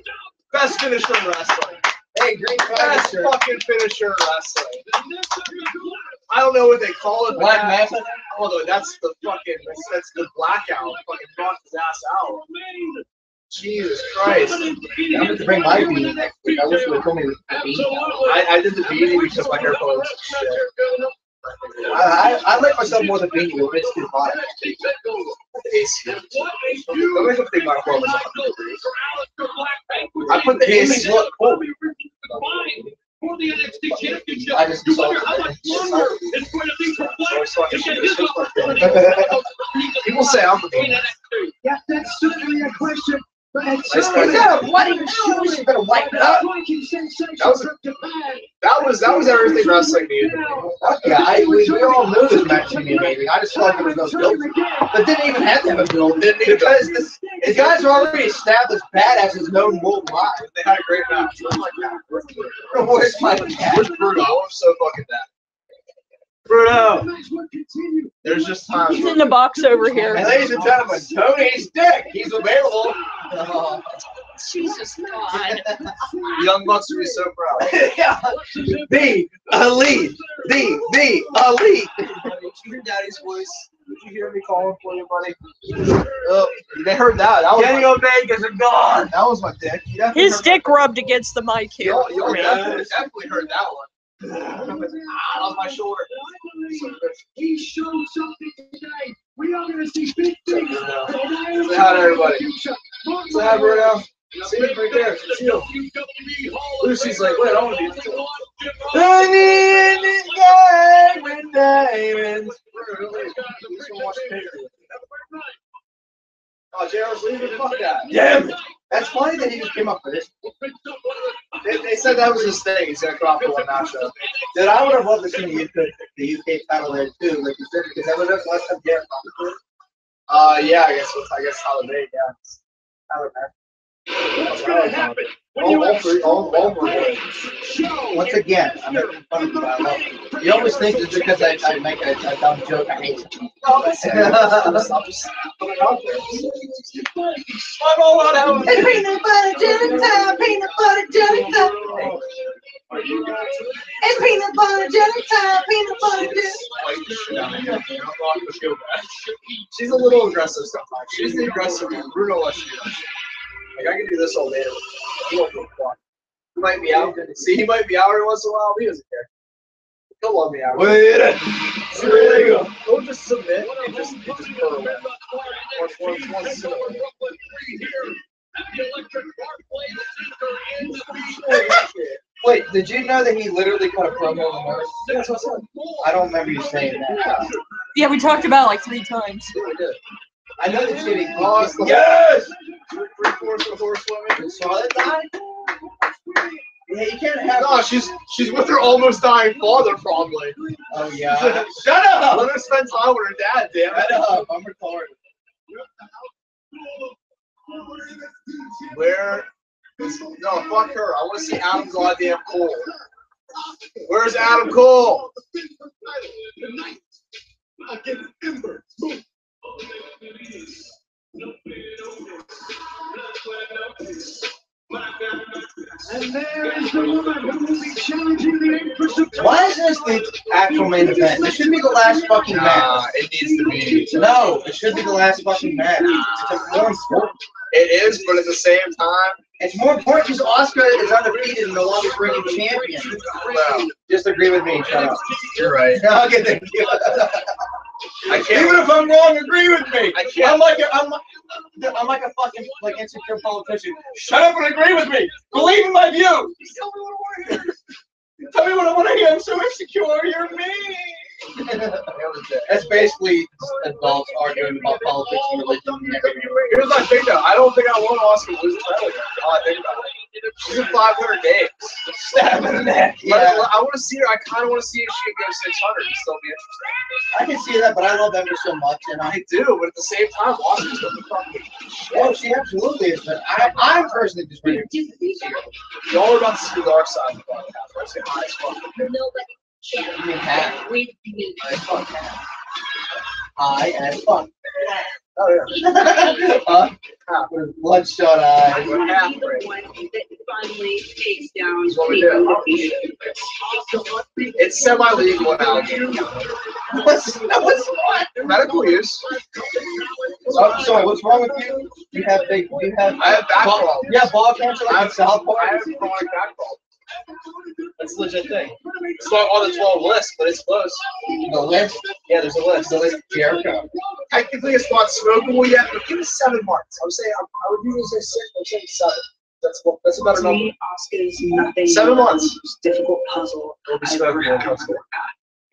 best finisher in wrestling. Hey, green Best finisher. fucking finisher in wrestling. I don't know what they call it. But Black that, Mesa? although that's the fucking that's the blackout. Fucking knocked his ass out. Jesus Christ. I'm going to bring my beanie next week. I wish you would have told me with the beanie. I did the beanie because my hair color was shit. I like myself more than beanie, but it's too hot. Don't make a big mark for myself. I put the AC. Look, cool. For the NXT Championship, I just no saw matter how much longer it's going to be for People say I'm the beanie. Yes, that's certainly a question. But it's Nice guy. Yeah, bloody shoes. You better wipe it up. That was everything wrestling needed. Yeah, we all knew this match would be amazing. I just thought there was no build. But didn't even have to have a build. Didn't need a build. Because the guys are already established badasses known worldwide. They had a great match. Where's my cat? Where's Bruno? I'm so fucking mad. Bruno! There's just time. He's in the box over here. And ladies and gentlemen, Tony's dick. He's available. Jesus God. Young Bucks would be so proud. Yeah. The elite. The elite. Did you hear Daddy's voice? Did you hear me calling for you, buddy? Oh, they heard that. That was Kenny my, Omega's a god. that was my dick. You definitely His heard dick rubbed against the mic here. You definitely heard that one. On my shoulder. He showed something today. We are going to see big things. Say hi to everybody. Say hi, Bruno. See him right there. See him. Lucy's like, wait, I want to be this. Honey in this game with diamonds. Oh, JR's leaving. Fuck that. Damn it. That's funny that he just came up with this. They said that was his thing. He's gonna come out for one matchup. Dude, I would have loved to see the UK title there too, like you said, because that was the last time Jared Yeah, I guess how they yeah. Tyler Mack. What's going to happen? All three, all four. Once again, I'm making fun of you. I love it. You always think it's because I make a dumb joke. I hate it. I'm all out of It's peanut butter jelly time, peanut butter jelly time. It's peanut butter jelly time, peanut butter jelly. She's a little aggressive sometimes. She's the aggressive one. Bruno lets you know. Like, I can do this all day. He won't give a fuck. He might be out. See, he might be out every once in a while, but he doesn't care. He'll love me out. Wait. See, there you go. He'll just submit and just purr away. One similar. Wait, did you know that he literally cut a promo on the nurse? I don't remember you saying that. Yeah, we talked about it like 3 times. I know that shit. Yes! 3/4 of horse women. Saw that die? Yeah, you can't have. No, she's with her almost dying father, probably. Oh yeah. Shut up! Let her spend time with her dad, damn it. Shut up! I'm retarded. Where? No, fuck her. I want to see Adam goddamn Cole. Where's Adam Cole? And there is the woman who will be challenging the Empress of Why is this the actual main event? This should be the last fucking match. It needs to be. No, it should be the last fucking match. It's more important. It is, but at the same time, It's more important because Oscar is undefeated and no longer reigning champion. well, Just agree with me. Shut up. you're right. Okay, thank you. I can't. Even if I'm wrong, agree with me. I can't. I'm like a fucking insecure politician. Shut up and agree with me. Believe in my view. Tell me what I want to hear. I'm so insecure. You're me. That's basically adults arguing about politics and religion and everything. Here's my thing, though. I don't think I want Oscar to lose the title. All I think about it. She's in 500 games. Stab in the neck. Yeah. Yeah, I want to see her. I kind of want to see if she can go 600 and still be interesting. I can see that, but I love Ember so much, and I do, but at the same time, Oscar's still the fucking well, she absolutely is. But I'm personally just ready. Y'all are about to see the dark side of the podcast. Let's say high as fuck. I mean, half. High as fuck. High as fuck. Oh yeah. With bloodshot eyes. We're half The right. one that finally takes down That's what we the do. undefeated. It's semi-legal in Allegheny. What's what? Medical use. Sorry, what's wrong with you? You have I have back problems. Yeah, ball cancer I like have in South Park. I have chronic back problems. That's a legit thing. It's not on the 12 list, but it's close. The list. Yeah, there's a list. The list of Jericho. Technically, it's not smokable yet, but give it 7 months. I would say I would usually say 6. I'm saying 7. That's a better To number. me, Asuka's nothing 7 months. most difficult puzzle It'll be I've ever smokable. had to look at.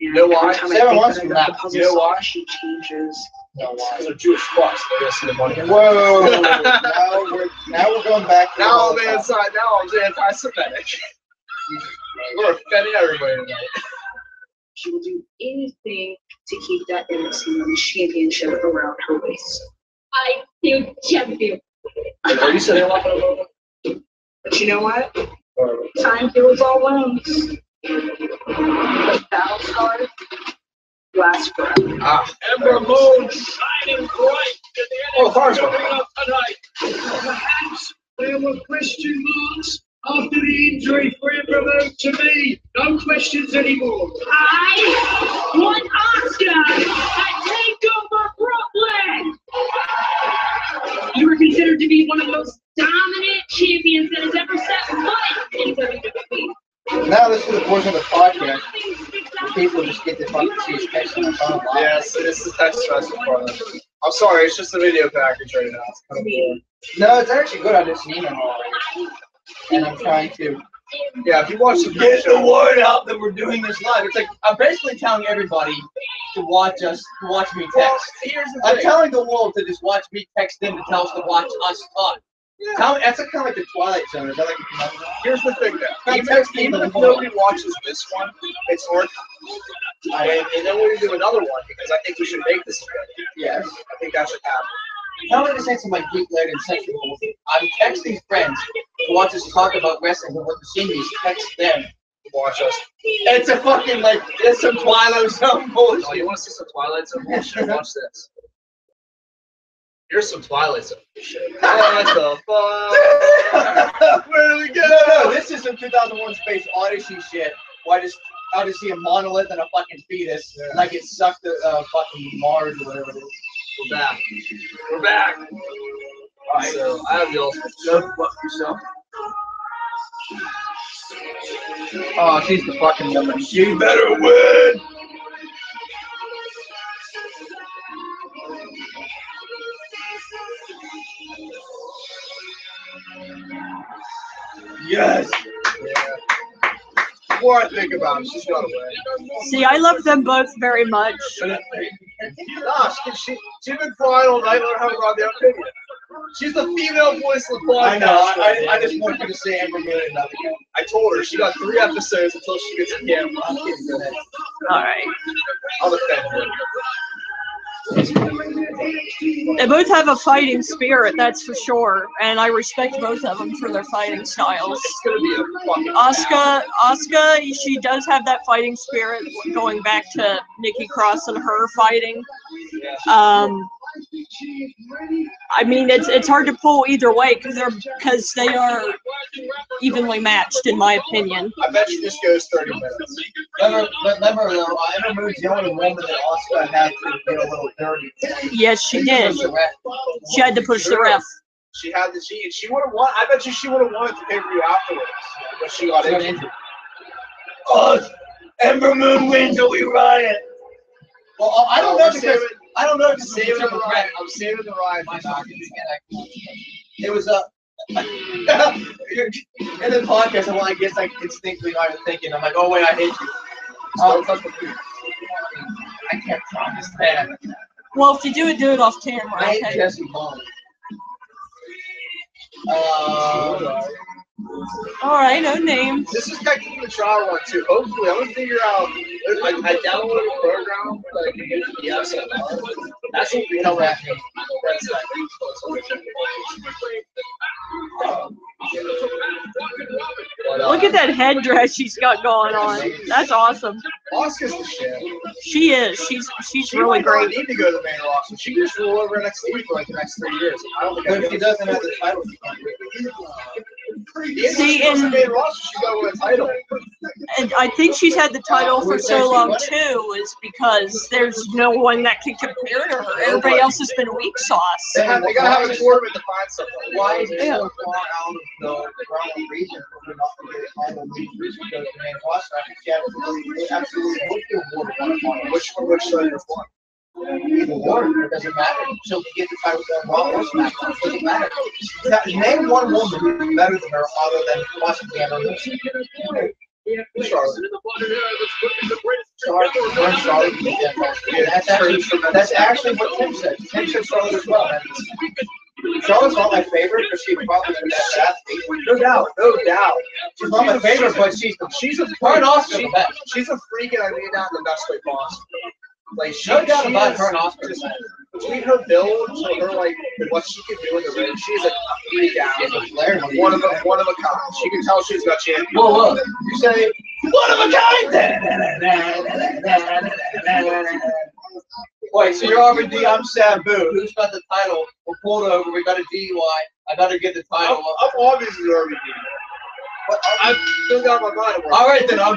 And You know why? every time I 7 think months that I from got now. the puzzle You know why? solved, she changes. No, why? Because they're Jewish fucks. They're gonna see the money. Whoa! now we're going back. To Now the I'm inside. Now I'm anti-Semitic. We're offending everybody tonight. She will do anything to keep that NXT Women's Championship around her waist. I feel champion. Are you saying a lot about But you know what? Time heals all wounds. But battle scars last forever. Ember Moon shining bright in the Oh, cars were. NXT of tonight. Perhaps there were question marks after the injury for Ember Moon to me. No questions anymore. I want Asuka at Takeover Brooklyn. You were considered to be one of the most dominant champions that has ever set foot in WWE. Now this is the portion of the podcast where people just get to fucking see his text on their phone. Yes, it's the text message part of it. I'm sorry, it's just a video package right now. It's kind of boring. No, it's actually good. I just seen them already, and I'm trying to Yeah, if you watch the get the word out that we're doing this live. It's like I'm basically telling everybody to watch us, to watch me Well, text. here's the I'm thing. telling the world to just watch me text them to tell us to watch us talk. Tell me, that's kind of like the Twilight Zone. Is that like a phenomenon? Here's the thing, though. I'm Even texting if the nobody watches this one, it's worth it. And then we're gonna do another one because I think we should make this together. Yes. I think that should happen. Tell me to say some like geek led and sexual bullshit. I'm texting friends to watch us talk about wrestling and what the scene is. Text them. Watch us. It's a fucking like it's some Twilight Zone bullshit. Oh, you want to see some Twilight Zone bullshit? Watch this. Here's some Twilight Zone bullshit. What the fuck? Where do we go? No, this is some 2001 Space Odyssey shit. Where I just see a monolith and a fucking fetus, and I get sucked to fucking Mars or whatever it is. We're back. We're back. Alright, so I have the ultimate. Go fuck yourself. Oh, she's the fucking woman. You better win. Yes. Yeah. The more I think about it, she's got to win. See, I love them both very much. Nah, she's been crying all night. Let her have her goddamn opinion. She's the female voice of the podcast. I know. I just want you to say Amber Moon and nothing else. I told her she got 3 episodes until she gets a camera. I'm kidding. Go ahead. All right. I'll defend her. They both have a fighting spirit, that's for sure, and I respect both of them for their fighting styles. It's gonna be a fucking Asuka, she does have that fighting spirit, going back to Nikki Cross and her fighting. I mean, it's hard to pull either way because they are evenly matched, in my opinion. I bet you this goes 30 minutes. Remember though, Amber Moon's the only woman that Asuka had to get a little dirty. Yes, she did. Push the ref. She had to push the ref. She had the she would have won. I bet you she would have won at the pay-per-view afterwards, but she got injured. Oh, Ember Moon wins or we riot. Well, I don't know because I don't know if it's Saving the ride. I'm saving the ride. It was in the podcast. I guess I instinctively started thinking. I'm like, oh wait, I hate you. I can't promise that. Well, if you do it off camera. I hate Okay. Jesse Bond. All right, no names. This is technically the trial one too. Hopefully, I'm gonna figure out. I downloaded a program that I can get the episode. That's what we know. That's But, Look at that headdress she's got going on. That's awesome. Asuka's the shit. She is. She's She really might not great. need to go to the main roster. She can just roll over NXT for like the next 3 years. I don't think But if she doesn't have the title, she can't do it. See, in the and- main roster, she's got to win a title. And I think she's had the title for so long too, is because there's no one that can compare to her. Everybody else has been weak sauce. They gotta have a tournament to find something. Why is it so far out of the wrong region for her not to get a title? Because the main roster, I think she absolutely would be awarded. Which side is one? Either one, it doesn't matter. She'll get the title on Raw or SmackDown. It doesn't matter. Name one woman who's better than her other than possibly Emma Wilson. That's actually what Tim said. Tim said Charlotte as well. Charlotte's not my favorite, but she's probably the best athlete. No doubt, no doubt. She's not my favorite, but she's a part Oscar. She's a freak, and I mean that in the best way possible. Like No doubt about her and Oscar. Between her build to her like what she can do in the ring, she's a freak athlete. One of a kind. She can tell she's got champion. Well, look, you say one of a kind. Wait, so you're RVD, I'm Sabu. Who's got the title? We're pulled over. We got a DUI. I got to get the title. I'm obviously RVD. But I've still got my mind. All right, then I'm.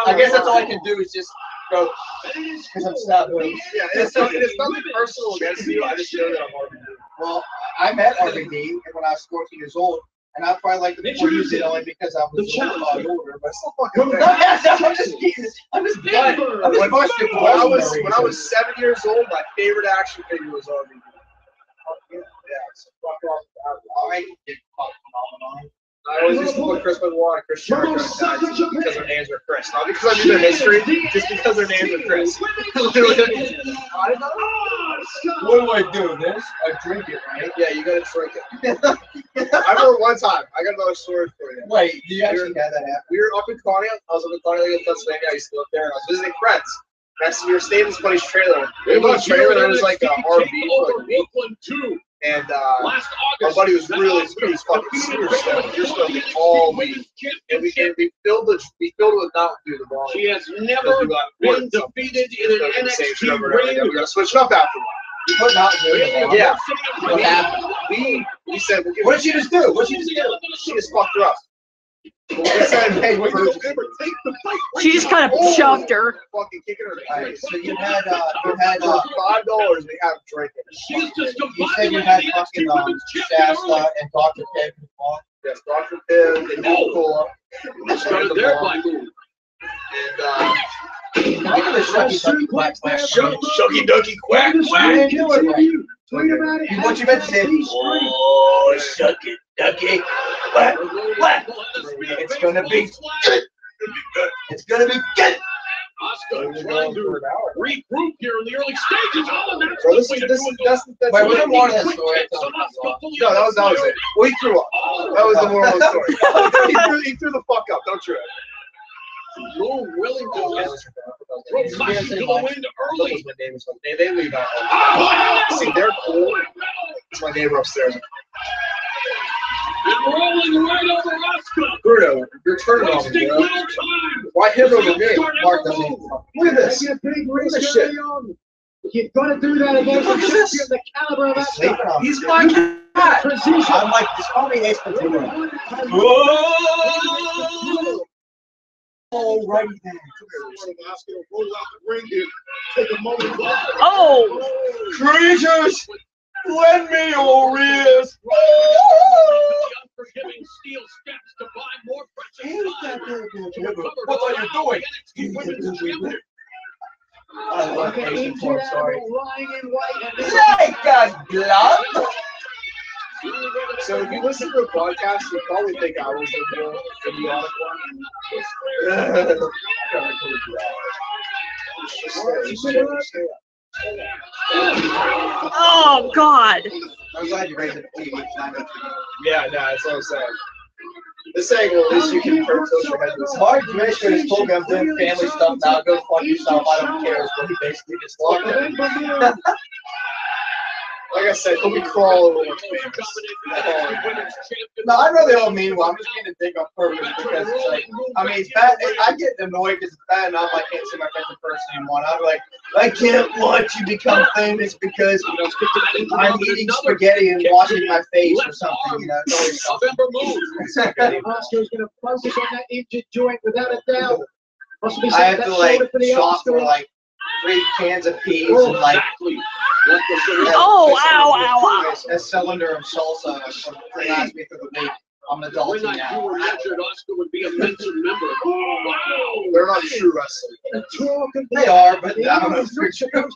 I guess that's all I can do is just go because I'm Sabu. Yeah, it's nothing personal against you. I just know that I'm RVD. Well, I met RVD when I was 14 years old. And I probably like the use it only because I was a lot older, but still fucking I'm just when I was 7 years old, my favorite action figure was RVD. Yeah, so fuck off. All right, phenomenon. I always used to put Chris Benoit and Chris Jericho in because their names are Chris. Not because I knew their history, just because their names are Chris. What do I do? This? I drink it, right? Yeah, you gotta drink it. I remember one time, I got another story for you. Wait, do you actually have that happen? We were up in Conneaut. I was up in Conneaut, Pennsylvania. I used to live there, and I was visiting friends. Next, we were staying in this buddy's trailer. We had a trailer, there was like an RV for like a week. And our buddy was really fucking super stoked. You're smoking all week. And we filled it with Mountain Dew the wrong. She has never been defeated in an NXT ring. We gotta switch it up after one. You put Mountain Dew in the Yeah. What happened? We said, we'll give What did she just do? What did she just do? She just fucked her up. We said, hey, we're going to She just kind of shoved her. fucking kicking her in the All right, face. so you had $5 we have drinking. She's just you said you had fucking Shasta and Dr. Pibb on. Yes, Dr. Pibb, and Cola. started there by move. And Look at the Shucky Ducky Quack Quack. Shucky Ducky Quack Quack. Tweet about it. What you meant to say? Oh, Shucky Ducky Quack Quack. It's gonna be good. It's gonna be good. Asuka trying to regroup here in the early stages. All of that's Bro, that's Wait, was there more to that story? No, that was it. Well, he threw up. That was the moral of the story. He threw the fuck up. Don't trip. You're willing to let Romashi go in early. They leave out. See, they're cool. It's my neighbor upstairs. And rolling right over Asuka. Bruno, you're turning on me, Wasting bro. little time. Why hit over me? Mark doesn't even Look at this. Making a big Look at risk this shit. early on. You've got to do that against Look a at this. champion the caliber of sleeping Asuka. on me. He's my cat. Precision. I'm like, just call me Ace Ventura. Alrighty then. Asuka roll out the ring here. Take a moment. Oh, Creatures, lend me your ears. Unforgiving steel steps to buy more precious time. What are you doing? I love Ace Ventura, sorry. Lying in white. Like a glove. So if you listen to the podcast, you probably think I was the more idiotic one. oh God. I'm glad you raised it to TV. Yeah, no, that's what I'm saying. This saying, well, at least you can tilt your head to the side. Mark Commissioner has told me I'm doing family stuff now. Go fuck yourself. I don't care. Is what he basically just locked in. Like I said, he'll be crawling over No, I know they all mean well. I'm just being a dick on purpose because it's like, I mean, it's bad. I get annoyed because it's bad enough I can't see my friends in person anymore. And I'm like, I can't watch you become famous because I'm eating spaghetti and washing my face or something. You know, it's always something. Oscar's going to focus on that injured joint without a doubt. I have to like shop for like 3 cans of peas and like Oh, ow. a cylinder of salsa last week of the week. I'm adulting now. They're not true wrestling. They are, but I don't know if they're true.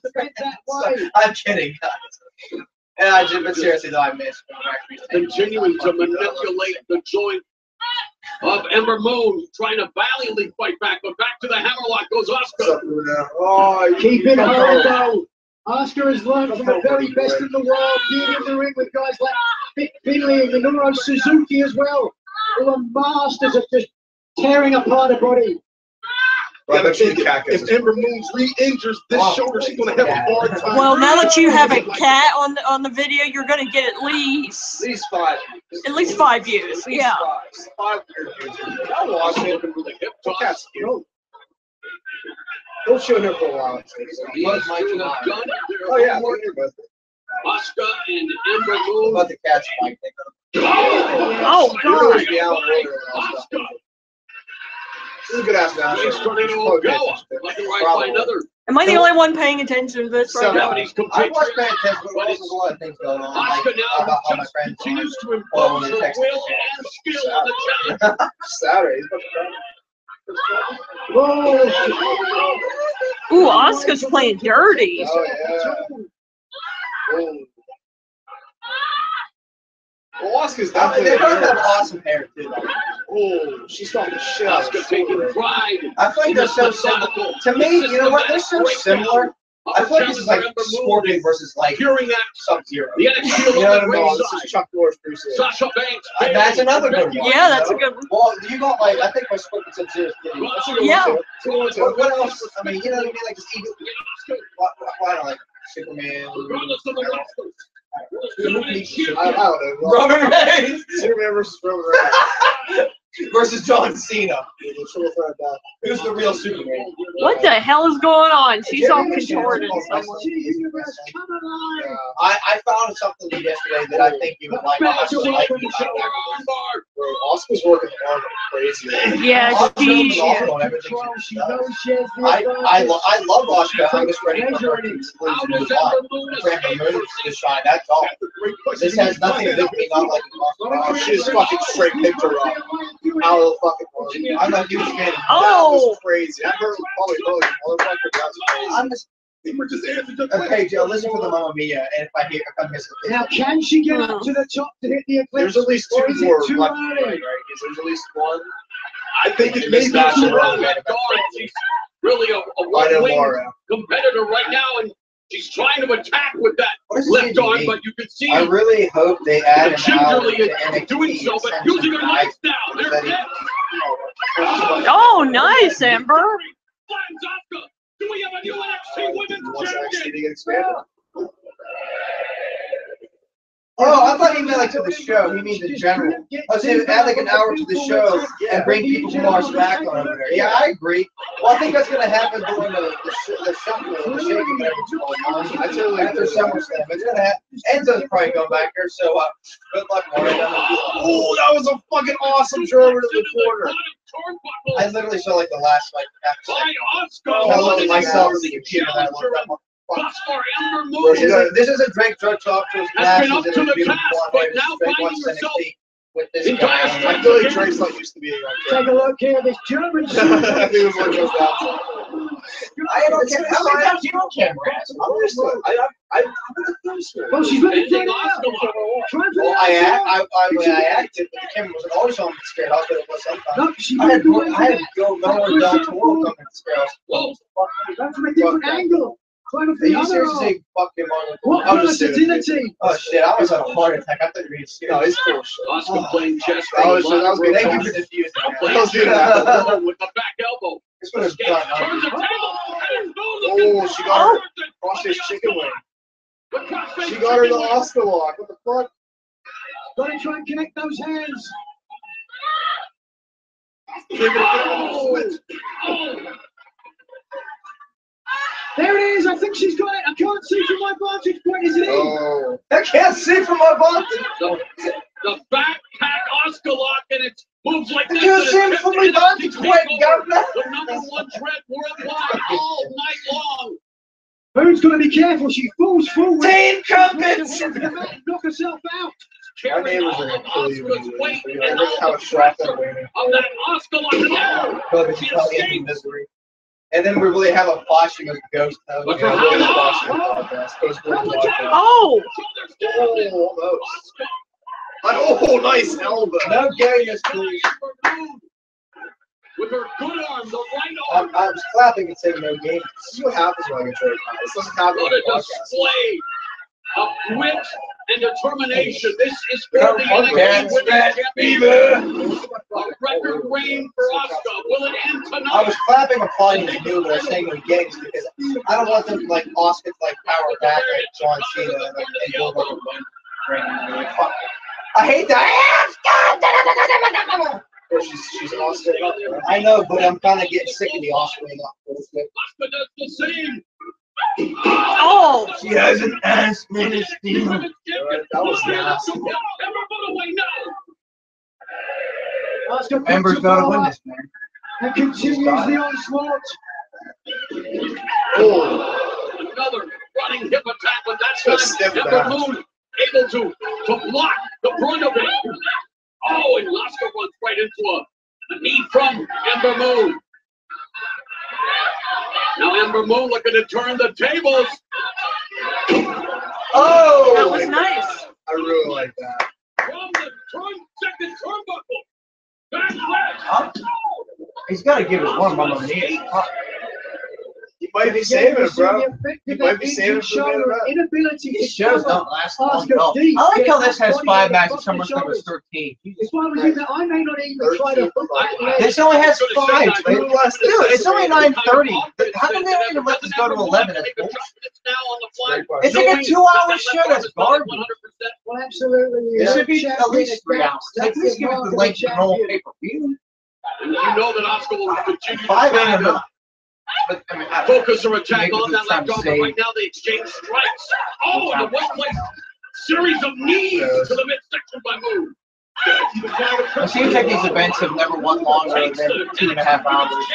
I'm kidding, guys. But seriously though, I miss Continuing to manipulate the joint of Ember Moon, trying to valiantly fight back, but back to the hammerlock goes Oscar. Oh, keep it hard though. Oscar has learned from the very best in the world, being in the ring with guys like Vic Finley and Minoru Suzuki as well, who are masters of just tearing apart a body. I bet you if Ember Moon re-injures this shoulder, she's going to have a hard time. Well, now that you have a cat on the video, you're going to get at least 5. At least 5 views. Yeah. 5 weird views. I'll watch it. The cat's cute. Don't show him for a while. Oh yeah, Oscar and Ember Moon. About the cat's mic. Oh God. Oscar. This is a good ass match. He's turning to go. Left and right by another. Am I the only one paying attention to this right now? I watch paying attention, but there's a lot of things going on. Oscar Like, now about all my friends continues to on impose her will and skill on the challenge. Saturday. Ooh, Oscar's playing dirty. Oh yeah. Well, Oscar's definitely. They both have awesome hair too. Oh, she's talking shit. Oscar taking pride. I feel like they're so similar. To me, you know what? They're so similar. I feel like this is like Scorpion versus like Sub-Zero. The NXT You know what I mean? This is Chuck Norris Bruce. Sasha Banks. That's another good one. Yeah, that's a good one. Well, you got like I think my Scorpion Sub-Zero is pretty good. That's a good Yeah. one, too. What else? I mean, you know what I mean? Like just even why don't like Superman? Regardless of the roster. I don't know. Roman Reigns Superman versus Roman Reigns. versus John Cena. Who's the real Superman? What the hell is going on? She's all contorted somewhere. I found something yesterday that I think you would like. Oscar's working hard crazy. Yeah, she. I love Oscar. I'm just ready for her to exclusive to shine. That's all. This has nothing to do with me not liking Oscar. She just fucking straight picked her up. Out of the fucking world. I'm a huge fan. Oh. That was crazy. I heard probably motherfucker. That was crazy. I'm just. Okay, Joe, listen for the Mamma Mia, and if I miss it. Now, can she get up to the top to hit the eclipse? There's at least 2 or is it more too left, early? right? There's at least 1. I think it may be She's really a one-wing competitor right now, and she's trying to attack with that left arm, but you can see I really hope they add an hour to gingerly NXT doing so, but using her legs now. There's that. Oh, nice, Amber. Do we have a new NXT Women's Champion? Oh, I thought he meant like to the show. He means in general. I was saying add like an hour to the show and bring people from our SmackDown over there. Yeah, I agree. Well, I think that's going to happen during the shuffle, the shaking that was going on. I totally after SummerSlam. It's going to happen. Enzo's probably going back here, so good luck, Mario. Oh, that was a fucking awesome German to the corner. I literally saw like the last like By Oscar. I looked at myself in the computer and I looked at my This is a Drake drug talk to his Has been matches up to and the beautiful task, one. but now Drake finding wants herself NXT with this in guy. dire I feel like Drake's not used to being on Take a look here, this German I think it was what goes down. I don't care. How many times you don't care, Raz? I'm used to it. I'm the first one. Well, she's looking Anything good Oscar now. wants. Try for Well, that. I acted, but the camera wasn't always on the screen. I was going to put sometimes. No, she I had wouldn't do Del it. Toro coming to scale. Whoa. That's from a different angle. Try to Are the you other seriously arm. saying fuck him on What I'm just versatility? Oh shit, I was having a heart attack. I thought you were being serious. No, it's cool shit. Oscar playing chess. That was good. Thank you for diffusing Let's do that. that. With the back elbow. This would have Turns the done. table. Oh, she got her crossface chicken wing. She got her the Oscar lock. What the fuck? Gotta try and connect those hands. There it is. I think she's got it. I can't see from my vantage point. Is it in? Oh. I can't see from my vantage. The backpack Oscar lock, and it moves like this. I can't see him from my vantage point, Governor. The #1 threat worldwide all night long. Moon's got to be careful. She falls forward. Team Crumpets! Knock herself out. My neighbors are going to kill you when you leave. I just have a shotgun waiting. Of that Oscar lock. No! But she's probably in misery. And then we really have a flashing of the ghost. But for how long? Oh! Oh, nice elbow. No gayness, please. With her good arm, the right arm. I was clapping and saying no game. This is what happens when I get traded. This doesn't happen What on a the podcast. display of grit and determination. This is for the Dance, NXT Red Women's Championship. A record reign for Asuka. Will it end tonight? I was clapping and applauding to you, but I was saying no games because I don't want them to like Oscar to like power back like John Cena and like go like a run. Fuck. I hate that. Well, she's Oscar. I know, but I'm kind of getting sick of the Oscar and not bullshit. Asuka does the same. Oh! She has an ass ministry. That was nasty. Ember's gotta win this, man. And continues the onslaught. Oh, Another running hip attack, but that's Just step not back. Ember Moon able to block the brunt of it. Oh, and Asuka runs right into a knee from Ember Moon. Now Ember Moon looking to turn the tables. Oh! That was nice. I really like that. From the second turnbuckle. Backlash. Huh? He's got to give his one Mamma Mia. You might be saving it, bro. You might be saving it for the main event. Inability These to shows cover don't last long Oscar at all. D. I like how this has Body 5 weight matches, across so much the number shoulders. 13. If I was you, that I may not even try to put that leg. This only has 5. Dude, Dude, it's only 9:30. How come they don't even let this go to 11? That's bullshit. It's now on the fly. It's like a 2-hour show. That's garbage. Well, absolutely. It should be at Champion least 3 hours. At That's least the give it mark the of a length of an old champion. pay-per-view. And you know that Asuka will continue to 5 try ain't to enough. But, I mean, I don't know. focus her attack Maybe on that it's trying left to arm, but save- right now they exchange strikes. Oh, and a one-place series of knees to the midsection by Moon. It seems like these events have never went longer than 2.5 hours.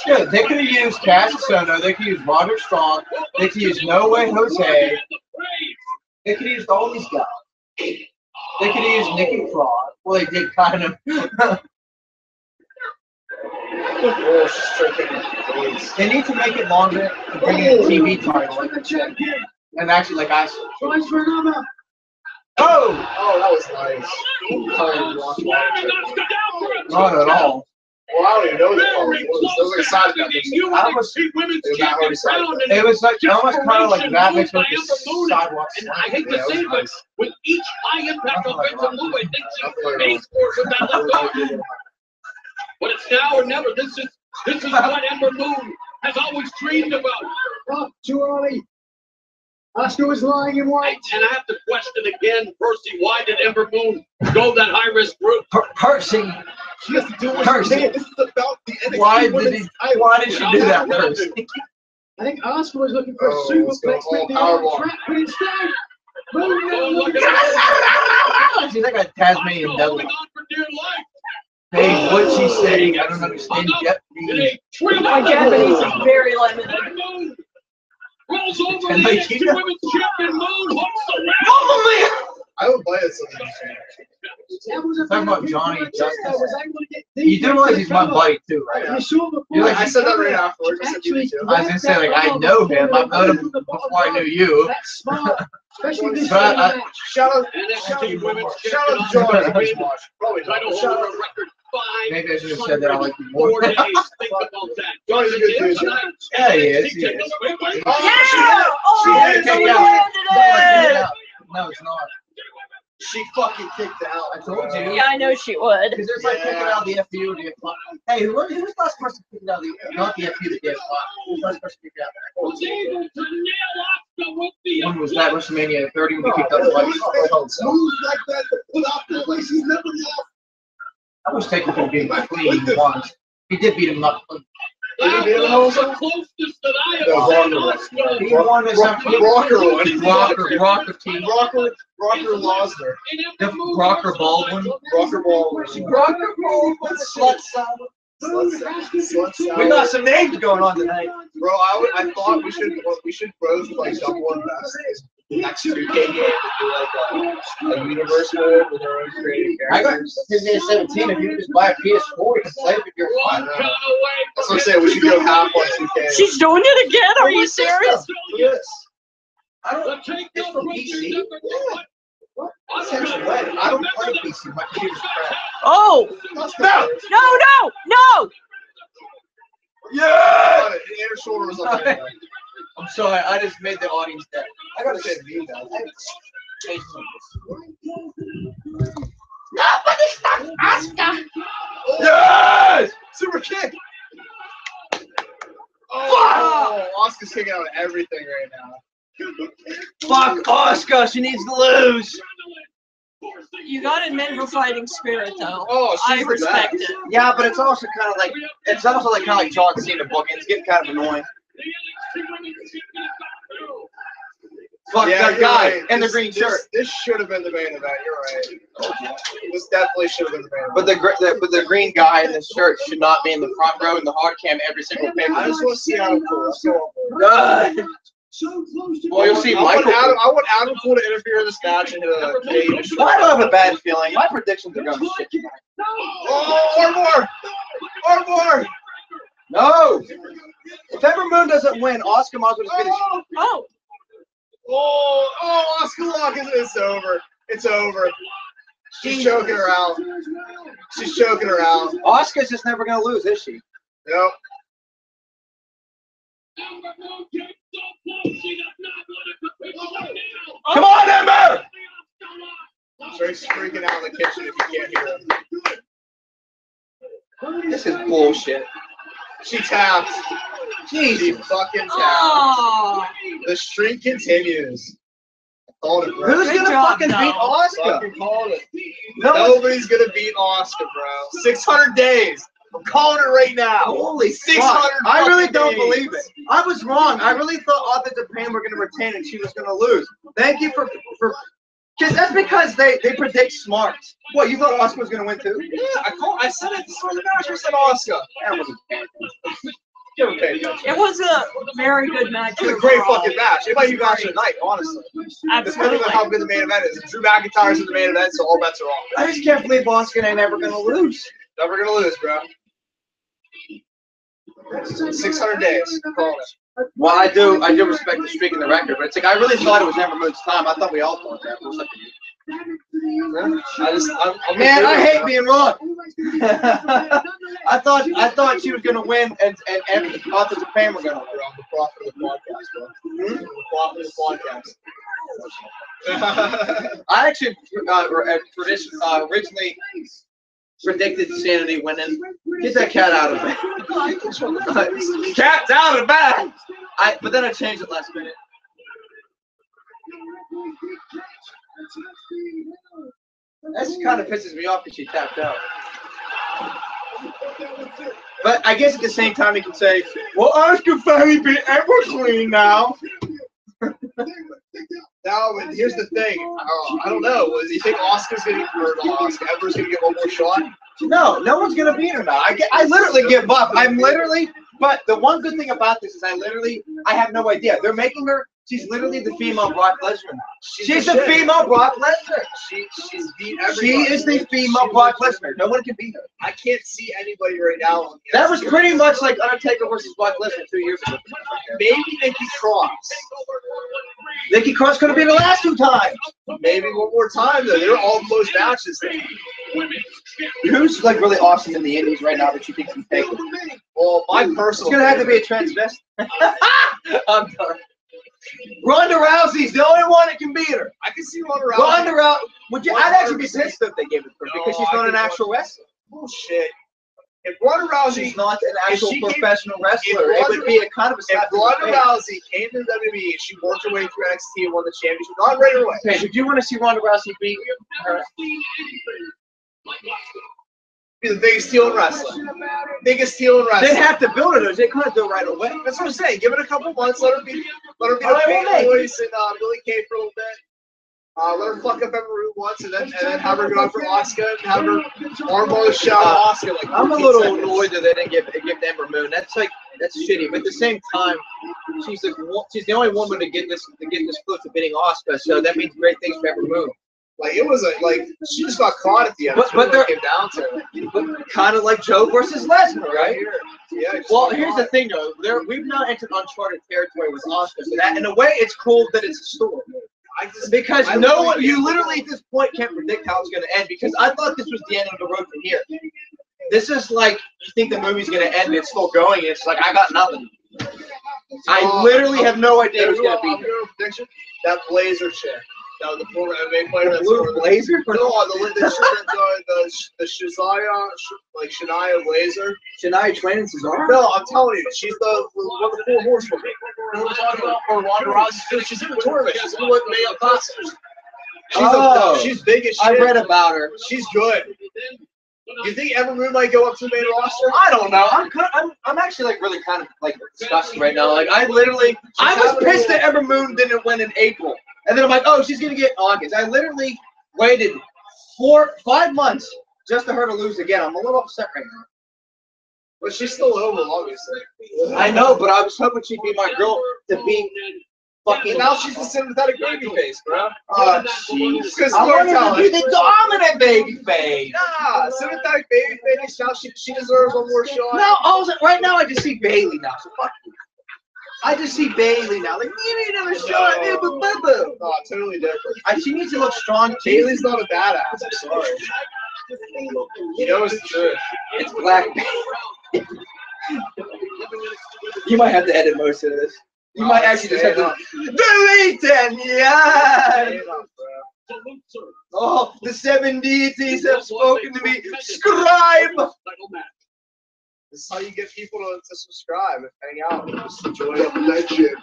Yeah, they could have used Cass Sono, they could use Roderick Strong, they could use No Way Jose, they could have used all these guys. They could have used Nikki Cross. Well, they did kind of. Oh, she's tripping. They need to make it longer to bring in a TV title. From the champion. And actually, like I. Tries for another. Oh! Oh, that was nice. Sorry to watch that. Not at all. Well, I don't even know what the fuck it was. There was like a side effect. I almost, it was like almost kind of like that mixed with the sidewalk. And I hate to say it, but with each high impact offensive move, I think she pays for that left arm. But it's now or never. This is what Ember Moon has always dreamed about. Oh, too early. Asuka was lying in white. And I have to question again, Percy, why did Ember Moon go that high risk route? Percy. She has to do what Percy. she did. This is about the NXT Why women's did she do that, Percy? I think Asuka was looking for a Oh, superplex let's go with all the power arm walk. trap, but instead, moving Oh, out look looking at that. She's like a Tasmanian Asuka devil. holding on for dear life. Hey, what's she saying? I don't understand In Japanese. a triple My Japanese is very limited. Moon rolls over And the like, NXT you know- Women's Champion. Moon hooks the left. Oh, I would play it something. That was a Talking about big Johnny hit. Justice. I was able to get man! You deep do into realize the he's my cover. buddy too, right? You saw before You're like, I said that right afterwards. I said Actually, you too. I was gonna say, like, I know him. I've known him before I knew you. That's smart, especially this But, kind of match. Shout out, NXT Women's shout out to Champion. Johnny. Probably not. Title Shout holder out. record Maybe I should have said that I like you more. 4 days. Think about that. Johnny's a good dude. Yeah, he is. He is. Oh, Yeah! She Oh, did it's take we out. landed it! No, it's not. She fucking kicked out. I told you. Yeah, I know she would. Because there's like kicking out the FU to get fought. Hey, who was the last person to kick out the not the FU to get fought? Who was the last person to kick out there? When was that? WrestleMania 30 when he kicked out the White Moves like that without the way she's never lost. I wish Taker could beat him clean once. He did beat him up. That was the closest that I have seen. He won his Rocker team. Rocker Losner. Rocker Baldwin. Rocker Baldwin. Rocker Baldwin. Slut Salad. We got some names going on tonight. Bro, I thought we should both like double invest next 2K game and do like a universe mode with our own creative I got characters. Disney 17. If you just buy a PS4, you can play it with your phone. That's what I'm saying. We should go half on 2K. She's doing it again. Are you serious? Yes. I don't think it's for PC. Yeah. Essentially, I don't play PC. My computer's crap. Oh! No! Yeah! The inner shoulder was up there. I'm sorry, I just made the audience dead. I gotta say the now. Nobody stopped Asuka. Yes! Super kick! Oh, Asuka's kicking out of everything right now. Fuck Asuka, she needs to lose. You gotta admit her fighting spirit, though. Oh, I she's respect the it. Yeah, but it's also kind of like John Cena booking. It's getting kind of annoying. Fuck that guy in the green shirt. This should have been the main event. You're right. This definitely should have been the main event. But the green guy in this shirt should not be in the front row in the hard cam every single pay. I just want to see Adam Cole. Well, you'll see I want Adam Cole to interfere in this match and I don't have a bad feeling. My predictions are going to shit tonight. Oh, or more! No! If Ember Moon doesn't win, Asuka might as well just get his... Oh, Asuka lock it's over. It's over. She's choking her out. She's choking her out. Asuka's just never going to lose, is she? Nope. Come on, Ember! Drake's freaking out in the kitchen if you can't hear him. This is bullshit. She tapped. Jeez. She fucking tapped. Oh. The streak continues. Called it, bro. Who's Good going to job, fucking though. beat Asuka? Fucking called it. Nobody's Nobody's gonna beat Asuka, bro. 600 days. I'm calling it right now. Holy 600 fuck. I really fucking don't days. believe it. I was wrong. I really thought Author Japan were going to retain and she was going to lose. Thank you for because that's because they predict smart. What, you thought Asuka was going to win too? Yeah, I said it at the start of the match. I said Asuka. That wasn't It was a very good match. It was a great overall. fucking match. It might be match of the night, honestly. Depending Absolutely. on how good the main event is. Drew McIntyre's in the main event, so all bets are off. I just can't believe Asuka ain't ever going to lose. Never gonna lose, bro. 600 days. Calling it. Well, I do respect the streak in the record, but it's like I really thought it was Ember Moon's time. I thought we all thought that. Was I'm Man, I hate being wrong. I thought she was gonna win, and Author Japan were gonna win. I'm the prophet of the podcast, bro. I'm the prophet of the podcast. I actually originally predicted Sanity winning. Get that cat out of it. Cat's out of the bag. But then I changed it last minute. That kind of pisses me off because she tapped out. But I guess at the same time you can say, well, Asuka finally beat Ember Queen now. Now, but here's the thing. I don't know. Do you think Asuka's gonna Ember's gonna get one more shot? No one's gonna beat her now. I literally give up. But the one good thing about this is I have no idea. They're making her. She's literally the female Brock Lesnar. She's the female Brock Lesnar. She's beat everybody. She is the female Brock Lesnar. No one can beat her. I can't see anybody right now. That was pretty much like Undertaker versus Brock Lesnar 2 years ago. Maybe Nikki Cross. Nikki Cross could have been the last 2 times. Maybe one more time though. They're all close matches. Who's like really awesome in the Indies right now that you think can take it? Well, my It's personal. gonna have to be a transvestite. I'm done. Ronda Rousey's the only one that can beat her. I can see Ronda Rousey. Ronda Rousey. I'd actually be pissed if they gave it to her because she's not an actual wrestler. Bullshit. If Ronda Rousey, She's not an actual professional wrestler. if It would be a kind of a if slap in the Ronda face. Rousey came to WWE and she worked her way through NXT and won the championship, not right away. Okay, would you want to see Ronda Rousey beat her? Be the biggest heel in wrestling. Biggest heel in They'd wrestling. have to build it. They couldn't do it right away. That's what I'm saying. Give it a couple months. Let her be All the right, big we'll make voice and Billy Kay for a little bit. Let her fuck up Ember Moon once, and then have her go for Asuka and have her armbar shout Asuka. Like I'm a 15 little seconds. annoyed that they didn't give Ember Moon. That's shitty. But at the same time, she's the only woman to get this close to beating Asuka. So that means great things for Ember Moon. Like it was she just got caught at the end. But it came down to it. But kind of like Joe versus Lesnar, right? Yeah. Well, here's the thing though. We've now entered uncharted territory with Asuka. So that in a way, it's cool that it's a story. Because you literally at this point can't predict how it's going to end. Because I thought this was the end of the road from here. This is like you think the movie's going to end, and it's still going. And it's like I got nothing. I literally have no idea who's going to be here. Prediction: that Blazer chick. That was the former MMA player. That's Blue Blazer? No, the Shania, like Shania Blazer. Shania Twain and Cesaro? No, I'm telling you, she's one of the 4 horsewomen. You know what I'm talking about? Or Ronda Rousey. She's in the tournament. She's in with Maya Costas. She's big as shit. I read about her. She's good. You think Ember Moon might go up to the main roster? I don't know. I'm actually like really kind of like disgusted right now. Like I was pissed that Ember Moon didn't win in April. And then I'm like, oh, she's going to get August. I literally waited 5 months just for her to lose again. I'm a little upset right now. But she's still over, obviously. I know, but I was hoping she'd be my girl to be fucking. And now she's the sympathetic baby face, bro. Oh, jeez. I want her to be the dominant baby face. Nah, sympathetic baby face. Now she deserves one more shot. No, right now I just see Bailey now, so fuck you. I just see Bailey now. Like, give me another shot. No, totally different. She needs to look strong. Bailey's not a badass. I'm sorry. You know it's the truth. It's Black. You might have to edit most of this. You might actually just have to delete it. Yeah. Oh, the 7 deities have spoken to me. Scribe. This is how you get people to subscribe and hang out and just enjoy that shit.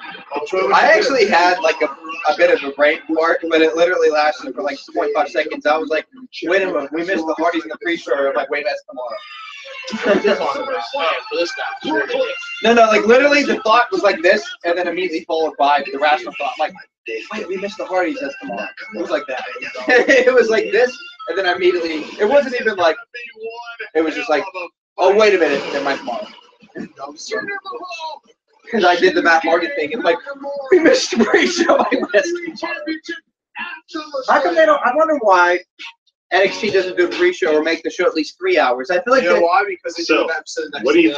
I actually had like a bit of a brain fart, but it literally lasted for like 25 seconds. I was like, wait a minute, we missed the Hardys in the pre-show. I'm like, wait, that's tomorrow. No, like literally the thought was like this, and then immediately followed by the rational thought. I'm like, wait, we missed the Hardys, that's tomorrow. It was like that. It was like this, and then immediately, it wasn't even like, it was just like, oh, wait a minute, they're my tomorrow. Because I did the Matt Hardy thing, and like, we missed the pre-show. I missed. How come they don't? I wonder why NXT doesn't do a pre-show or make the show at least 3 hours. I feel like you know why? Because they do an episode next week.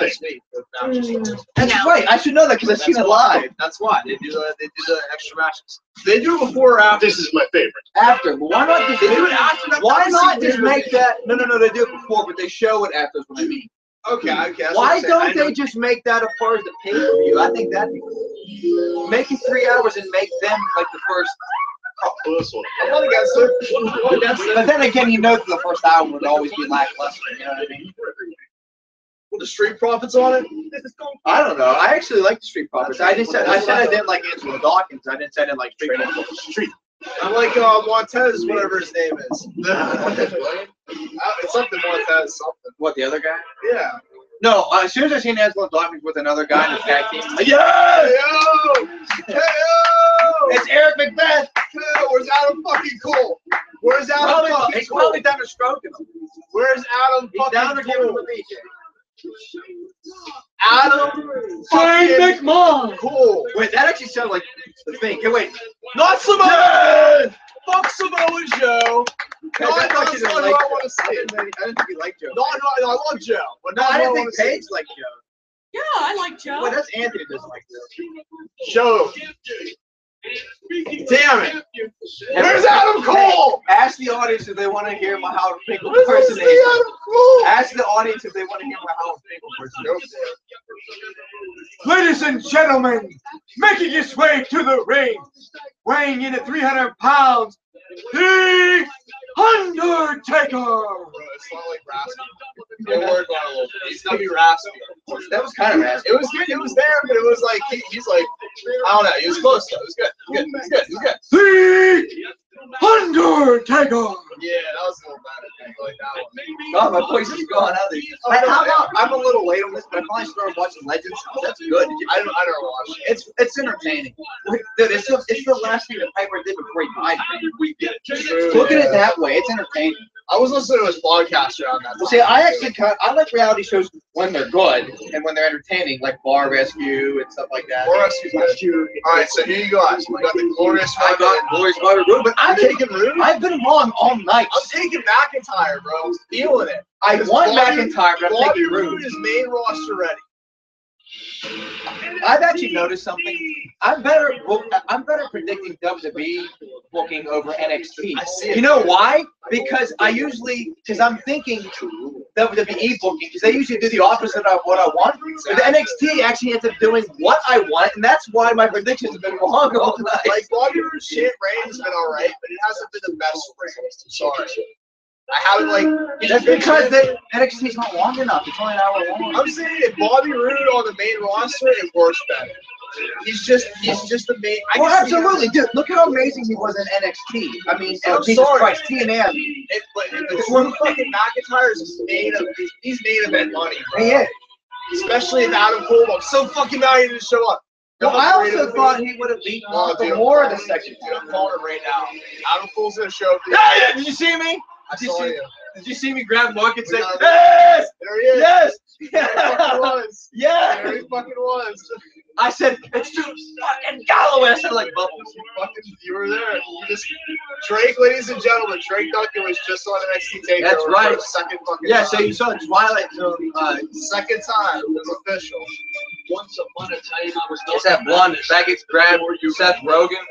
That's right. I should know that because I've seen it live. That's why they do the extra matches. They do it before or after. This is my favorite. After, but why not just do it after? Why not just make that? No. They do it before, but they show it after. Is what I mean. Okay. Why don't they just make that as far as the pay-per-view? I think that'd be cool. Make it 3 hours and make them like the first. I'm not against it. But then again, you know that the first hour would always be lackluster. You know what I mean? With the Street Profits on it? I don't know. I actually like the Street Profits. I said I didn't like Angelo Dawkins. I didn't say I didn't like Street Profits. I like Montez, whatever his name is. It's something Montez, something. What, the other guy? Yeah. No, as soon as I seen Angelo Dawkins with another guy in the tag team, I'm like, yeah! Yo! It's Eric Macbeth! Where's Adam fucking Cole? Where's Adam fucking Cole? He's probably down to stroking him. Where's Adam fucking down to giving him Cole? a BJ. Adam Shane McMahon! Cool. Wait, that actually sounded like the thing. Okay, wait. Not Samoa! Fuck Samoa Joe! No, I thought you didn't like I want to see it. I didn't think you liked Joe. No, I love Joe. But No, I didn't think Paige liked Joe. Yeah, I like Joe. Wait, that's Anthony doesn't like Joe. Joe. Damn it! Where's Adam Cole? Ask the audience if they want to hear my Howard Finkel Where's impersonation. Adam Cole? Ask the audience if they want to hear my Howard Finkel impersonation. Ladies and gentlemen, making his way to the ring, weighing in at 300 pounds, the Undertaker. Bro, it's not like raspy. Don't worry about it a little bit. He's gonna be raspy. That was kind of raspy. It was good. It was there, but it was like he's like I don't know. He was close though. It was good. It was good. It was good. The Undertaker. Yeah, that was a little better. I like that one. God, my voice is gone out there. I'm a little late on this, but I finally started watching Legends. That's good. I never watched it. It's entertaining. Dude, it's the last thing that Piper did before he died. Look at it that way. It's entertaining. I was listening to his podcast around that time. Well, see, I like reality shows when they're good and when they're entertaining, like Bar Rescue and stuff like that. Bar Rescue. All right, so here you guys. We got the glorious. I got glorious Bobby Roode, but I'm taking Roode. I've been wrong all night. I'm taking McIntyre, bro. I'm feeling it. I want McIntyre, but I'm Bobby taking Roode. Roode is main roster ready. I've actually noticed something. I'm better predicting WWE booking over NXT. You know why? Because I'm thinking WWE booking, because they usually do the opposite of what I want. But the NXT actually ends up doing what I want, and that's why my predictions have been wrong all night. Like Bobby Roode's shit reign has been alright, but it hasn't been the best reign. I'm sorry. I haven't That's because NXT is not long enough. It's only an hour long. I'm saying if Bobby Roode on the main roster, it works better. He's just the main. Well, absolutely, dude. Look how amazing he was in NXT. I mean, Jesus Christ, TNA. But fucking McIntyre is he's main event money, bro. He is. Especially if Adam Cole. I'm so fucking mad he didn't show up. Well, I also thought he would have beaten more of the second time. I'm calling it right now. Adam Cole's gonna show up. Yeah, did you see me? I saw you. Did you see me grab Mark and say, yes! There he is. Yes! There he fucking was. Yeah! There he fucking was. I said, it's too fucking Galloway. I said, like, bubbles. You were there. Drake, ladies and gentlemen, Drake Duncan was just on NXT Takeover. That's right. Second fucking time. So you saw Twilight Zone. Second time. It was official. Once upon a time, I was. It's that blonde that gets grabbed Seth Rogen.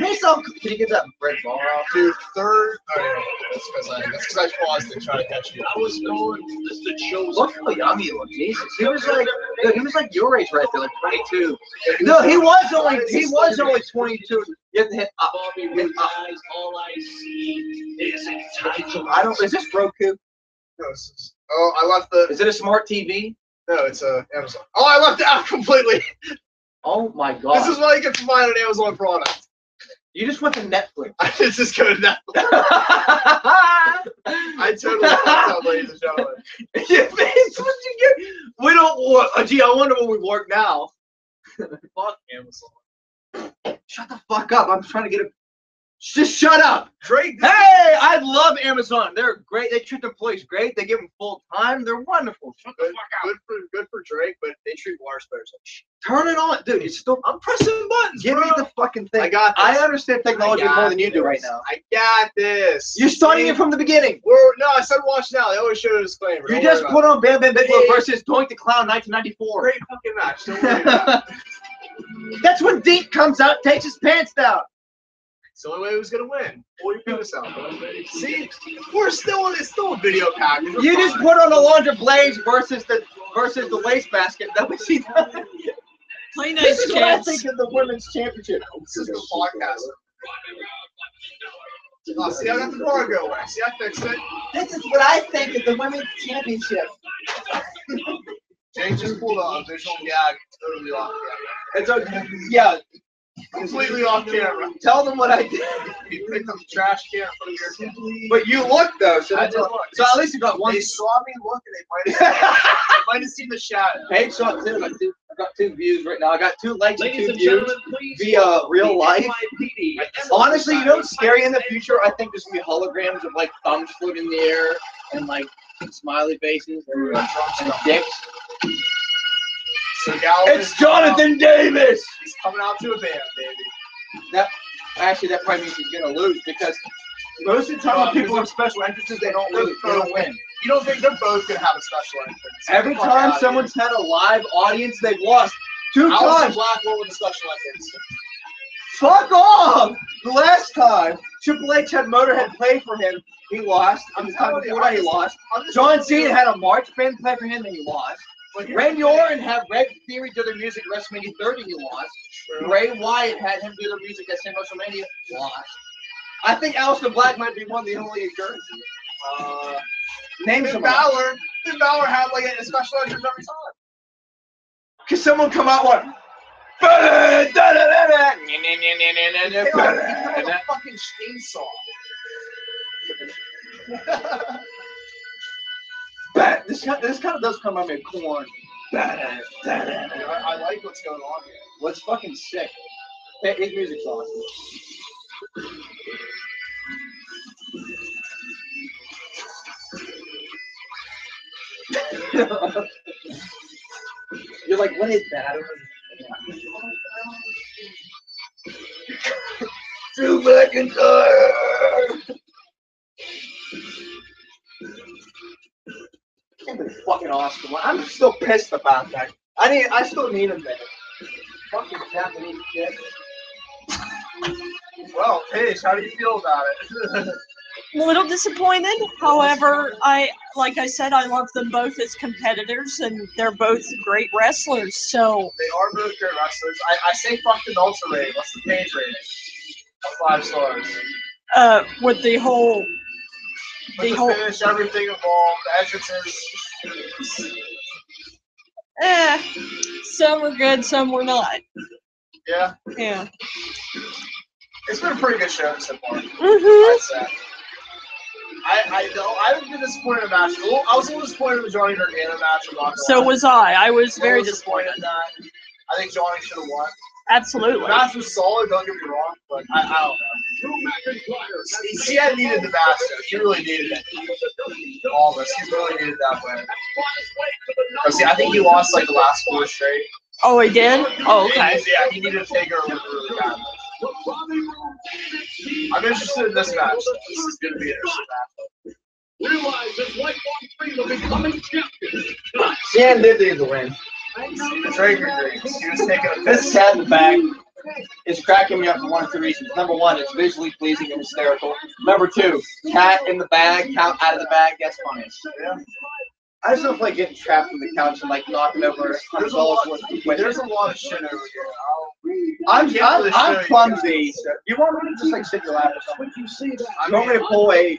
Hey, so can you get that red bar off? Dude, third. Oh, yeah. That's because I paused to try to catch you. I was going as the chosen. Look how young he looked. Jesus, he was like your age right there, like 22. No, he was only 22. You have to hit up. Bobby Roode eyes, all I see is entitlement. Is this Roku? No, I left the. Is it a smart TV? No, it's Amazon. Oh, I left it out completely. Oh my God. This is what you can find an Amazon product. You just went to Netflix. I just go to Netflix. I totally fucked up, ladies and gentlemen. We don't work. Gee, I wonder what we work now. Fuck Amazon. Shut the fuck up. I'm trying to get it. Just shut up. Drake. Hey, I love Amazon. They're great. They treat their employees great. They give them full time. They're wonderful. Shut the fuck up. Good for Drake, but they treat Lars better. Turn it on, dude. It's still. I'm pressing buttons. Give me the fucking thing. I got this. I understand technology more than you do right now. I got this. You're starting it from the beginning. No, I said watch now. They always show a disclaimer. You just put on Bam Bam Bigelow versus Doink the Clown 1994. Great fucking match. Don't worry about it. That's when Deke comes out, takes his pants down. It's the only way he was gonna win. Pull your penis out. See, it's still a video package. You just put on Alondra Blaze versus the lace basket. That was she done. Play nice, This is what I kids. think of the women's championship. This is the podcast. Oh, see, I got the bar go away. See, I fixed it. This is what I think of the women's championship. Jake just pulled a visual gag totally off camera. It's okay. Yeah. Completely off camera. Tell them what I did. You picked up the trash can in front of your kid. But you looked though, so I did look. So at least you got one. They saw me look and they might have seen the shadow. Hey, shot two. I got two views right now. I got 2 likes and Ladies 2 and views gentlemen, please via real life. NYPD. Honestly, you know what's scary in the future? I think there's gonna be holograms of like thumbs floating in the air and like smiley faces and dicks. So Galvin It's Jonathan Davis. He's coming out to a band, baby. That probably means he's gonna lose because most of the time when people have special entrances, they don't lose. They don't win. You don't think they're both gonna have a special entrance? Every time someone's had a live audience, they've lost 2 Alice times. Black with a special entrance. Fuck off! The last time Triple H had Motorhead play for him, he lost. On the time before that, he lost. John Cena had a March band play for him, and he lost. Randy Orton had Red Theory do their music at WrestleMania 30, he lost. Bray Wyatt had him do their music at Same WrestleMania, lost. I think Aleister Black might be one of the only occurrences. Name Finn Balor. Finn Balor had like a special entrance every time. Could someone come out one? He put on a fucking chainsaw. This kind of does come out of corn. I like what's going on here. What's fucking sick? His music's awesome. You're like, what is that? I don't understand. Drew McIntyre! Fucking Oscar one. I'm still pissed about that. I still need him there. Fucking Japanese shit. Well, Paige, how do you feel about it? I'm a little disappointed. However, like I said, I love them both as competitors, and they're both great wrestlers. So They are both great wrestlers. I say fuck the Meltzer rating. What's the Paige rating? 5 stars. with the whole, With the finish, everything involved, the entrances. some were good, some were not. Yeah. Yeah. It's been a pretty good show so far. Mhm. I'd say. I haven't been disappointed in the match. I was a little disappointed in the Johnny Gargano match. I'm not gonna So lie. was I. I was very I disappointed. in that. I think Johnny should have won. The Absolutely. match was solid, don't get me wrong, but I don't know. He had needed the match, though. He really needed it. All of us. He really needed that win. See, I think he lost like the last 4 straight. Oh, he did? Oh, okay. Yeah, he needed to take her with really bad. I'm interested in this match. This is going to be an interesting match. Realize his lifelong dream of becoming champion. Sam did need the win. The Draker Greens. He was taking a This piss. cat in the back is cracking me up for one of 2 reasons. Number 1, it's visually pleasing and hysterical. Number 2, cat in the bag, count out of the bag, that's funny. Yeah. I just don't feel like getting trapped on the couch and like knocking over $100 worth of equipment. There's a lot of shit over here. I'm clumsy. You want me to just like sit in your lap or something? You want me to pull a?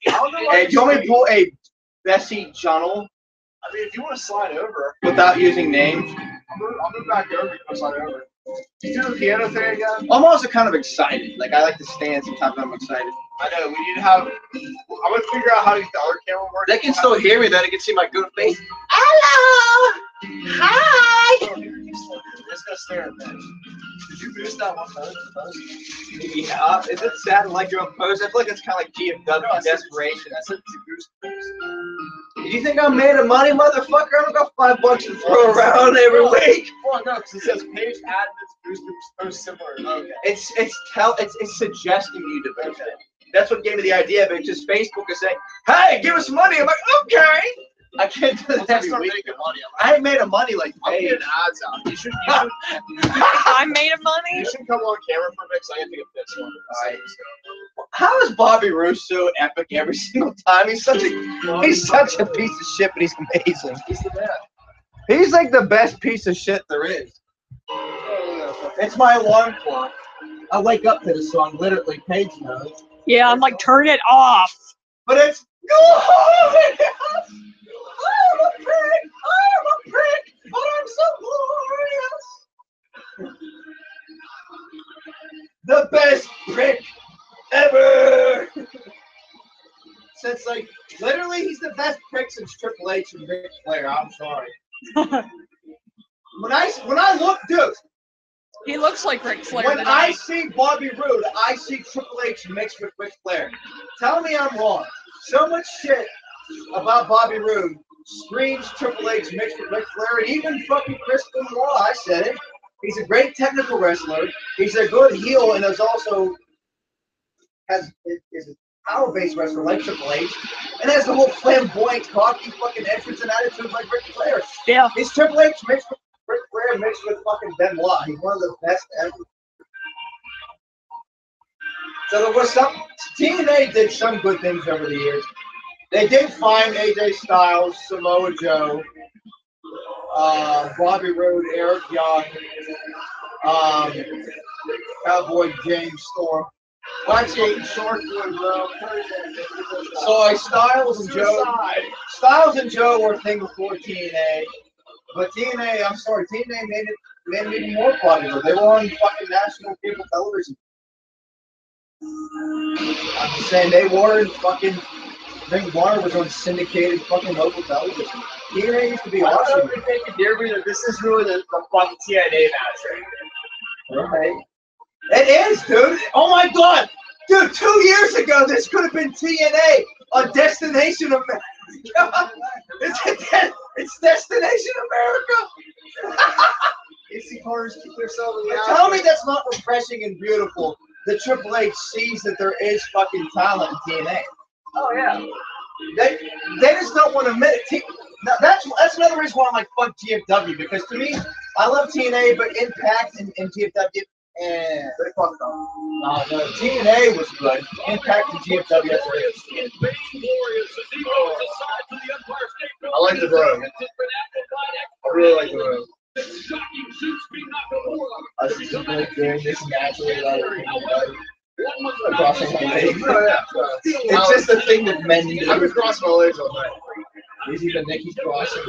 Hey, do you want me to pull a Bessie Junnel I mean, if you want to slide over, without using names? I'll move back over. You can slide over. You do the piano thing again? I'm also kind of excited. Like I like to stand sometimes when I'm excited. I know. We need to have. I'm gonna figure out how to get the other camera working. They can still hear me though. They can see my good face. Hello. Hi. Just gonna stare at that. Did you boost that one post? Yeah. Is it sad and like your own post? I feel like it's kind of like GFW desperation. I said boost. Did you think I'm made of money, motherfucker? I'm gonna go $5 to throw around every week. Well, no, because it says page admins boost post similar. Okay. It's suggesting you to boost it. That's what gave me the idea of it. Just Facebook is saying, "Hey, give us money." I'm like, "Okay." I can't do that every week. Money. I ain't made of money like I'm Paige. getting ads out. You should I made of money? you should come on camera for a bit, 'cause I can think of this one. Alright. How is Bobby Roode so epic every single time? He's such a piece of shit, but he's amazing. He's the man. He's like the best piece of shit there is. It's my alarm clock. I wake up to this song, literally, Paige knows. Yeah, I'm like, turn it off. But it's glorious! I'm a prick, but I'm so glorious! The best prick ever! Since, like, literally, he's the best prick since Triple H and Ric Flair, I'm sorry. When I look, dude, He looks like Ric Flair when today. I see Bobby Roode, I see Triple H mixed with Ric Flair. Tell me I'm wrong. So much shit about Bobby Roode screams Triple H mixed with Ric Flair, and even fucking Chris Benoit, I said it. He's a great technical wrestler. He's a good heel, and is also is a power-based wrestler like Triple H, and has the whole flamboyant, cocky fucking entrance and attitude like Ric Flair. Yeah. He's Triple H mixed with Ric Flair mixed with fucking Benoit. He's one of the best ever. So there was some TNA did some good things over the years. They did find AJ Styles, Samoa Joe, Bobby Roode, Eric Young, Cowboy James Storm. Watch Aiden Shortwood, bro. So Styles and Joe were a thing before TNA. But TNA, I'm sorry, TNA made it even more popular. They were on fucking national cable television. I'm just saying they were fucking. Ring of Honor was on syndicated fucking local television. TNA used to be awesome. I don't know if they could hear me that this is really the fucking TNA match right? It is, dude. Oh my god. Dude, 2 years ago, this could have been TNA, a Destination America. It's Destination America. AC cars keep themselves in the Tell me that's not refreshing and beautiful. The Triple H sees that there is fucking talent in TNA. Oh yeah. They just don't want to admit it. Now, that's another reason why I'm like fuck GFW, because to me I love TNA, but Impact and GFW, they fucked up. No, TNA was good. Impact and GFW, that's it. I like the road. I really like the road. I was just like doing this naturally. Crossing my legs. It's just a thing that men do. I've been crossing my legs all night. He's even Nikki's crossing.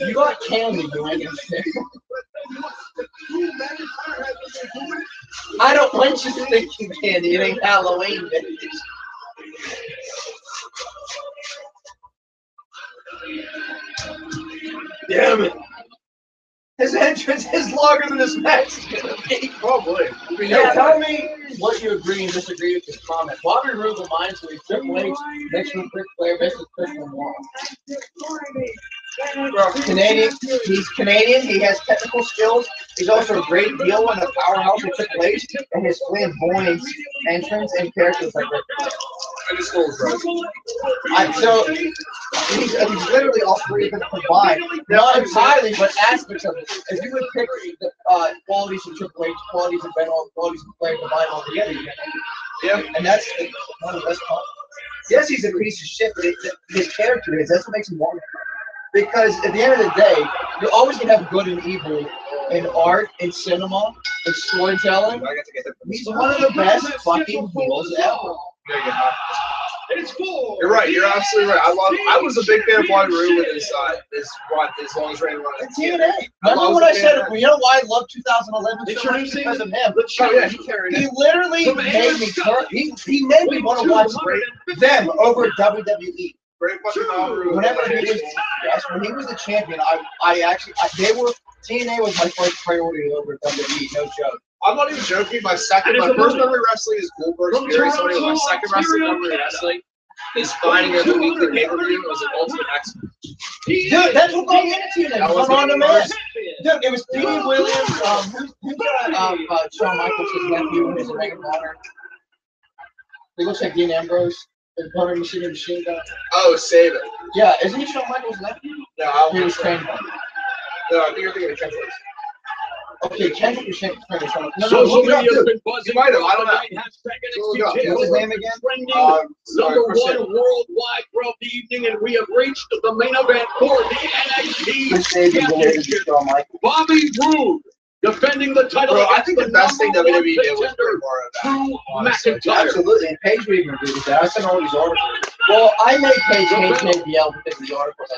You got candy, man. I don't want you thinking candy. It ain't Halloween, bitch. Damn it. His entrance is longer than his match is going to be. Probably. Yeah, tell me what you agree and disagree with this comment. Bobby Roode reminds me of Triple H mixed with Ric Flair, mixed with Chris Benoit. Canadian. He's Canadian. He has technical skills. He's also a great deal and a powerhouse with Triple H, and his flamboyant entrance and characters like Ric Flair. I just stole his right. So he's literally all three of them combined. Not entirely, but aspects of it. If you would pick the qualities of Triple H, qualities of Benoit, qualities of Flair combined all together, yeah, and that's one of the best parts. Yes, he's a piece of shit, but his character is. That's what makes him wonderful. Because at the end of the day, you're always gonna have good and evil in art, in cinema, in storytelling. He's one of the best fucking heroes ever. You're right. You're absolutely right. I was a big fan of Bobby Roode with his longest reigning run. TNA. Remember what I said? You know why I love 2011 so much? Because of him. Oh yeah, he carried it. He literally made me turn. He made me want to watch them over WWE. Great fucking Roode. Whenever when he was the champion, TNA was my first priority over WWE. No joke. I'm not even joking. My first memory wrestling is Goldberg's Fury. So anyway, my second memory wrestling is finding it the weekly pay-per-view. It was an Ultimate X. Dude, that's what got me into TNA. That was on the man. Dude, it was Pete Williams. Who's got Shawn Michaels' nephew in his Ring of Honor? He looks like Dean Ambrose. The Hunter Machine Gun. Oh, save it. Yeah, isn't he Shawn Michaels' nephew? No, I don't he was trained by. No, I think you're thinking of Kendrick. Okay, Kendrick was trained by Shawn Michaels. No, look it up, dude. You might have. I don't know. What's his name again? Number one worldwide throughout the evening, and we have reached the main event for the NXT Championship. Bobby Roode defending the title. Bro, I think the best thing WWE did was bring Mauro back. Absolutely, and Paige would even agree with that. I sent all these articles. Well, I made Paige hate JBL because of the articles.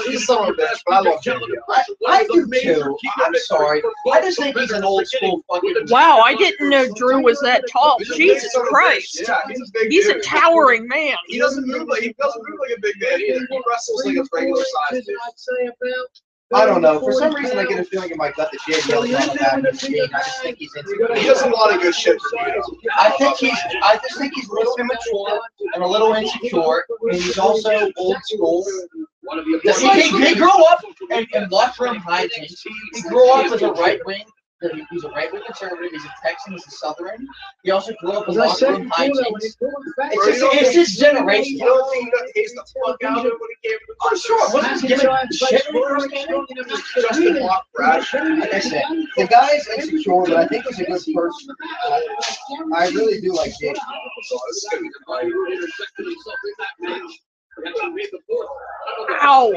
He's some of the best, but I love JBL. I do too. I'm sorry. I just think he's an old school fucking. Wow, I didn't know Drew was that tall. Jesus Christ. Yeah, he's a big He's dude. a towering man. He doesn't move like a big man either. He wrestles like a regular size dude. I don't know. For some reason, I get a feeling in my gut that JBL is not a bad machine. I just think he's into. He does a lot of good shit for me. I just think he's a little immature and a little insecure, and he's also old school. He grew up in locker room hijinks. He grew up as a right wing He's a right-wing conservative. He's a Texan. He's a Southern. He also grew up in As I said locker room before, though, when hijinks. it comes back, It's his generation. You don't think that he's the fuck out of it when he came to the I'm sure. What's his gimmick? Shit. Justin Block Brash. Like I said, the guy is insecure, but I think he's a good person. I really do like Jake. Ow!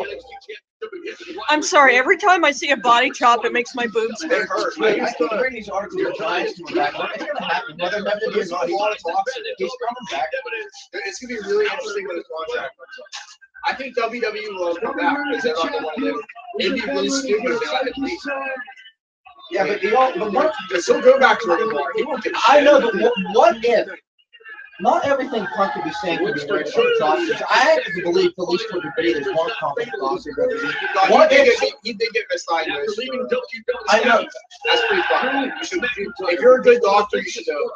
I'm sorry. Every time I see a body chop, it makes my boobs They hurt. hurt. Wait, I keep reading these articles of Giants coming back. It's going to happen. Whether WWE or not, he's coming back. It's going to be really interesting when his contract comes up. I think WWE will come back because they're not going to want to live. It'd be really stupid if they let him leave. Yeah, but what? He'll go back to Ring of Honor. He won't get I know, but what if? Not everything Punk could be saying could be right for the doctors. I actually believe the least could be there's one conflict doctor. What if he did get misdiagnosed? I know That's pretty fun. If you're a good doctor, you should know.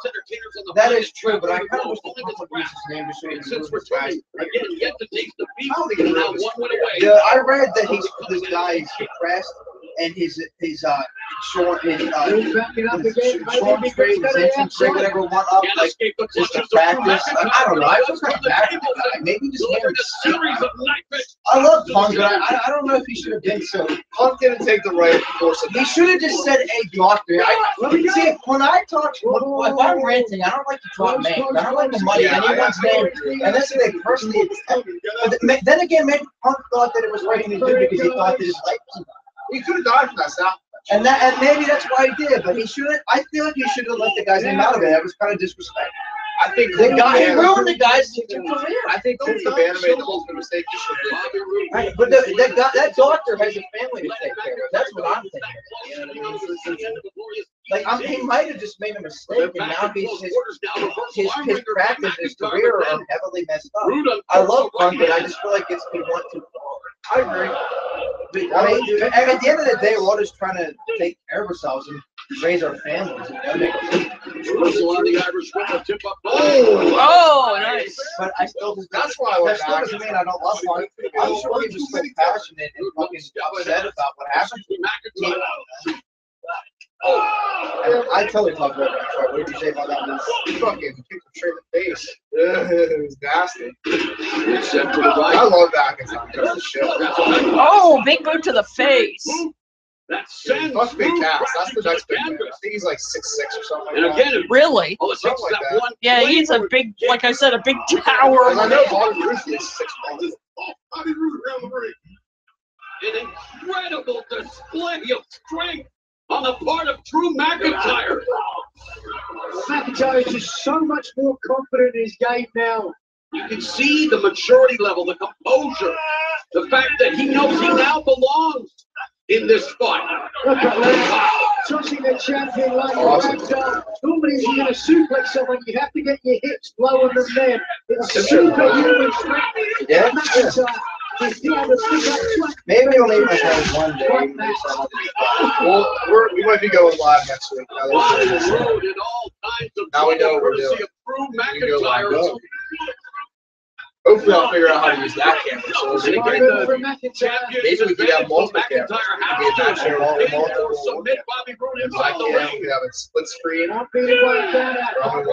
that is true, but I kind of wish the Punk would use his name to show you guys. Yeah, I read that this guy is depressed and his short trade, whatever went up, like just to practice. I don't know. I feel kind of bad for the guy. Maybe just made him sick. I love Punk, but I don't know if he should have been so. Punk didn't take the right course of He should have just said, "Hey, doctor." See, when I talk, if I'm ranting, I don't like to talk names. I don't like to muddy anyone's name, and that's they personally. But then again, maybe Punk thought that it was right thing to do because he thought that his life was. He could have died from that stuff. And maybe that's why he did, but he shouldn't. I feel like he should have let the guy's name out of it. That was kind of disrespectful. I think The guy he ruined the guy's career. I think Vince McMahon made the ultimate mistake. Right, but that doctor has a family to take care of. That's what I'm thinking. Like he might have just made a mistake, and now his practice, his career are heavily messed up. I love Punk, but I just feel like it's been one too far. I agree. But, I mean, at the end of the day, we're all just trying to take care of ourselves and raise our families. Oh, nice. But I still just That's why I went that still back. doesn't mean I don't love Punk. I'm sure he was so passionate and fucking upset about what happened. I totally talked about that. Sorry, what did you say about that? He fucking kicked him straight in the face. It was nasty. I love that. That's the shit. Oh, big boot to the face. That's Fuck Big Cass. That's the next big man. I think he's like 6'6" or something like that. Really? Something like that. Yeah, he's a big, like I said, a big tower. I know Bobby Roode is 6'1". Bobby Roode around the ring. An incredible display of strength on the part of Drew McIntyre. McIntyre is just so much more confident in his game now. You can see the maturity level, the composure, the fact that he knows he now belongs in this fight. Look at that. Tossing the champion like a ragdoll. Normally, if you're going to suplex someone, you have to get your hips lower than them. It's superhuman strength. Yeah. McIntyre is the other Maybe I'll leave my friends one day. Well, we might be going live next week. Now we know what we're doing. We can go live. Hopefully, I'll figure out how to use that camera. So we're gonna get maybe we could have multiple cameras. It could be attached to multiple. We could have a split screen. One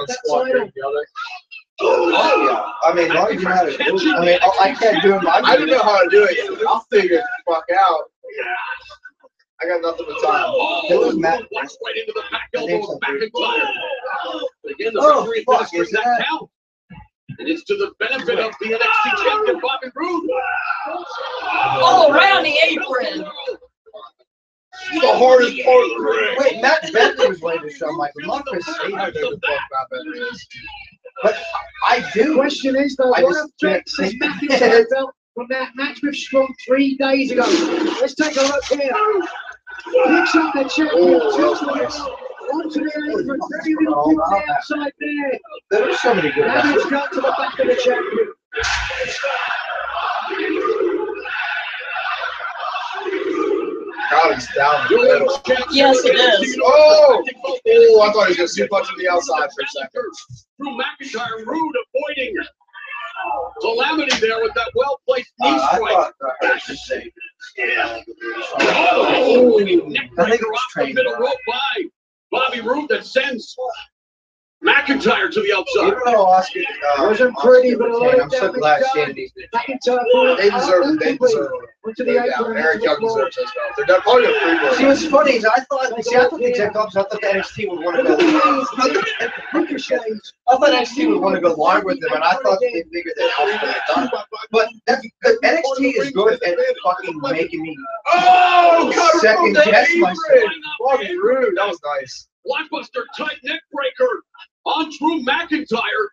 squad, the other. Oh, yeah. I mean, as long as you know how to do it. I mean, I can't do it. I don't know how to do it yet. I'll figure it the fuck out. I got nothing but time. It was Matt. Oh, fuck, is that? And it's to the benefit of the NXT champion, Bobby Roode. All around the apron. The hardest part of the ring. Wait, Matt Bentley was waiting to show Michael, not Chris I Sabin. don't know who the fuck Matt Bentley is. But I The do. question is, though, I what just effects has can't McIntyre felt from that match with Strong 3 days ago? Let's take a look here. Picks up the champion, tilts him onto the apron, very little kick on the outside there. There were so many good Now wrestlers. it's got to the back of the champion. God, he's down the middle. Yes, it is. Oh! Oh, I thought he was going to suplex from the outside for a second. Drew McIntyre, Roode avoiding calamity there with that well-placed knee I strike. thought I was just saying. Oh, I think it was off the trained. middle rope by Bobby Roode that sends McIntyre to the outside. Even though Oscar Wasn't pretty, but a lot of I'm so damage glad done. Sandy's did. McIntyre They deserve it. They deserve it. went to the No apron doubt. and Eric into Young the floor. deserves this belt. They're probably going to free See, what's funny is I thought the Takeovers, I thought the NXT would want to go. I thought NXT would want to go long with them, and I thought they figured that House would have done. But NXT is good at fucking making me second guess myself. Bobby Roode, that was nice. Blockbuster tight neck breaker on Drew McIntyre.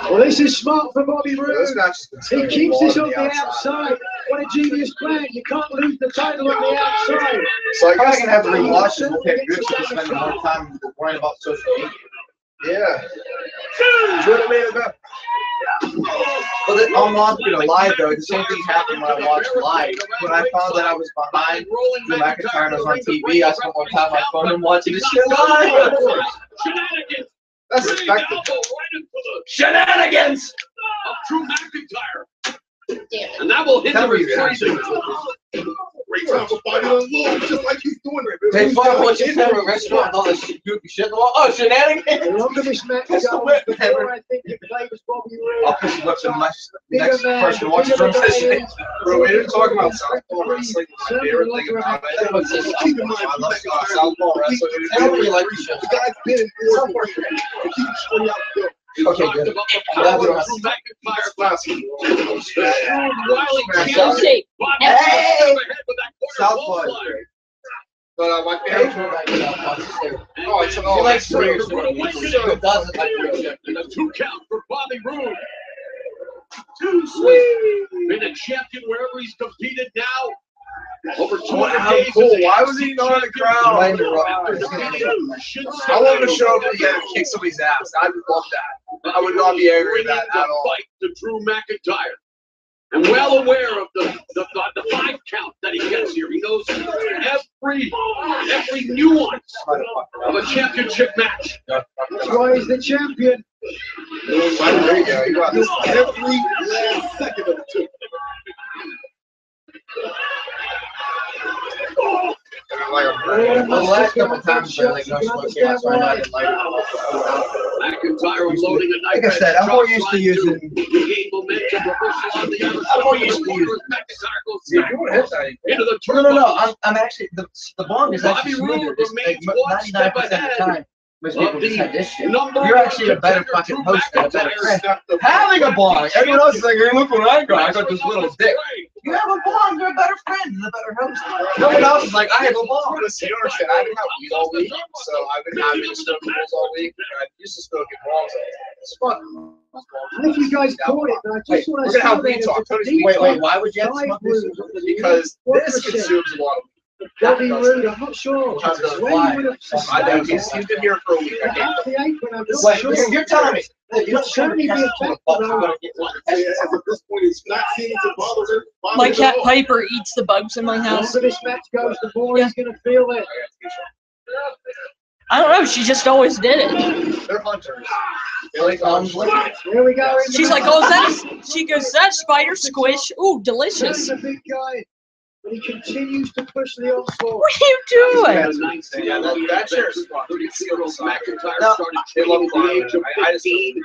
Well, this is smart for Bobby Yeah, Roode. this match has been He keeps this on the outside. What a genius plan. You can't lose the title on the outside. So I I'm probably guess gonna have to rewatch it. Okay, good. So spending more time worrying about social media. yeah. Drew the main event. But then on live though, the same thing happened when I watched live. When I found that I was behind Drew McIntyre and I was on TV, I spent more time on my phone and watching this shit live. Shenanigans. That's expected. Shenanigans! Of Drew McIntyre. And that will hinder his freezing. Great time for Bobby to lose, just like he's doing it. They fuck what you said in a restaurant, all this goofy shit. Oh, shenanigans! The longer this match goes, That's the the whip, more I think it favors Bobby Roode. I'll push the whips in the next person watches from session. Bro, we didn't talk about Southpaw wrestling. My favorite thing about it. Keep in mind, I love Southpaw wrestling. I don't really like these shows. the guy's been in war for it. Keep straight out there. Okay, good. Drew McIntyre. Classic. Wiley South- Hey! Hey! Southpaw is Southpaw. great. But my Hey, favorite. Drew McIntyre is there. Oh, it's He likes Great. Who doesn't like weird shit? And a 2 count for Bobby Roode. Too sweet. Been a champion wherever he's competed now. Over 200 How days. cool. as a Why was he not in the crowd? Mind your rock. I love the show if he had to kick somebody's ass. I would love that. I would not be angry at that at all. Fight to Drew McIntyre. And well aware of the 5 count that he gets here. He knows every nuance of a championship match. That's why he's the champion. There you go. You got this. Every last second of it, too. Well, the last couple times, I like no smoke came out, so I know I didn't like it. McIntyre unloading a knife. Like I said, I'm more used to using. Regain momentum, reversal on the other I'm more used to using. McIntyre goes Yeah, back you would hit that. into the No, turnbuckle. I'm actually the bong is actually smoother. It's like 99% of the time. Most people just have this shit. You're actually a better fucking host and a better friend. Having a bong. Everyone else is like, hey, look what I got. I got this little dick. You have a bong. You're a better friend and a better host. No one else is like, I have a bong. Listen, you understand, I've been out weed all week, so I've been having smoking balls all week. I'm used to smoking balls. It's fun. I think you guys caught it, but I just want We're to gonna have say weed that talk. it's a Tony's deep Wait, why would you have to smoke this? Because this consumes a lot of weed. Bobby Roode, I'm not sure. How's it Where fly? you would have I know, sustained he's been here for a week. I can't. the apron, I'm not Wait, sure. you're telling me that you don't Certainly be test effective, for the bugs, though. but get one. As of this point, it's not seeming to bother him. My cat Piper eats the bugs in my The house. longer this match goes, the more he's going to feel it. I don't know. She just always did it. They're hunters. They like Here we go. in the She's like, match. oh, she goes, that spider squish. Ooh, delicious. He's a big guy, but he continues to push the onslaught. What are you doing? Yeah, that chair's fun. McIntyre No, started They love training at the climbing. age of I just 15.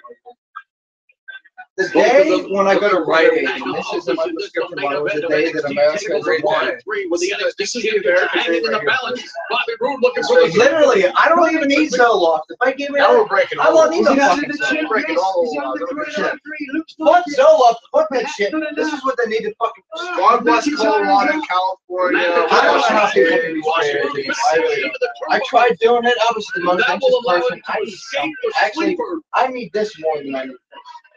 The day when I go to Rite Aid, and this is in my prescription bottle, is the day that America is born. With the This is NXT the American hanging in dream the right balance. Bobby Roode looking for the Literally, I don't even need Zoloft. If I give it, Now we're breaking I all won't the need Is no he under fucking the Zoloft. chin? breaking Yes, all he's the under laws. the Don't give a chin. shit. He looks Fuck like it. Zoloft. Fuck that shit. This is what they need to fucking. God bless Colorado, California. I don't know how people Washington, can be Washington, scared. DC. I tried doing it. I was the most That will anxious allow person. him I to need escape something. the Actually, sleeper. I need this more than I need.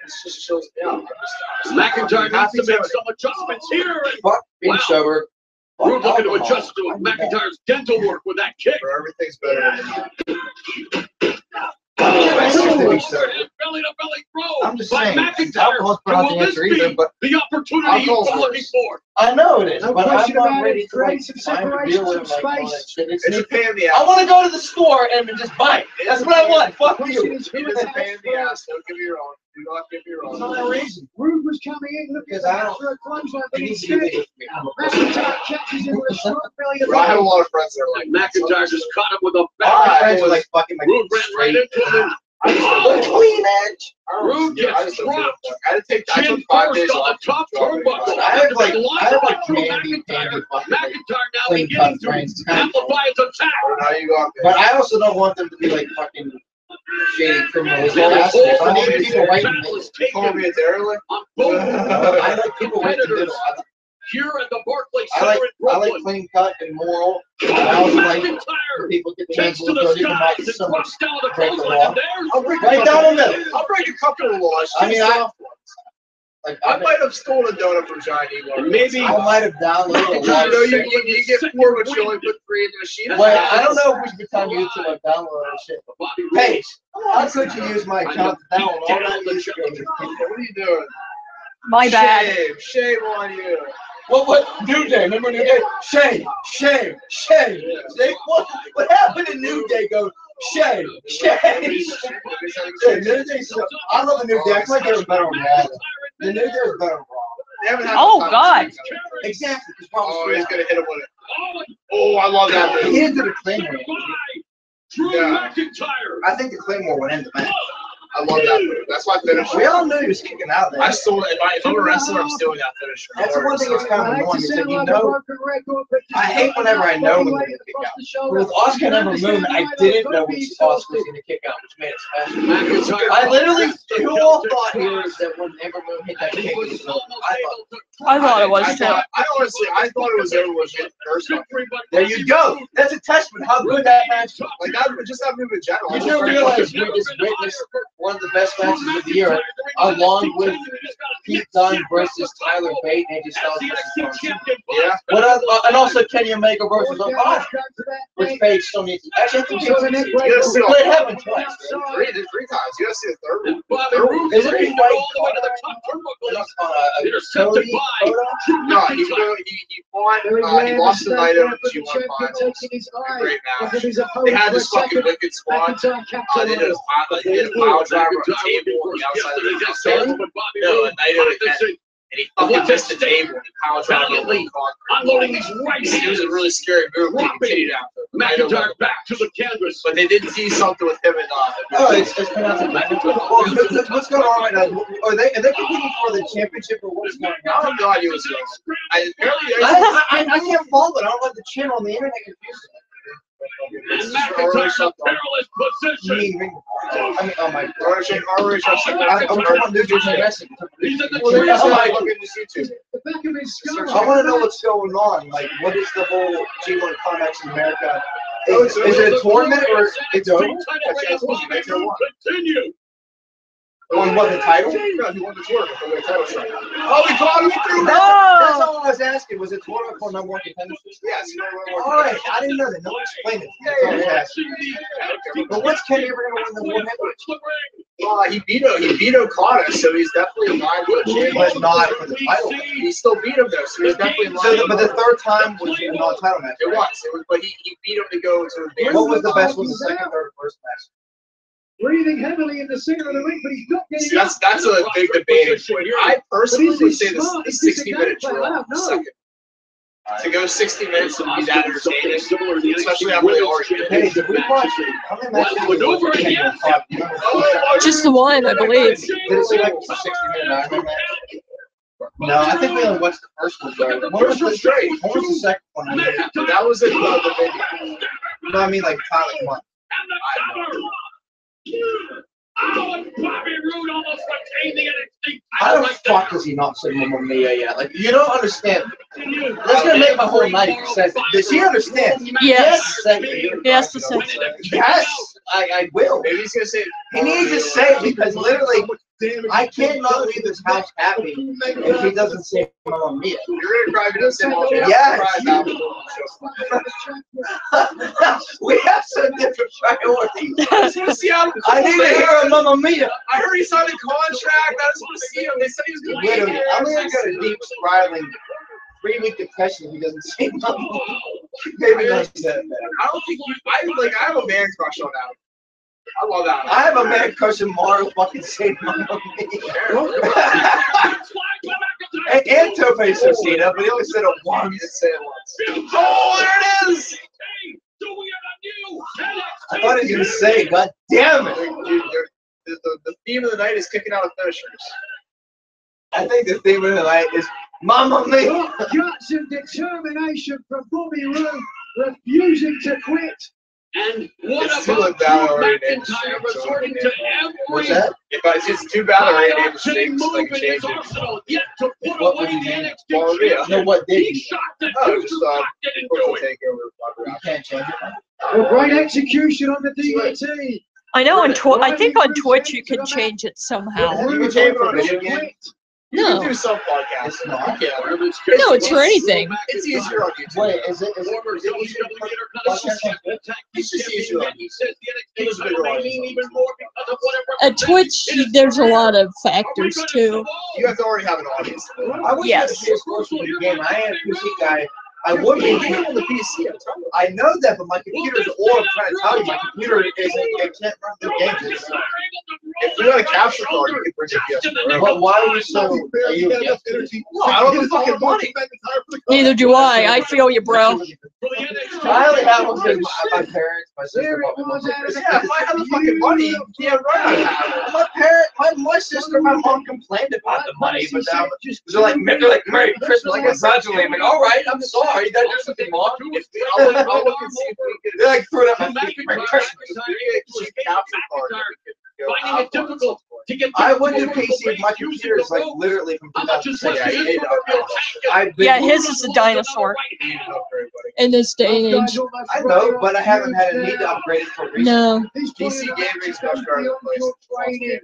This just chills me out. McIntyre needs to make some adjustments here. And Fuck being Wow. sober. Fuck Roode looking to alcohol. adjust to I need that. McIntyre's dental work with that kick. Everything's better. Belly to belly throw. I'm just by saying, McIntyre. alcohol's not the Will this answer either, be but the opportunity he's alcohol's been looking worse. for? I know it is. No But I'm question not about ready it. to like Create some time to separation, deal with some like all that space. shit. It's a pain in the I ass. want to go to the store and just buy it. That's what I want. Fuck The you. question is, who It's a attacks pain in the ass. first? Don't give me wrong. Do not get me wrong. For no reason. Rude was coming in looking Because I for a clothesline, but It needs to instead be with me. McIntyre catches him with a strong belly of But I have a lot of friends that are like McIntyre just caught him with a All my back. friends are like fucking my Rude ran right straight. into him. Clean edge. Rude I gets just don't dropped. do it. I took Chin 5 days first on off. the top turnbuckle. I have like Through candy fucking McIntyre now clean beginning cut to brains. amplify his attack. Now you got me. But I also don't want them to be like fucking shady criminals. Yeah, That's the it. whole I need people right in the battle middle. is You call me a derelict? on both I like people right in the middle. here at the Barclays I Center like in I like Brooklyn. clean cut and moral. I also like McIntyre people get their hands takes a to little the dirty, but skies not and so much. drops down the break the clothesline. law. And there's I'll break Right down the middle. I'll break a couple of laws. I mean, Like I might have stolen a donut from Giant Eagle. maybe I might have downloaded a You lot know, of you, shit. you get 4, but you only put 3 in the machine. Well, I don't know if we should be telling you to like download that shit. Paige, how could you use my account to download all that music? What are you doing? My bad. Shame on you. What New Day? Remember New Day? Shame. What happened to New Day? Go shame. Yeah, New Day. I love the New Day. I feel like they were better on Raw. The New Day was better on Raw. They haven't had Oh, the time God. to do that. Exactly. Because Raw Oh, was he's gonna hit him with it. Oh, I love that He move. didn't do the Claymore. Drew Yeah. McIntyre. I think the Claymore would end the match. I love that move. That's my finisher. We all knew he was kicking out there. I still, if I'm a wrestler, I'm stealing that finisher. That's the one thing that's kind of I hate annoying. to Is that sound you like a know, broken record, but I hate whenever I know when they're gonna kick out. But with Oscar and Ember Moon, I didn't know which Oscar was gonna kick out, which made it special. McIntyre. I literally, who all thought here is that when Ember Moon hit that kick, it was over. I thought it was too. I honestly, I thought it was over with the first one. There you go. That's a testament how good that match was. Like that, just that move in general. You do realize we just witnessed one of the best matches of the year, along with Pete Dunne versus Tyler Bate and AJ Styles versus John Cena. Yeah. And also Kenny Omega versus Okada, which Paige still needs. Actually, I think You gotta see it happened twice. three times. You gotta see the third one. Bobby Roode Is it raised right? all the way to the top turnbuckle. Cody, Intercepted by Drew No, McIntyre. he won. He lost the night over the G1 finals. A great match. They had this fucking wicked squad. They did a pile driver on the table on the outside of the house. No, a night over the and he fucking missed the table and pile driver on the Unloading these right It was hands. a really scary move. He continued after. McIntyre back to the canvas. But they did see something with him and Oh, it's pronounced McIntyre. Well, what's going on right now? Are they competing for the championship or what's going I on? don't know how he was going. Apparently, I can't follow it. I don't have the channel on the internet confused. And McIntyre in a perilous position. Oh my God. I'm I'm talking about New Jersey wrestling. He's in the Well, tree. that's I'm why- looking this YouTube. The back of his skull. I want to know what's going on. Like, what is the whole G1 Climax in America? Oh, Is it a tournament or it's over? Continue. On what, the title? No, he won the tournament for the title shot. Oh, we caught him through. That's all I was asking. Was it tournament for number one contenders? Yes. All right, I didn't know that. No one explained it. That's all I was asking. But what's Kenny ever going to win the World Heavyweight? He beat Okada, so he's definitely in line with the But champion. not for the title. He still beat him though, so he's definitely in line. So, but the third time was a non-title match. It was, but he beat him to go to the What was the best? Was the second, third, first match? Breathing heavily in the center of the ring, but he's not getting See, that's a big debate. I personally would say this is 60-minute drill. Second. To go 60 minutes and be that entertaining, especially after they already Hey, did did we watch how many matches did we watch? Kenny on top? You remember? Just the one, I believe. Did it seem like it was a 60-minute Iron Man match? No, I think we only watched the first one. Though. What was the second one? That was in the video. No, I mean like Tyler, come on. Oh, and Bobby Roode almost retained the NXT How title the fuck does he not say Mamma Mia yet? Like, you don't understand. That's gonna make my whole night if he says it. Does he understand? Yes. He Yes, to say. Yes, I will. Maybe he's gonna say. He needs to say it because literally, I cannot leave this house happy if he doesn't say Mamma Mia. You're gonna cry if he doesn't say Mamma Mia. Yes. Cry about it. We have some different priorities. See how I need to hear a Mamma Mia. I heard he signed a contract. I was supposed to see him. They said he was going to be Literally, here. I'm gonna go to deep spiraling 3-week depression if he doesn't say Mamma Mia. Maybe not that bad. I don't think I have a man crush on Adam. I love that. I have a man crush and Mario fucking saved Mamma Mia. and Tope Cena, but he only said it once. He did say it once. Oh, there it is! I thought he was gonna say, God damn it! The theme of the night is kicking out of finishers. I think the theme of the night is Mamma Mia. Guts and determination from Bobby Roode, refusing to quit. And what It's too about bad Drew already McIntyre resorting to What's every that? If I it's too bad already named power-cutting mistakes, move like in change his it. arsenal, yet to put What away would the you name NXT Well, yeah. champion? No, what did He you? shot the Oh, juice just didn't Total do it. Takeover. You can't change it. Well, great execution on the DDT. I know on I think on Twitch you can change it somehow. You can change it for video game. You No. can do some podcasts. It's not. Yeah. No, it's for anything. It's easier on YouTube. Wait, is it easier to put podcasts on Twitch? It's just easier on YouTube. It was a bigger audience. At Twitch, there's a lot of factors too. You have to already have an audience. I wish Yes. I had a PS4 for the game. I am a PC guy. I would be on the PC. I'm telling you. I know that, but my computer's old. I'm trying to tell you, my computer isn't. It can't run the games. If we got a capture card, you could bring a PS4. But why are you so? Are you? No, I don't have the fucking money. Neither do I. I feel you, bro. I only have one because my parents, my sister bought me one. Yeah, if I had the fucking money, you can't run it. My sister, my mom complained about the money, but now they're like Merry Christmas, like congratulating. I'm like, all right, I'm sorry, that is something, mom. I'll look and see if we can They like threw it at my feet. Merry Christmas. cheap capture card. Finding it difficult to get. I went to PC. My computer is like literally from 2006. Yeah, his is a dinosaur in this day and age. I know, but I haven't had a need to upgrade it for recently. No. PC gaming is much better than PlayStation.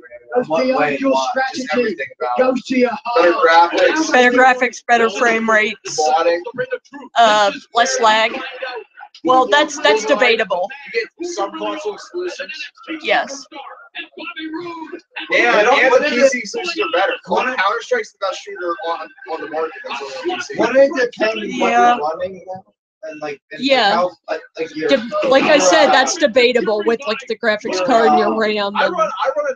What way? Your Why? Just strategy everything about it. goes to your Better heart. graphics, Better graphics, better frame rates, modding. less lag. Well, that's debatable. You get some console exclusives. Yes. Yeah, I don't- and what the is PC exclusives are better. Counter Strike's the best shooter on the market. That's on the PC. What is it depending what Yeah. you're running and like and Yeah. how, like your Like I said, that's debatable with like the graphics card and your RAM. I And, run a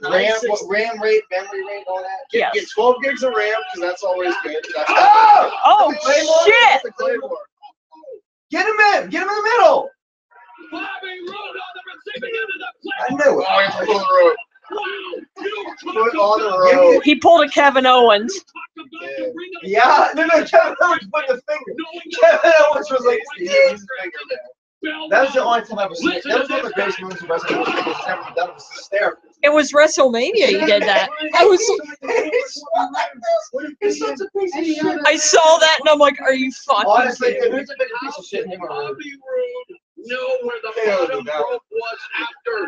RAM, 96. what RAM rate, memory rate, all that. yes. Get 12 gigs of RAM because that's always good. That's Oh shit! The Claymore. Get him in! Get him in the middle! I knew Oh, it. you pull the road. Put on the road. He pulled a Kevin Owens. Yeah, no, Kevin Owens put the finger. Kevin Owens was like, that was the only time I ever seen it. That was one of the greatest moments of wrestling was ever done. It was hysterical. It was WrestleMania he did that. He's such a piece of shit. I saw that and I'm like, are you fucking Honestly, kidding me? he's a bigger piece of shit than him. Know where the bottom rope was after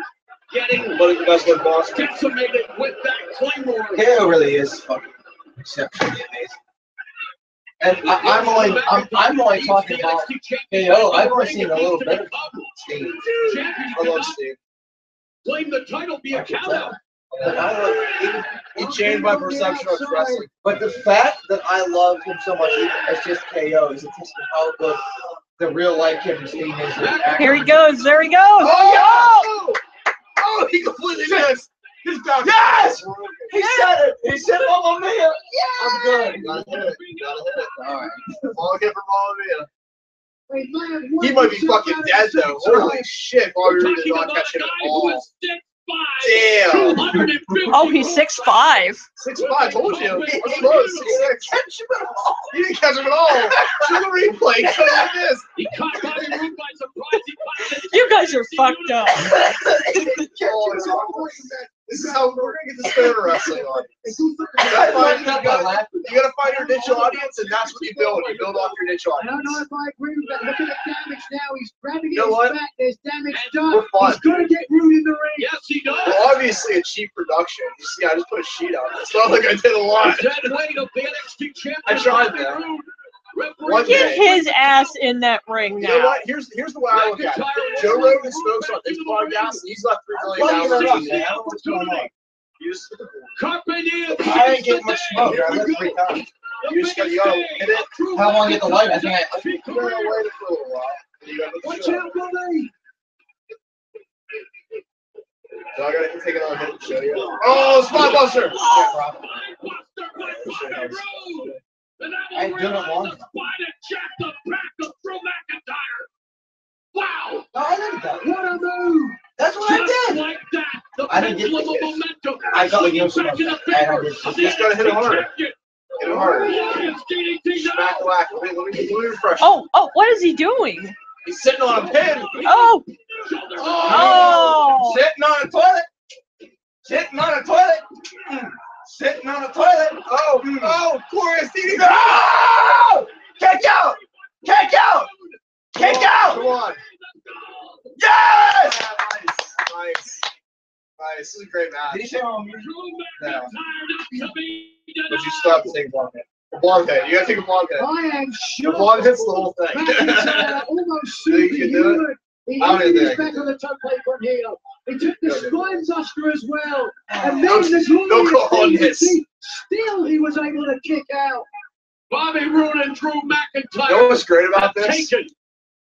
getting But the best one, Boston. decimated with that Claymore. KO really is fucking exceptionally amazing. And I'm only talking about KO. I've only seen a little bit of Steve. I love Steve. Claim the title via countout. But I love, He changed my perception of wrestling. but the fact that I love him so much as just KO is a testament how good the real life Kevin Steen is. Here he goes. There he goes. Oh! Oh, he completely missed. He's down. Yes! He said it! He said Mamma Mia! Yeah! I'm good. You gotta hit it. You gotta hit it. Alright. All get from Mamma Mia. He might be fucking dead though. Holy shit! Bobby Roode did not catch him at all. Damn. Oh, he's 6'5". 6'5", told you. That's close. 6'6". He didn't catch him at all. Show the replay. Show him this. He caught Bobby Roode by surprise. He caught him. You guys are fucked up. This is how we're gonna get the stoner wrestling on. You gotta find your niche audience, and that's what you build. You build off your niche I don't know audience. if I agree with that. Look at the damage now. He's grabbing You know his what? back. There's damage We're done. fine. He's going to get Roode in the ring. Yes, he does. Well, obviously a cheap production. You see, I just put a sheet up. It's not like I did a lot. Dead weight of the NXT champion. I tried Bobby that. Roode. One Get day. his ass in that ring You know now. what? Here's the way I look at it. Joe Rogan smokes on his podcast, and he's got $3 million. Fucking enough, man. I don't know what's going on. You just, Carpe diem. I ain't getting much smoke. I lived 3 times. you just gotta go hit it. How long get the light? I think You're gonna wait it for a little while. And you gotta Watch show. out, Bobby. So I gotta take another hit to show you. Oh, spot buster! I ain't doing it long. Wow! No, I didn't do What a move! That's what I did. Like that, the I didn't get pendulum of the momentum I got swings the back in the I favor did. of the Just gotta hit it hard. champion. Hit it hard. Lions DDT Smack now. whack. Let me refresh. Oh, what is he doing? He's sitting on a pin. Oh, Oh! Sitting on a toilet. Sitting on a toilet. Sitting on a toilet. Oh, glorious DDT. No! Kick out! Kick out! Kick out! Come on. Yes! Nice. This is a great match. Did he say wrong? No. But you still have to take a blonde hit. A blonde hit. You gotta take a blonde hit. I am The shocked. blonde hit's the whole thing. McIntyre almost Think you can do it? superhuman. He I don't hit even his think I back can on the toe plate from here. He took the Okay. spine buster as well. And No- then as long no as call on he this. still he was able to kick out. Bobby Roode and Drew You know McIntyre what's great about have this? taken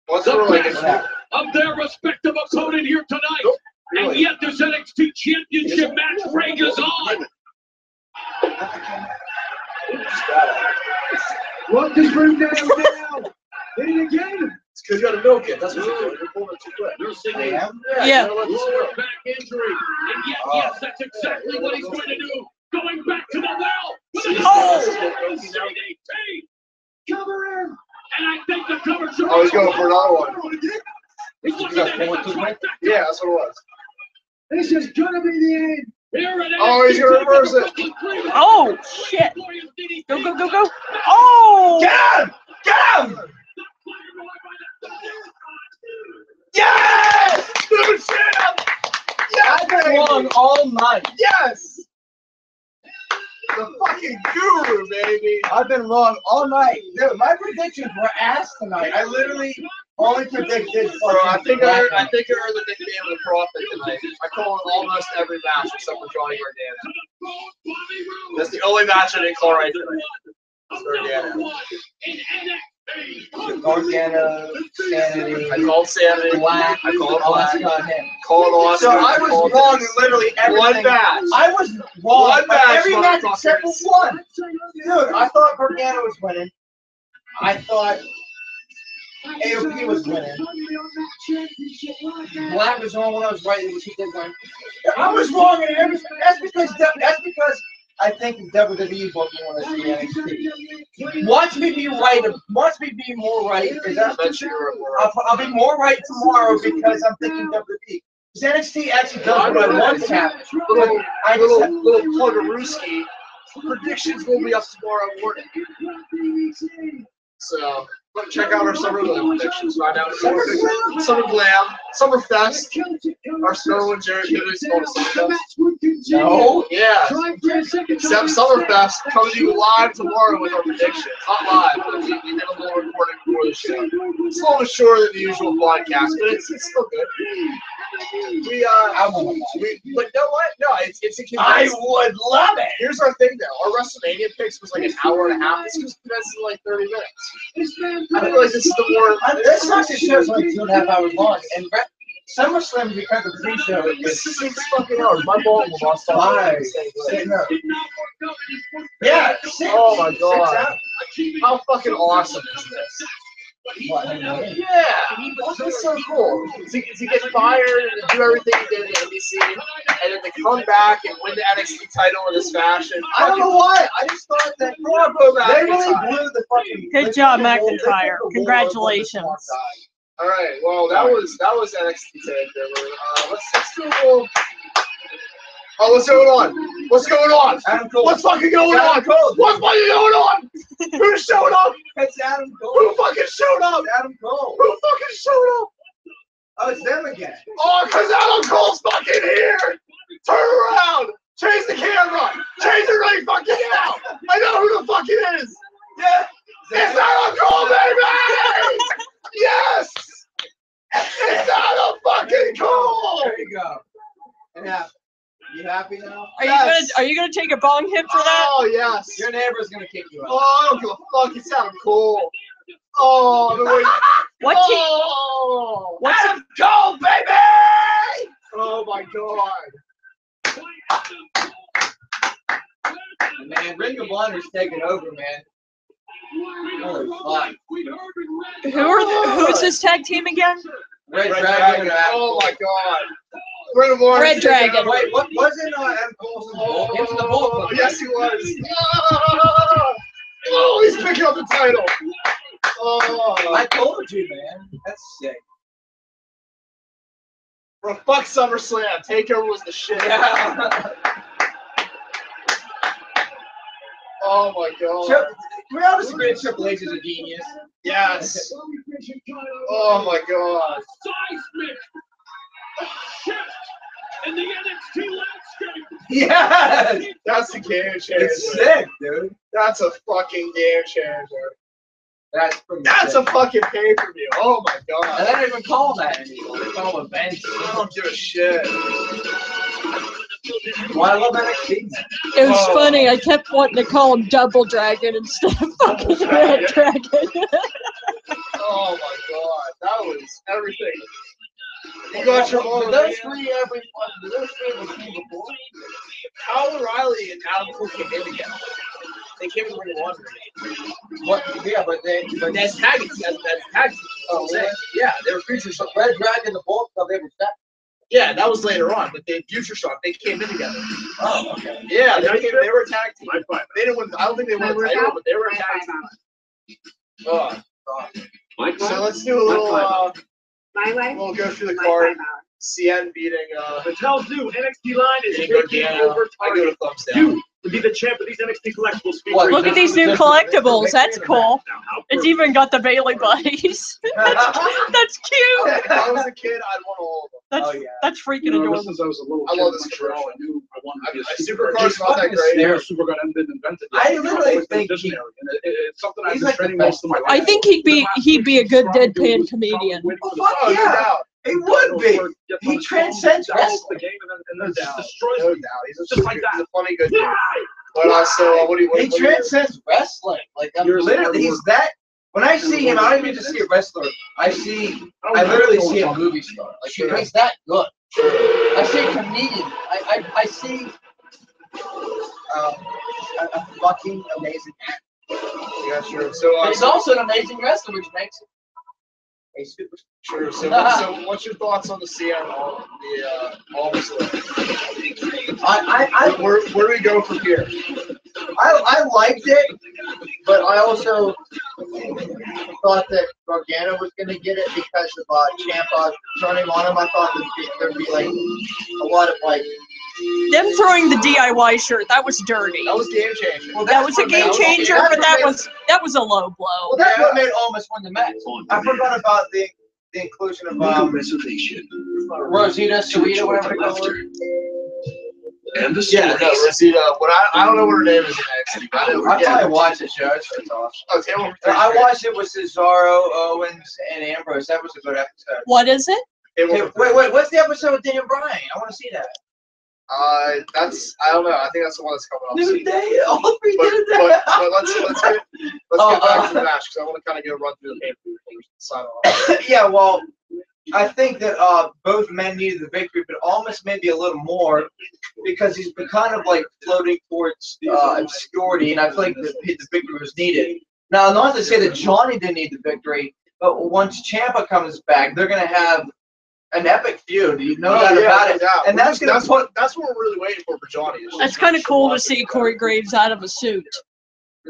Once the we're like, best of their respective opponent here tonight. Nope. And Really? yet this NXT Championship match rages on. What does Roode now? Hit it again. it's because you gotta milk it. That's what you're doing. You're pulling it too quick. Nursing I a am? Yeah. You gotta let this lower go. back injury. And yet, yes, that's exactly what he's going to do. Going back to the well. With a Oh! CDT. Cover him. And I think the cover should Oh, he's going for another one. He's looking at it. It's right back. Yeah, that's what it was. This is gonna be the end. Here it is. Oh, he's gonna reverse it. Oh, shit. Go, go, go, go. Oh! Get him! Get him! Yes! Dude, shit! I've been wrong all night. Yes! The fucking guru, baby. I've been wrong all night. Dude, my predictions were ass tonight. I literally only predicted. Bro, I think I earned the nickname of the Prophet tonight. I call it almost every match except for Johnny Gargano. That's the only match I didn't call right tonight. It's Gargano. Gargano, Sanity, I called Sanity. Black. I called Oh, Black. that's not him. Called Austin. So I was wrong in literally everything. One match. I was wrong. One by match, every match motherfuckers. except for one. Dude, I thought Gargano was winning. I thought AOP was winning. Black was wrong when I was right, which he did win. I was wrong in everything. That's because I think the WWE booked me when I see NXT. Watch me be right. Watch me be more right. I bet you were more. I'll be more right tomorrow because I'm thinking WWE. Because NXT actually does what I want to happen. Little pluggarooski. Predictions will be up tomorrow morning. So check out our SummerSlam predictions. Find out Summer Glam, Summerfest. Our Snow and Jared Gibbons called Summerfest. No. Yeah. Except Summerfest comes to you live tomorrow with our predictions. Not live, but we did a little recording for the show. It's a little shorter than the usual podcast, but it's still good. But you know what? No, it's I would love it. Here's our thing though. Our WrestleMania picks was like an hour and a half. This was condensed in like 30 minutes. I feel like this is the more. This actually show's like 2.5 hours long, and SummerSlam because of the pre-show is 6 fucking hours. My ball will lost 5. Yeah. 6. Oh my 6 god. hours. How fucking awesome is this? Yeah, that's so cool. To get fired and to do everything he did at NBC, and then to come back and win the NXT title in this fashion. I don't know why. I just thought that Bravo, they really McIntyre. blew the fucking. Good job, McIntyre. Congratulations. All right, well that was NXT Takeover. Let's do a little. Oh, what's going on? What's going on? Adam Cole. What's fucking going on? Adam Cole. What's fucking going on? Who's showing up? It's Adam Cole. Who fucking showed up? Adam Cole. Who fucking showed up? Oh, it's them again. Oh, because Adam Cole's fucking here! Turn around! Change the camera! Change it right fucking now! I know who the fuck it is! Yeah. It's Adam Cole, baby! Yes! It's Adam fucking Cole! There you go. Yeah. You happy now? Are you gonna take a bong hit for that? Oh, yes! Your neighbor's gonna kick you out. Oh, I don't give a fuck, it's Adam Cole! Oh, the way. What team? Oh! What's Adam Cole, baby! Oh my god. Man, Ring of Honor's taking over, man. Holy fuck. Who's this tag team again? Red Dragon. Oh my god. Ring of Honor Red Dragon. Wait, what wasn't Adam Cole into the Bullet Club? Yes, he was. Oh, he's picking up the title. Oh, I told you, man. That's sick. bro, fuck SummerSlam. Takeover was the shit. Yeah. Oh my god. Can we all just agree Triple H is a genius? Yes. Oh my god. Seismic shift in the NXT landscape. Yes! That's a game changer. It's sick, dude. That's a fucking game changer. That's pretty That's sick. a fucking pay-per-view. Oh my And god. they don't even call that anymore. They call them events. I don't give a shit. Why I love NXT. It was Oh. funny. I kept wanting to call him Double Dragon instead of fucking Red Dragon. Oh my god. That was everything. You got your Did those three ever came before? Kyle O'Reilly and Adam Cole came in together. They came in Ring of Honor. What? Yeah, but That's tag team. That's tag team. Oh, really? Yeah, they were Future Shock. Red Dragon, the Bullet Club, they were set. Yeah, that was later on, but they Future Shock. They came in together. Oh, okay. Yeah, they were a tag team. They didn't win. I don't think they won the title, but they were a tag team. Oh, God. So let's do a little. We'll go through the card. CN beating. Mattel's new NXT line is I taking over go Target. to thumbs down. You to be the champ of these NXT collectibles. What? Look at these new collectibles. That's cool. It's even got the Bailey buddies. That's cute. If I was a kid, I'd want all of them. That's, Oh, yeah. that's freaking Ever adorable. since I was a little I kid, love this Montreal, commercial. I knew I wanted to be a Supercard's not that supercar. great. Yeah, Supercar hadn't been invented yet. I You know, I've literally always been think a visionary, and it's something I've he's been like the training best. most of my life. I think he'd be a good deadpan comedian. Oh, fuck yeah. He would be. He transcends wrestling. No doubt. Destroys No me. doubt. He's a, Just like he's that. a funny good dude. But so what do you? He transcends wrestling. Like, I'm literally, he's that. When I see him, I don't even just see a wrestler. I literally see a movie star. Like, he's that good. I see a comedian. I see a fucking amazing actor. Yeah, sure. So He's also an amazing wrestler, which makes him a super. sure. So what's your thoughts on the CN all this Where do we go from here? I liked it, but I also thought that Gargano was going to get it because of Ciampa turning on him. I thought there'd be like a lot of like. Them throwing the DIY shirt, that was dirty. That was game changer. Well, That was a game changer, but that was a low blow. Well, that's what made Almost win the match. I forgot about the inclusion of Rosita, Sarita, whatever they call her. And the Yeah, no, Rosita. I don't know what her name is in NXT. I probably watched the show. It's awesome. Oh, Taylor. I watched it with Cesaro, Owens, and Ambrose. That was a good episode. What is it? Wait, what's the episode with Daniel Bryan? I want to see that. I don't know. I think that's the one that's coming up. New day, all three But, did but, that. but let's get back to the match because I want to kind of get a run through the pay-per-view before we sign off. Yeah, well, I think that both men needed the victory, but almost maybe a little more because he's been kind of like floating towards obscurity, and I feel like the victory was needed. Now, not to say that Johnny didn't need the victory, but once Ciampa comes back, they're going to have an epic feud, no doubt about it. And that's what we're really waiting for Johnny. That's kind of cool to see Corey Graves out of a suit.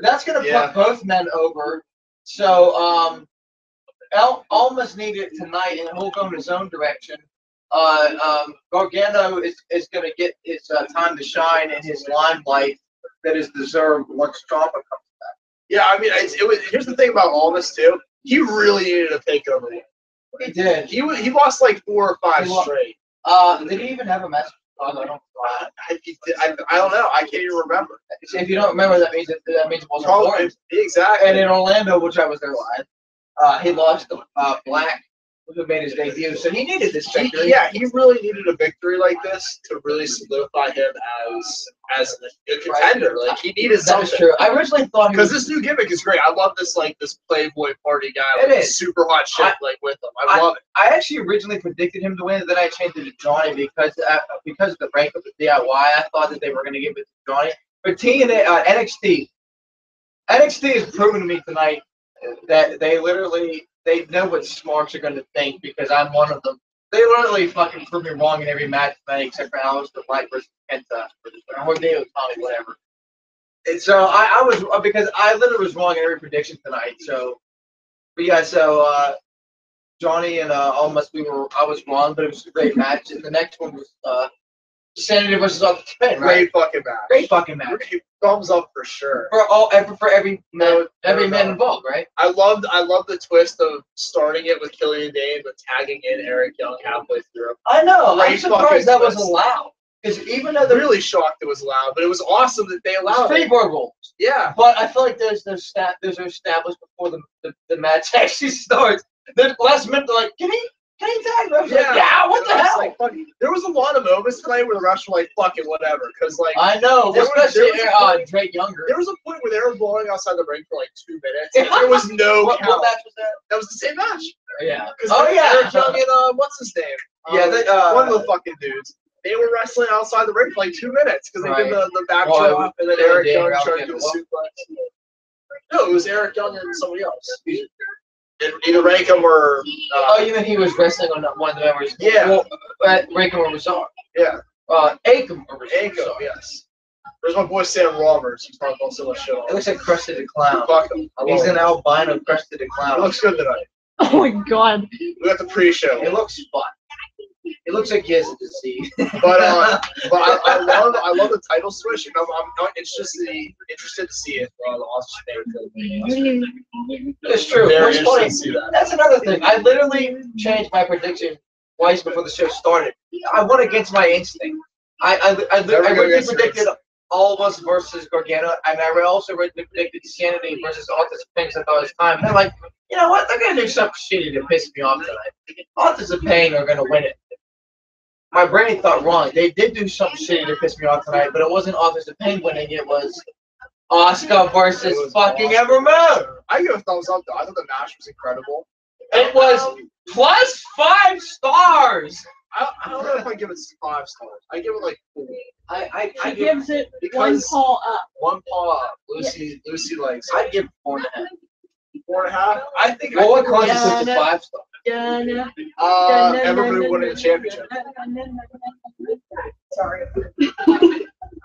That's going to put both men over. So, Almas needed it tonight, and he'll go in his own direction. Gargano is going to get his time to shine and his limelight that is deserved once Ciampa comes back. Yeah, I mean, here's the thing about Almas too. He really needed a takeover. He did. He lost like 4 or 5 straight. Did he even have a match? I don't know. I can't even remember. So if you don't remember, that means it wasn't important. Exactly. And in Orlando, which I was there live, he lost to Black who made his debut. So he needed this victory. Yeah, he really needed a victory like this to really solidify him as a contender. Like he needed That something. is true. I originally thought Because this new gimmick is great. I love this this Playboy party guy It with is. super hot shit with him. I love it. I actually originally predicted him to win, then I changed it to Johnny because of the rank of the DIY. I thought that they were going to give it to Johnny. But NXT has proven to me tonight that they know what smarks are going to think because I'm one of them. They literally fucking proved me wrong in every match tonight except for Aleister Black versus Kenta or Dave Tommy, whatever. And so I was because I literally was wrong in every prediction tonight. So, but yeah, so Johnny and I was wrong, but it was a great match. And the next one was Sanity versus Off the Pin, right? Great fucking match. Great fucking match. Thumbs up for sure. For every man involved, right? I love the twist of starting it with Killian Dane but tagging in Eric Young halfway through. I know. I'm Great surprised that was twist. allowed. Because even though I'm really shocked it was allowed, but it was awesome that they allowed it. skateboard rules. Yeah. But I feel like those are established before the match actually starts. The last minute they're like, can he tag? I was like, yeah, what the hell? Like, there was a lot of moments tonight where the refs were like, fuck it, whatever. Because I know, especially Drake Younger. There was a point where they were blowing outside the ring for like 2 minutes. And there was no what count. match was that? That was the same match. Yeah. Eric Young and what's his name? One of the fucking dudes. They were wrestling outside the ring for like 2 minutes because they did the backdrop and then Eric Young tried to do a suplex. No, it was Eric Young and somebody else. Either Rankum or. You mean he was wrestling on one of the members? Yeah. Well, Rankum or Razor. Yeah. Acom or Razor. Acom, yes. There's my boy Sam Roberts. He's talking about so much shit on. It looks like Krusty the Clown. Fuck him. He's an albino Krusty the Clown. It looks good tonight. Oh my god. We got the pre-show. It looks fun. It looks like he has a disease. But I love the title switch, and I'm interested to see it on the Austin. It's true. Very What's funny, to see that. that's another thing. I literally changed my prediction twice before the show started. I went against my instinct. I really predicted All of Us versus Gargano, and I also predicted Sanity versus Authors of Pain because I thought it was time. And they're like, you know what? They're going to do something shitty to piss me off tonight. Authors of Pain are going to win it. My brain thought wrong. They did do something shitty to piss me off tonight, but it wasn't Authors of Pain winning. It was Asuka versus fucking Ember Moon. I give a thumbs up, though. I thought the match was incredible. It was plus 5 stars. I don't know if I give it 5 stars. I give it like 4. She gives it one paw up. One paw up. Lucy likes it. I'd give 4.5. 4.5? I think. Well, what constitutes a 5 star? Ember Moon winning the championship. Sorry.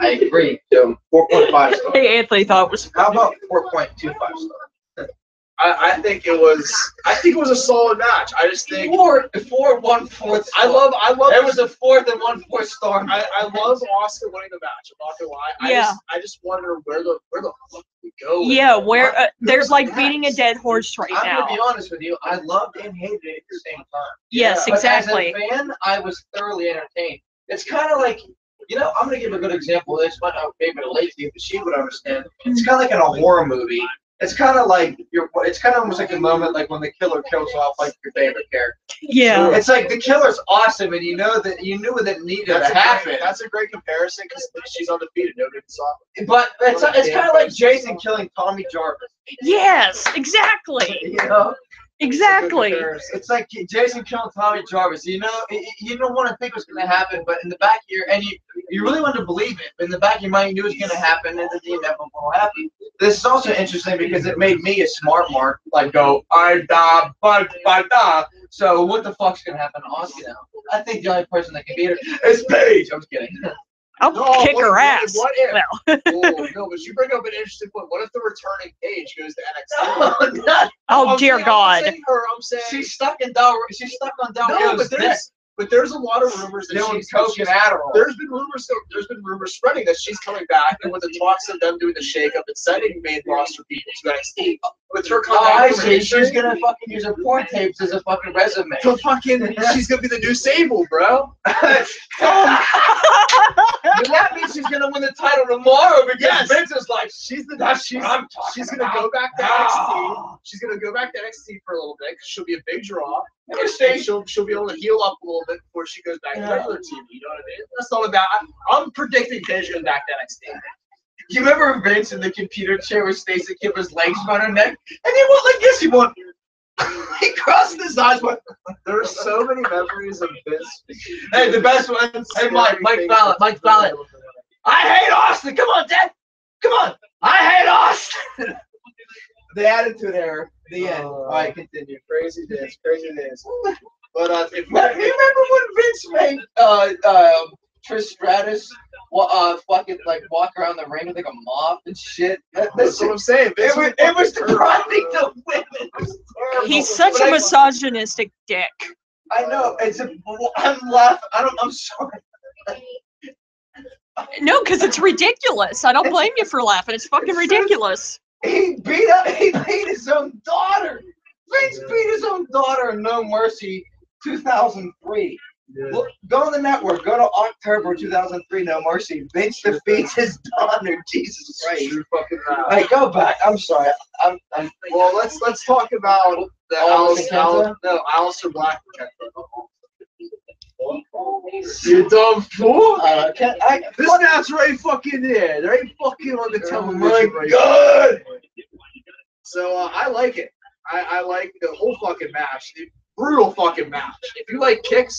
I agree. So 4.5 stars. Hey, Anthony thought it was. How about 4.25 stars? I think it was a solid match. I just think 4 1/4. I love. There was a 4th and 1/4 star. I love Asuka winning the match. I'm not gonna lie. I just wonder where the fuck we go. Yeah, where they're like beating a dead horse right now. I'm gonna be honest with you. I loved and hated it at the same time. Yes, But exactly. as a fan, I was thoroughly entertained. It's kind of like, I'm gonna give a good example. This might not be relate to you, but she would understand. It's kind of like in a horror movie. It's kind of like it's kind of almost like a moment like when the killer kills off like your favorite character. Yeah. It's like the killer's awesome, and you knew that it needed to happen. That's a great comparison because she's undefeated. Nobody saw it. But it's kind of like Jason killing Tommy Jarvis. Yes, exactly. Exactly. It's like Jason killing Tommy Jarvis. You don't want to think what's going to happen, but in the back of you really want to believe it. But in the back of your mind, you knew it was going to happen, and then the inevitable will happen. This is also interesting because it made me a smart mark, like go, so what the fuck's going to happen to Asuka now? I think the only person that can beat her is Paige. I'm just kidding. I'll kick her ass. What if? Well. No, but you bring up an interesting point. What if the returning Paige goes to NXT? Oh dear God! I'm saying she's stuck on Del Rio's deck. But there's a lot of rumors that she's Coke and Adderall. There's been rumors spreading that she's coming back, and with the talks of them doing the shakeup and sending main roster people to NXT, with her Oh, I contact see. She's gonna fucking use her porn tapes as a fucking resume. to fucking. She's gonna be the new Sable, bro. But that means she's gonna win the title tomorrow because Yes. Vince is like, She's the That's she's, what I'm talking she's gonna go back to NXT. She's gonna go back to NXT for a little bit because she'll be a big draw. And she'll be able to heal up a little bit before she goes back to regular TV. You know what I mean? That's not about. I'm predicting Paige goes back to NXT. you remember Vince in the computer chair with Stacey Kipper's legs around her neck? And he went like this, he went, he crossed his eyes, went, There's so many memories of this. hey, the best one, hey, Mike Fallon. I hate Austin, come on, Dad, come on, I hate Austin. The attitude error, the end. All right, continue. Crazy days. But if You remember when Vince made Trish Stratus fucking like walk around the ring with like a mop and shit? that's what I'm saying. It was depriving to women. It was terrible. He's such a misogynistic dick. I know. I'm laughing. I'm sorry. No, because it's ridiculous. I don't blame you for laughing. It's fucking ridiculous. He beat his own daughter. Vince beat his own daughter in No Mercy 2003. Look, go on the network. Go to October 2003, No Mercy. Vince defeats his daughter. Jesus Christ. You're fucking right. Hey, go back. I'm sorry. I'm Well, let's talk about the Aleister Black. You dumb fool! This match right fucking there. They're right fucking on the television. my right God. So I like it. I like the whole fucking match. The brutal fucking match. If you like kicks,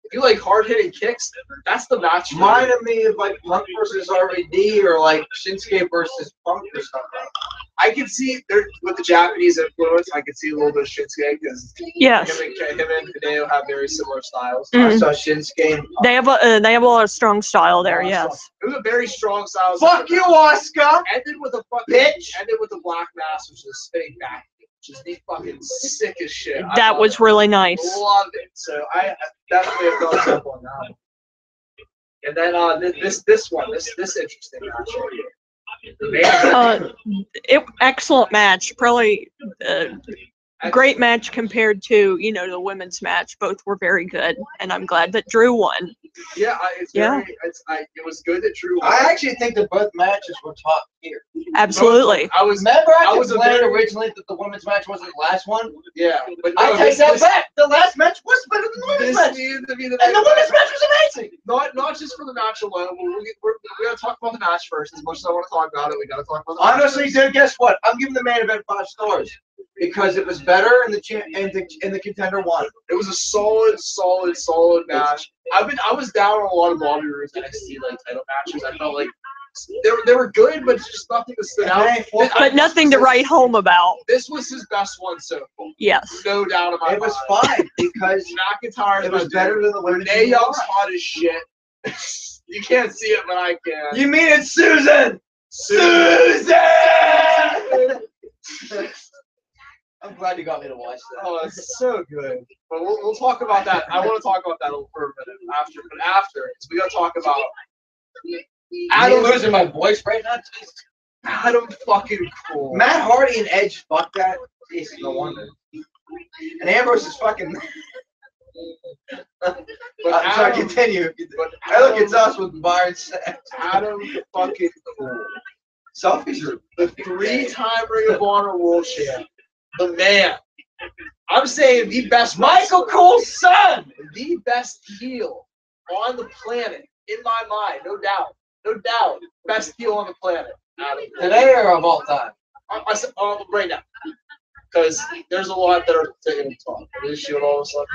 if you like hard hitting kicks, that's the match. for you. Reminded me of like Punk versus RVD or like Shinsuke versus Punk or something. I can see there with the Japanese influence. I can see a little bit of Shinsuke because Yes. him and Hideo have very similar styles. I saw Shinsuke. And They have a lot of strong style there, yes. It was a very strong style. fuck you, Oscar. Ended with a fucking Bitch. Ended with a black mass, which is a spinning back, which is the fucking sick as shit. I That love was it. really nice. Loved it. So I definitely have thumbs up on that one. And then this interesting match right here. The main event. Excellent match. Probably great match compared to, the women's match. Both were very good, and I'm glad that Drew won. Yeah, it was good that Drew won. I actually think that both matches were top tier. Remember I was complained originally that the women's match wasn't the last one. Yeah, but I take that back. The last match was better than the women's match. needed to be the And the women's match was amazing. Not just for the match alone. We're gonna talk about the match first. As much as I want to talk about it, we gotta talk about the Honestly, match dude, guess what? I'm giving the main event 5 stars because it was better and the contender won. It was a solid match. I was down on a lot of Bobby Roode's NXT title matches. I felt like they were good, but just nothing that stood out. But nothing to write home about. This was his best one so far. Yes. No doubt about it. It was fine because McIntyre's it was better than the women's. Renee Young's hot as shit. You can't see it, but I can. You mean it's Susan? Susan! I'm glad you got me to watch that. Oh, it's so good. But we'll talk about that. I want to talk about that for a minute after. But after, we got to talk about I'm losing my voice right now. Adam fucking Cole. Matt Hardy and Edge, fuck that. Jeez, no wonder. And Ambrose is fucking. Sorry, continue. I look at us with Byron said. Adam fucking Cole. Selfies are The 3-time Ring of Honor World Champ. The man. I'm saying the best. Michael Cole's son. The best heel on the planet, in my mind, no doubt. No doubt. Best heel on the planet. Adam Cole. Today or of all time? I said right now. Because there's a lot that are taking the talk. This shit all of a sudden.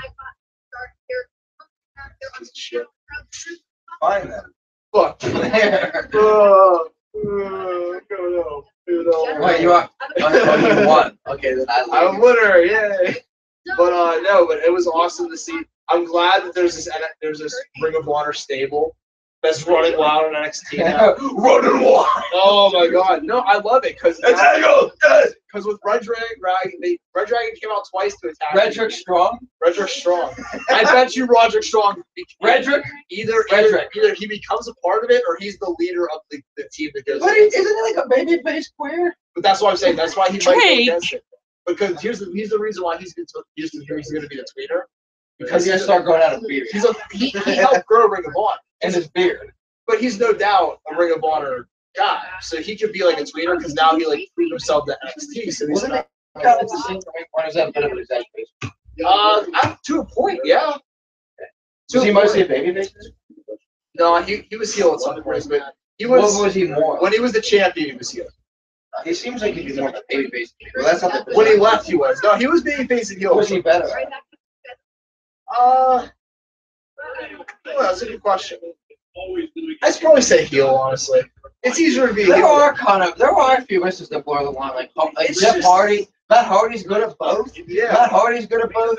This shit. Fine then. Fuck. There. Wait, you are? Oh, you won. Okay, then I'm a winner, yay! But no, but it was awesome to see. I'm glad that there's this Ring of Honor stable that's running wild on NXT now. Running wild. Oh my god, no, I love it because with Red Dragon came out twice to attack. Redrick Strong. Redrick Strong. I bet you Roderick Strong. Redrick. Either he becomes a part of it or he's the leader of the team that goes. But isn't he like a babyface queer? But that's what I'm saying. That's why he might go Drake. against it. Because here's the reason why he's going to be the tweener. Because he's gonna start growing out a beard. He helped grow Ring of Honor And his beard. but he's no doubt a Ring of Honor guy. So he could be like a tweener because now he like proved himself to NXT. So he's not. It's the same Ring of Honor, is that a bit of an exaggeration? To a point, yeah. Was he mostly a babyface? No, he was heel at some points, but he was. What was he more? When he was the champion, he was heel. He seems like he'd be more of a babyface. Well, that's not the When he left, he was. No, he was babyface and heel. Was he better? Well, that's a good question. I'd probably say heel, honestly. It's easier to be There heel. are a few wrestlers that blur the line, like It's Jeff just- Hardy. Matt Hardy's good at both. Yeah. Matt Hardy's good at both.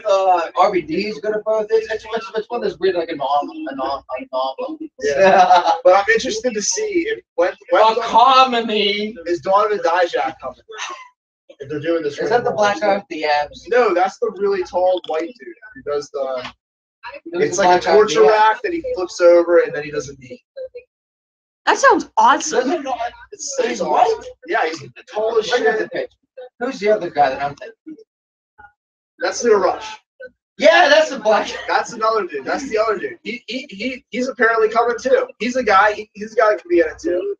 RVD's good at both. It's one that's weird, like a novel. Yeah. But I'm interested to see if when comedy. is Donovan Dijak coming? If they're doing this. Is that the black guy with the abs? No, that's the really tall white dude who does the. It's the like a black guy with the torture abs. rack that he flips over and then he does a knee. That sounds awesome. It's awesome. Yeah, he's tall as Look at the shit. picture. Who's the other guy that I'm thinking? That's Leo Rush. Yeah, that's the black guy. That's another dude. That's the other dude. He's apparently coming too. He's a guy. He's a guy that can be in it too.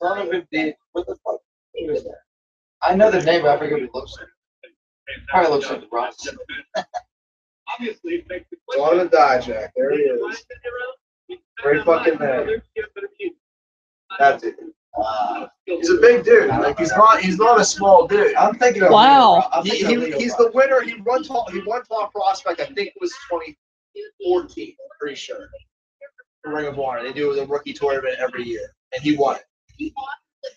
Donovan did. What the fuck? Who is that? I know the name, but I forget what he looks like. Probably looks like Ross. Donovan Dijak. There he is. Very fucking name. That dude. He's a big dude. Like he's not a small dude. I'm thinking of Wow. He's the winner. He won top prospect. I think it was 2014. I'm pretty sure. For Ring of Honor, they do the rookie tournament every year, and he won it.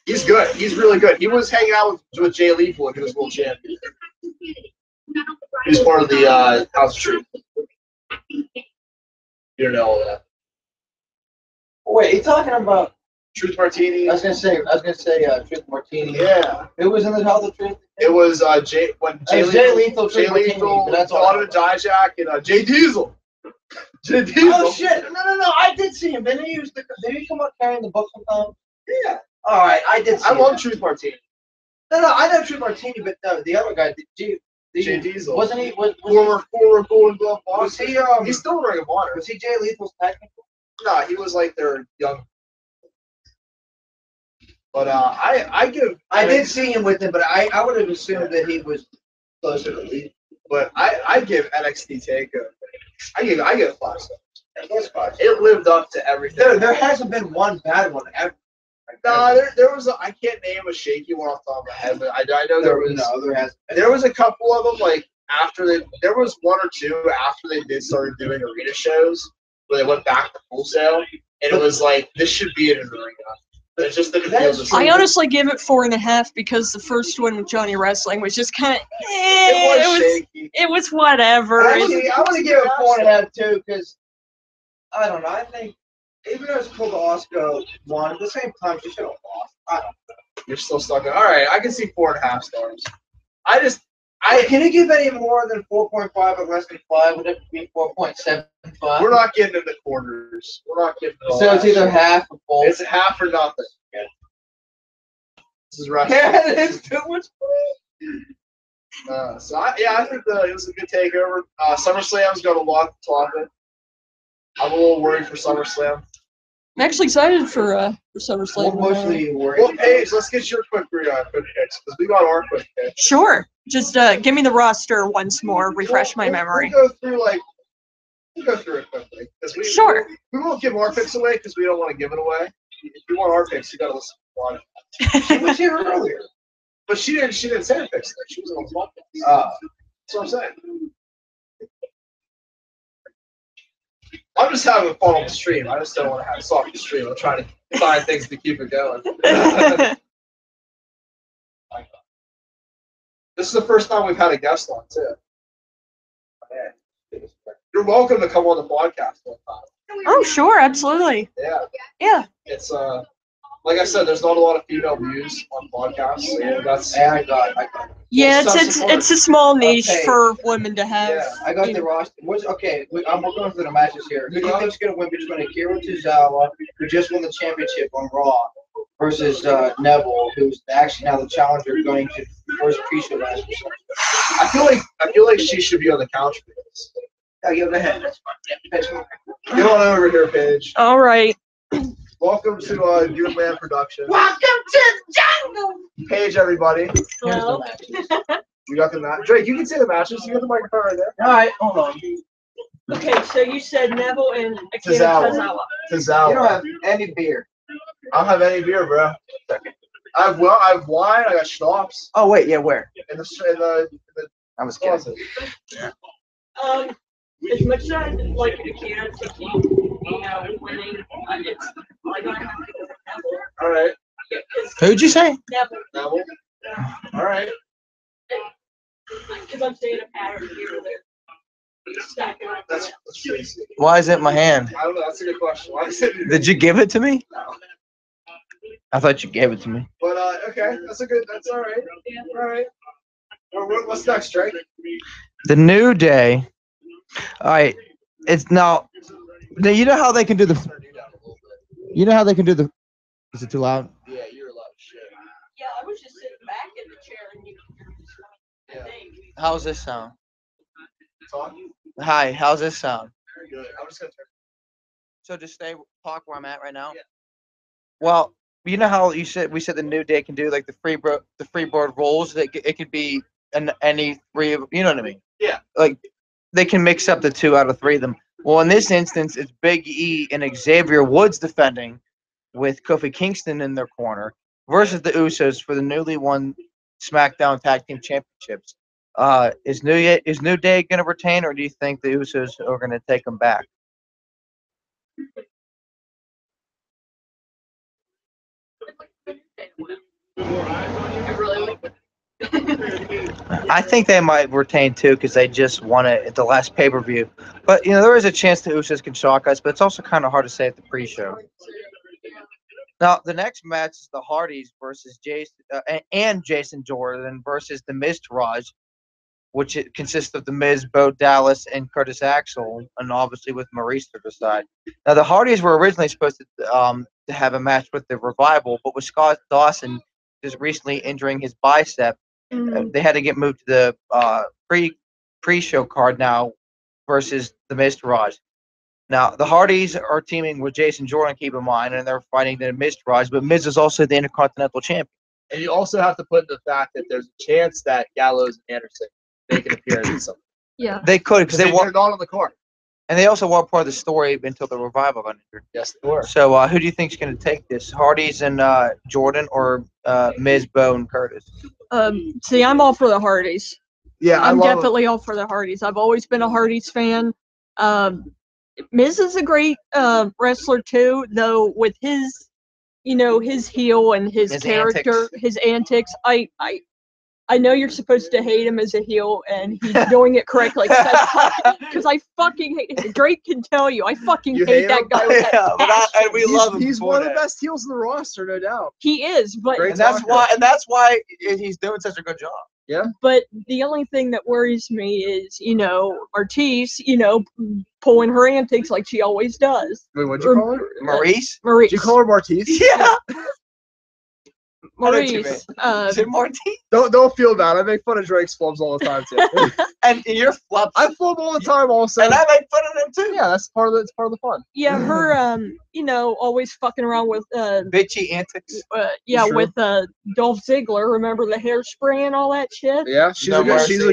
He's good. He's really good. He was hanging out with Jay Lethal when he was world champion. He was part of the House of Truth. You don't know all that. Wait, you talking about? Truth Martini. I was gonna say Truth Martini. Yeah. Who was in the House of Truth? It was Jay Lethal, Jay Truth Martini, Lethal, but that's all I Donovan Dijak, and Jay Diesel. Jay Diesel. Oh shit! No! I did see him. Didn't he come up carrying the book sometime? Yeah. All right, I did. See I love him. Truth Martini. No, I know Truth Martini, but no, the other guy, Jay Diesel. wasn't he? Former Golden Glove Was he? He's still in Ring of Honor. Was he Jay Lethal's technical? No, he was like their young. But I did see him with him, but I would have assumed that he was closer to Lethal. But I give NXT Takeover. I give 5 stars. It lived up to everything. There hasn't been one bad one ever. No, there was I can't name a shaky one off the top of my head, but I know there was. No, there has. There was a couple of them like after there was 1 or 2 after they started doing arena shows where they went back to Full Sail, and it was like this should be in an arena. But it just didn't feel the same. I honestly give it 4.5 because the first one with Johnny Wrestling was just kind of. It was shaky. It was whatever. I want to give it 4.5 too, because I don't know. I think even though it's cool to Oscar won, at the same time she should have lost. I don't know. You're still stuck on. All right, I can see 4.5 stars. Can you give any more than 4.5 or less than 5? Would it be 4.75? We're not getting into quarters. We're not getting. So it's either half or full. It's half or nothing. Yeah. This is right. Yeah, it is too much. I think it was a good takeover. SummerSlam's got a lot to talk about. I'm a little worried for SummerSlam. I'm actually excited for SummerSlam. What mostly worried? Well, Paige, let's get your quick picks because we got our quick picks. Sure. Just give me the roster once more. Refresh my memory. We'll go through it quickly. Sure. We won't give our picks away because we don't want to give it away. If you want our picks, you got to listen to one. She was here earlier. But she didn't say her picks. She was on the podcast. That's what I'm saying. I'm just having fun on the stream. I just don't want to have to stop the stream. I'm trying to find things to keep it going. This is the first time we've had a guest on, too. You're welcome to come on the podcast one time. Oh, sure, absolutely. Yeah. Yeah. It's like I said, there's not a lot of female views on podcasts, so that's. Yeah, I got it. Yeah, Some support. it's a small niche Okay. for women to have. Yeah. I got the roster. I'm going through the matches here. Who do you think's going to win between Akira Tozawa, who just won the championship on Raw, versus Neville, who's actually now the challenger going to the first pre-show match. I feel like she should be on the couch for this. Oh, yeah, go ahead. That's fine. Yeah, that's fine. Get on over here, Paige. All right. Welcome to Goonland Productions. Welcome to the jungle. Paige, everybody. Hello. You got the match. Drake, you can see the matches. You got the microphone right there. All right, hold on. Okay, so you said Neville and Akira Tozawa. Tozawa. Tozawa. You don't have any beer. I don't have any beer, bro. I have wine. I got schnapps. Oh wait, yeah, where? In the I was kidding. As much as I like Akira to keep, winning, it's like I have to go with Neville. All right. Who'd you say? Neville. All right. Because I'm saying a pattern here that stacking up. That's crazy. Why is it in my hand? I don't know. That's a good question. Why is it? Did you give it to me? I thought you gave it to me. But okay, that's all right. All right. What's next, Drake? The New Day. All right. It's now. You know how they can do the. You know how they can do the. Is it too loud? Yeah, you're a lot of shit. Yeah, I was just sitting back in the chair and you could hear this one. I think. How's this sound? Talk. Hi. How's this sound? Good. I'm just gonna turn. So just stay park where I'm at right now. Yeah. Well, you know how we said the New Day can do like the freeboard rolls. It could be any three of, you know what I mean? Yeah. Like they can mix up the 2 out of 3 of them. Well, in this instance, it's Big E and Xavier Woods defending with Kofi Kingston in their corner versus the Usos for the newly won SmackDown Tag Team Championships. Is New Day going to retain, or do you think the Usos are going to take them back? I think they might retain too because they just won it at the last pay-per-view. But there is a chance the Usos can shock us, but it's also kind of hard to say at the pre-show. Now the next match is the Hardys versus Jason Jordan versus the Miz Taraj, which it consists of the Miz, Bo Dallas, and Curtis Axel, and obviously with Maurice to the side. Now the Hardys were originally supposed to have a match with the Revival, but with Scott Dawson just recently injuring his bicep, they had to get moved to the pre-show card now versus the Miz Taraj. Now the Hardys are teaming with Jason Jordan, keep in mind, and they're fighting the Miz Taraj, but Miz is also the Intercontinental Champion. And you also have to put in the fact that there's a chance that Gallows and Anderson make an appearance in something. Yeah. They could because they're not on the card. And they also weren't part of the story until the Revival got injured. Yes, they were. So who do you think is going to take this? Hardys and Jordan, or Miz, Bo, and Curtis? See, I'm all for the Hardys. Yeah, I'm definitely all for the Hardys. I've always been a Hardys fan. Miz is a great wrestler too, though with his, his heel and his character, his antics. I know you're supposed to hate him as a heel, and he's doing it correctly. Because I fucking hate him. Drake can tell you, I fucking hate that guy. And we love him. He's one of the best heels in the roster, no doubt. He is, but that's why he's doing such a good job. Yeah. But the only thing that worries me is, Ortiz, pulling her antics like she always does. Wait, what'd you call her? Maurice? Did you call her Martiz? Yeah. Maurice. Is it Martiz? Don't feel bad. I make fun of Drake's flubs all the time too. And you're flubs. I flub all the time also. And I make fun of them too. Yeah, that's part of the fun. Yeah, her always fucking around with bitchy antics. With Dolph Ziggler. Remember the hairspray and all that shit? Yeah, she's a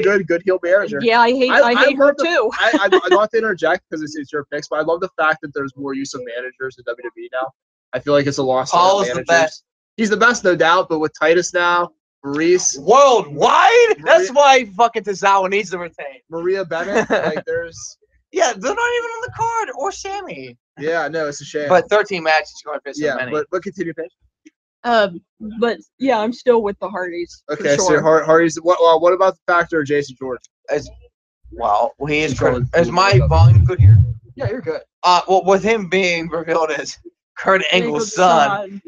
good heel manager. Yeah, I hate her too. I not to interject because it's your picks, but I love the fact that there's more use of managers in WWE now. I feel like it's a loss. Paul is the best. He's the best, no doubt, but with Titus now, Maurice. Worldwide? That's why fucking Tozawa needs to retain. Maria Bennett, there's... Yeah, they're not even on the card, or Sammy. Yeah, no, it's a shame. But 13 matches, you're going to fit so many. But continue, Paige. But yeah, I'm still with the Hardys. Okay, for sure. So Hardys, what about the factor of Jason Jordan? He is good. Is my volume good here? Yeah, you're good. Well, with him being revealed as Kurt Angle's son,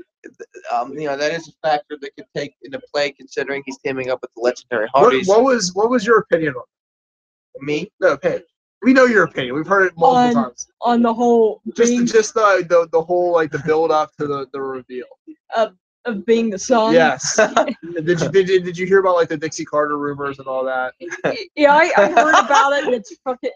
that is a factor that could take into play considering he's teaming up with the legendary Hardys. What was your opinion on it? Me? No, Paige. We know your opinion. We've heard it multiple times. On the whole, just the whole the build up to the reveal. of being the son. Yes. did you hear about like the Dixie Carter rumors and all that? Yeah, I heard about it, and it's fucking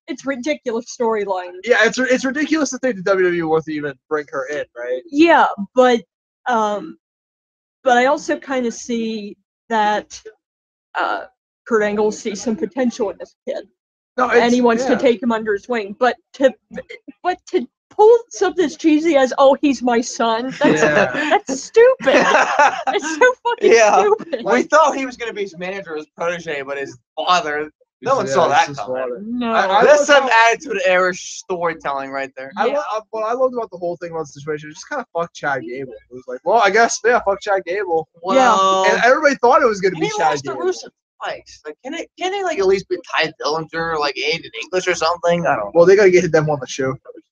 it's ridiculous storyline. Yeah, it's ridiculous to think the WWE wants to even bring her in, right? Yeah, but I also kind of see that Kurt Angle sees some potential in this kid. No, And he wants to take him under his wing. But to pull something as cheesy as, oh, he's my son, that's stupid. It's so fucking stupid. We thought he was going to be his manager, his protege, but his father. No one saw that coming. No. That's some attitude era storytelling right there. What I loved about the whole thing about the situation, just kind of fuck Chad Gable. It was like, well, I guess, fuck Chad Gable. Well, and everybody thought it was going to be Chad Gable. Twice. Like, can they like at least be Ty Dillinger or like aid in English or something? I don't know. Well, they got to get them on the show first.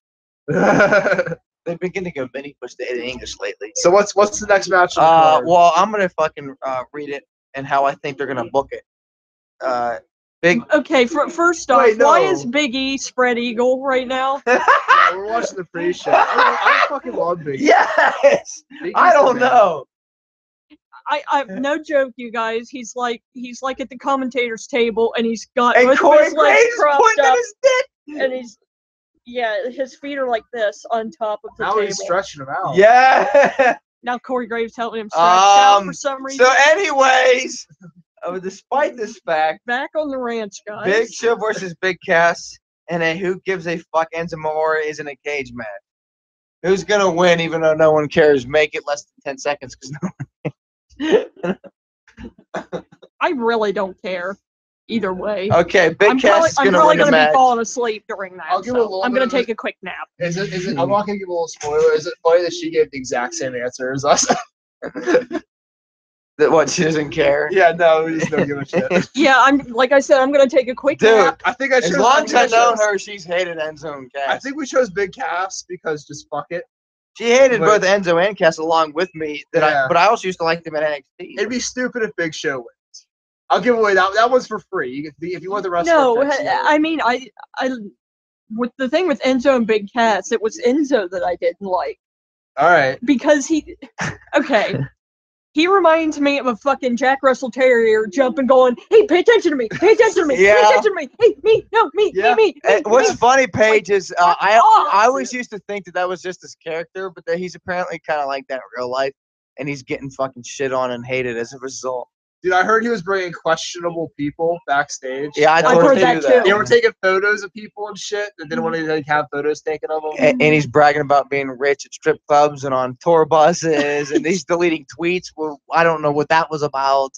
They've been getting a mini push to aid in English lately. So what's the next match? Well, I'm gonna fucking read it and how I think they're gonna book it. Okay, first off, why is Big E spread eagle right now? Yeah, we're watching the pre-show. I fucking love Big E. Yes. I don't know. I no joke, you guys. He's like at the commentators table, and he's got and both Corey his legs crossed pointing up, at his dick, and his feet are like this on top of the now table. He's stretching them out. Yeah. Now Corey Graves helping him stretch out for some reason. So, anyways, despite this fact, back on the ranch, guys. Big Show versus Big Cass, and a who gives a fuck Enzo Amore is in a cage match. Who's gonna win? Even though no one cares, make it less than 10 seconds because no one cares. I really don't care either way. Okay, Big Cass is going to win the match. I'm probably going to be falling asleep during that. I'll give a little I'm going bit to of take a quick nap. Is it? I'm not going to give a little spoiler. Is it funny that she gave the exact same answer as us? That what, she doesn't care? Yeah, no, we just don't give a shit. Yeah, like I said, I'm going to take a quick nap. I think I chose. As long as I know her, she's hated Enzo and Cass. I think we chose Big Cass because just fuck it. She hated both Enzo and Cass along with me. But I also used to like them at NXT. It'd be stupid if Big Show wins. I'll give away that one's for free. If you want the rest. No, I mean I with the thing with Enzo and Big Cass, it was Enzo that I didn't like. All right. Because he reminds me of a fucking Jack Russell Terrier jumping, going, "Hey, pay attention to me! Pay attention to me! Yeah. Pay attention to me! Hey, me! No, me! Yeah. Me! What's funny, Paige, is I oh. always used to think that was just his character, but that he's apparently kind of like that in real life, and he's getting fucking shit on and hated as a result. Dude, I heard he was bringing questionable people backstage. Yeah, I heard that too. They were taking photos of people and shit, and didn't want to have photos taken of them. And he's bragging about being rich at strip clubs and on tour buses, and he's deleting tweets. Well, I don't know what that was about.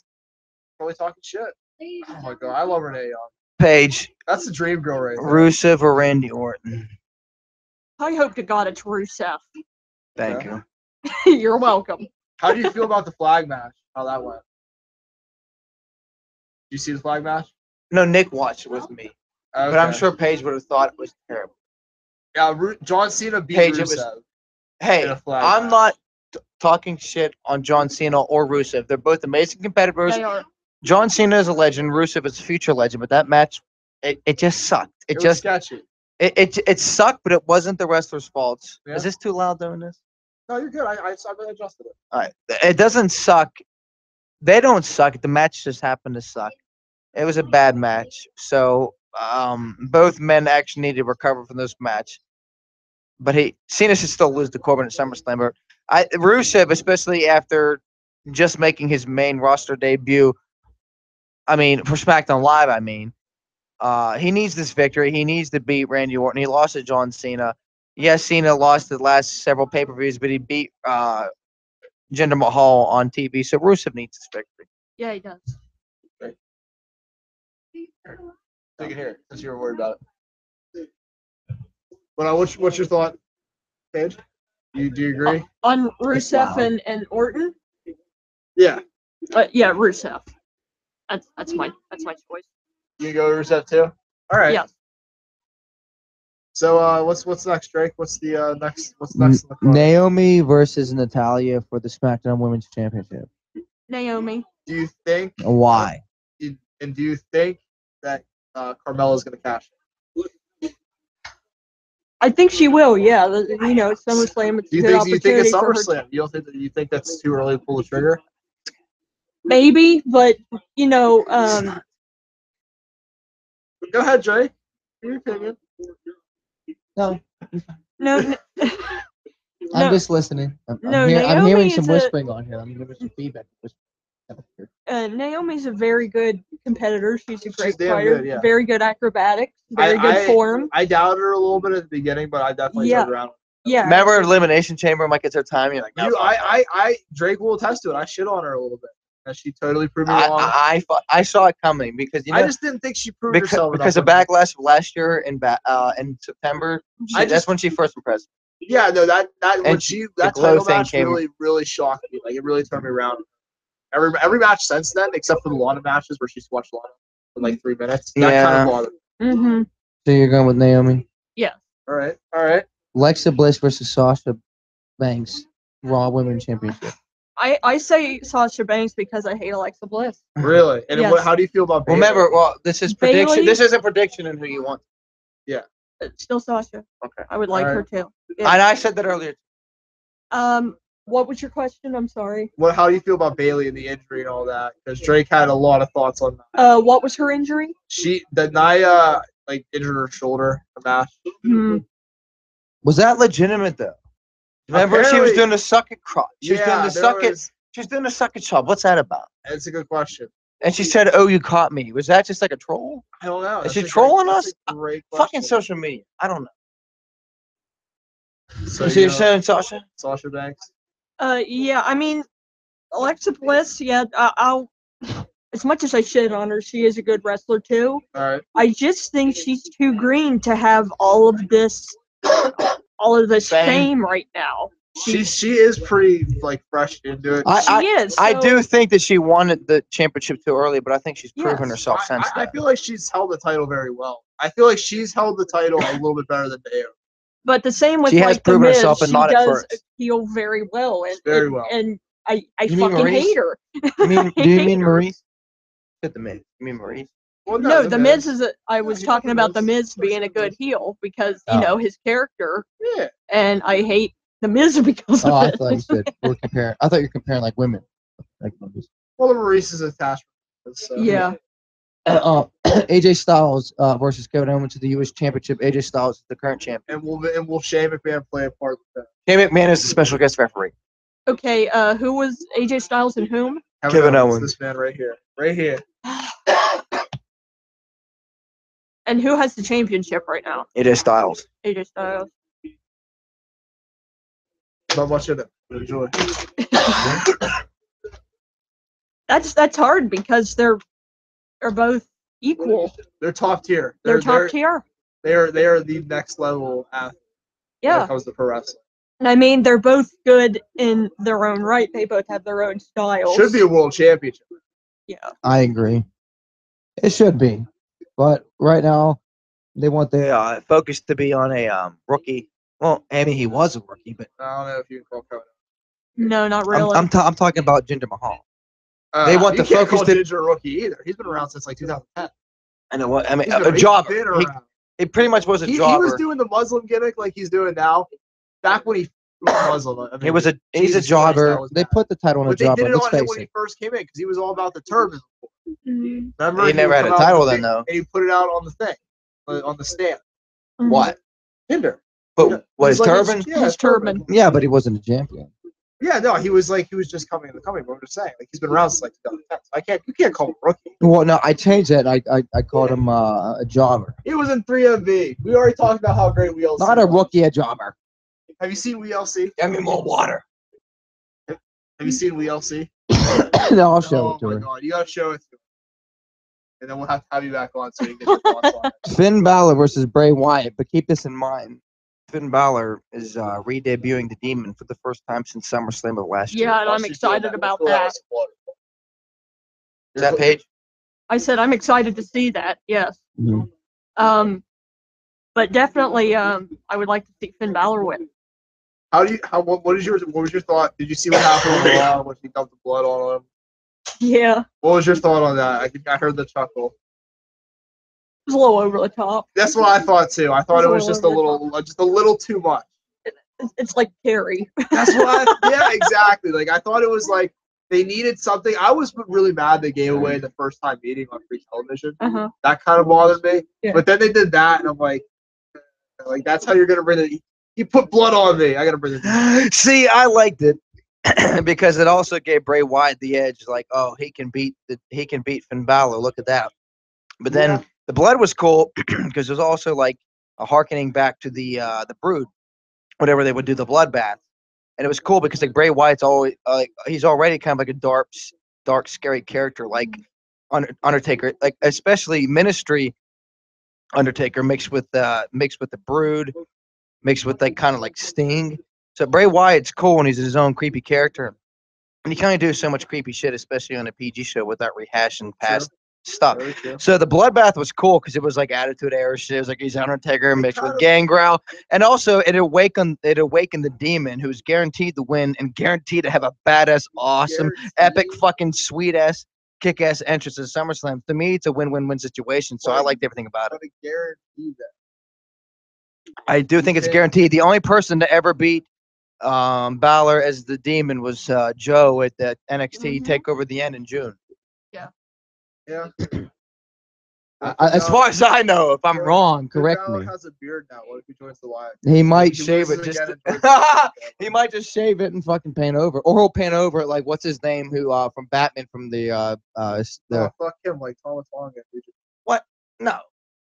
Probably talking shit. Oh my god, I love Renee Young. Paige. That's the dream girl right there. Rusev or Randy Orton? I hope to God it's Rusev. Thank you. You're welcome. How do you feel about the flag match? How that went? Did you see the flag match? No, Nick watched it with me. Okay. But I'm sure Paige would have thought it was terrible. Yeah, John Cena beat Rusev. Hey, I'm not talking shit on John Cena or Rusev. They're both amazing competitors. They are. John Cena is a legend. Rusev is a future legend. But that match, it just sucked. It was just sketchy. It sucked, but it wasn't the wrestler's fault. Yeah. Is this too loud doing this? No, you're good. I adjusted it. All right. It doesn't suck. They don't suck. The match just happened to suck. It was a bad match. So both men actually need to recover from this match. But Cena should still lose to Corbin at SummerSlam. But Rusev, especially after just making his main roster debut, for SmackDown Live, he needs this victory. He needs to beat Randy Orton. He lost to John Cena. Yes, Cena lost the last several pay-per-views, but he beat Jinder Mahal on TV. So Rusev needs this victory. Yeah, he does. Great. Take it here, since you were worried about it. But what's your thought, Paige? Do you agree? On Rusev and Orton? Yeah. Yeah, Rusev. That's my choice. You go Rusev too? All right. Yeah. So what's next, Drake? What's next in the card? Naomi versus Natalya for the SmackDown Women's Championship. Naomi. Do you think? Why? And do you think that Carmella's going to cash I think she will. Yeah, you know, SummerSlam. It's a Do good you think it's opportunity for her. SummerSlam? You think that's too early to pull the trigger? Maybe, but you know, Go ahead, Jay. Your opinion. No, no, I'm no, just listening. I'm Naomi hearing some is a whispering on here. I'm giving some feedback. Naomi's a very good competitor. She's a great damn fighter. good, yeah. Very good acrobatics. Very good form. I doubted her a little bit at the beginning, but I definitely turned around. Yeah. Remember Elimination Chamber might get her time. You're like, no, Drake will attest to it. I shit on her a little bit, and she totally proved me wrong. I saw it coming because you know I just didn't think she proved herself because of backlash of last year in September. That's when she first impressed me. Yeah, no, that title match came. really shocked me. Like it really turned me around. Every match since then, except for the Lana matches where she squashed Lana for like 3 minutes, that kind of bothered me. Mm-hmm. So you're going with Naomi? Yeah. All right. Alexa Bliss versus Sasha Banks, Raw Women's Championship. I say Sasha Banks because I hate Alexa Bliss. Really? And Yes. how do you feel about Bayley? Remember, this is Bayley? prediction. This is a prediction in who you want. Yeah. Still Sasha. Okay. I would like her too. Yeah. And I said that earlier. What was your question? I'm sorry. How do you feel about Bayley and the injury and all that? Because Drake had a lot of thoughts on that. What was her injury? Nia injured her shoulder in the match. Hmm. Was that legitimate though? Remember, she was doing the suck it crotch. She was doing the suck it. She was doing the suck it chop. What's that about? It's a good question. And she said, "Oh, you caught me." Was that just like a troll? I don't know. Is she trolling us? Great Fucking social media. I don't know. So you're saying Sasha? Sasha Banks. Yeah. I mean, Alexa Bliss. Yeah. I'll. As much as I shit on her, she is a good wrestler too. All right. I just think she's too green to have all of this fame right now. She is pretty fresh into it. She is. I do think that she wanted the championship too early, but I think she's proven herself since I then. feel like she's held the title very well. I feel like she's held the title a little bit better than Naomi. But the same with She has proven the Miz, herself, but she not at does first. heel very well, and I You mean fucking Maurice? hate her. Do you mean Maurice? The Miz. You mean Maurice? Well, No, the Miz is. I was talking about the Miz being a good heel because you know his character. Yeah. And I hate the Miz because of I it. thought you said we're comparing. I thought you were comparing like women. Well, the Maurice is attached. So. Yeah. AJ Styles versus Kevin Owens to the U.S. Championship. AJ Styles is the current champion. And will Shane McMahon play a part with that? Shane McMahon is the special guest referee. Okay. Who was AJ Styles and whom? Kevin Owens. This man right here. Right here. And who has the championship right now? AJ Styles. AJ Styles. Not much in it. Enjoy. That's hard because they're both equal. They're top tier. They're top tier. They are the next level athlete. Yeah. When it comes to pro wrestling. And I mean, they're both good in their own right. They both have their own styles. Should be a world championship. Yeah. I agree. It should be, but right now they want the focus to be on a rookie. Well, I mean, he was a rookie, but I don't know if you can call Kevin. No, not really. I'm talking about Jinder Mahal. They want the focus to Jinder a rookie either. He's been around since 2010. I know what I mean. A jobber. He pretty much was a jobber. He was doing the Muslim gimmick like he's doing now. Back when he was Muslim, I mean, he's a jobber. They put the title on a jobber. They did it Let's on him face when he it. first came in because he was all about the turban. Mm-hmm. Remember, he never had a title then, though. And he put it out on the thing, on the stand. Mm-hmm. What? Jinder. But what, his turban? His turban. Yeah, but he wasn't a champion. Yeah, no, he was just coming in the coming. But I'm just saying, he's been around since 2010. So you can't call him a rookie. Well, no, I changed that. I called him a jobber. He was in 3MV. We already talked about how great WLC. Not a rookie, a jobber. Have you seen WLC? Give me more water. Have you seen WLC? No, I'll show it to her. Oh my god, you gotta show it to her. And then we'll have to have you back on so you can get your thoughts on it. Finn Balor versus Bray Wyatt, But keep this in mind. Finn Balor is re-debuting the Demon for the first time since SummerSlam of last year. Yeah, and I'm excited about that. Is that Paige? I said I'm excited to see that. Yes. Mm-hmm. But definitely, I would like to see Finn Balor win. What was your thought? Did you see what happened with Raw when she dumped the blood on him? Yeah. What was your thought on that? I heard the chuckle. was a little over the top. That's what I thought too. I thought it was just a little too much. It's like Carrie. That's what yeah, exactly. Like I thought it was like they needed something. I was really mad they gave away the first time meeting on free television. That kind of bothered me. Yeah. But then they did that, and I'm like that's how you're gonna bring it. You put blood on me. I gotta bring it. See, I liked it because it also gave Bray Wyatt the edge. Like, oh, he can beat Finn Balor. Look at that. But then the blood was cool because it was also like a harkening back to the Brood, whatever they would do, the bloodbath. And it was cool because like Bray Wyatt's always like he's already kind of like a dark, scary character like Undertaker, like especially Ministry Undertaker mixed with the Brood, mixed with like kind of like Sting. So Bray Wyatt's cool when he's his own creepy character, and he kind of do so much creepy shit, especially on a PG show without rehashing past stuff. So the bloodbath was cool because it was like Attitude Era shit. It was like he's Undertaker mixed with Gangrel, and also it awakened the Demon, who's guaranteed to win and guaranteed to have a badass, awesome, epic, fucking sweet ass, kick ass entrance to SummerSlam. To me, it's a win-win-win situation. So I liked everything about it. Guarantee that. I do think it's guaranteed. The only person to ever beat Balor as the Demon was Joe at the NXT Takeover the End in June. Yeah. As far as I know, if I'm wrong, correct me. Has a beard now. What if he joins the Lions? He might shave it just. He might just shave it and fucking paint over, or he'll paint over it like what's his name, who from Batman from the. Fuck him, like Thomas Long. What? No.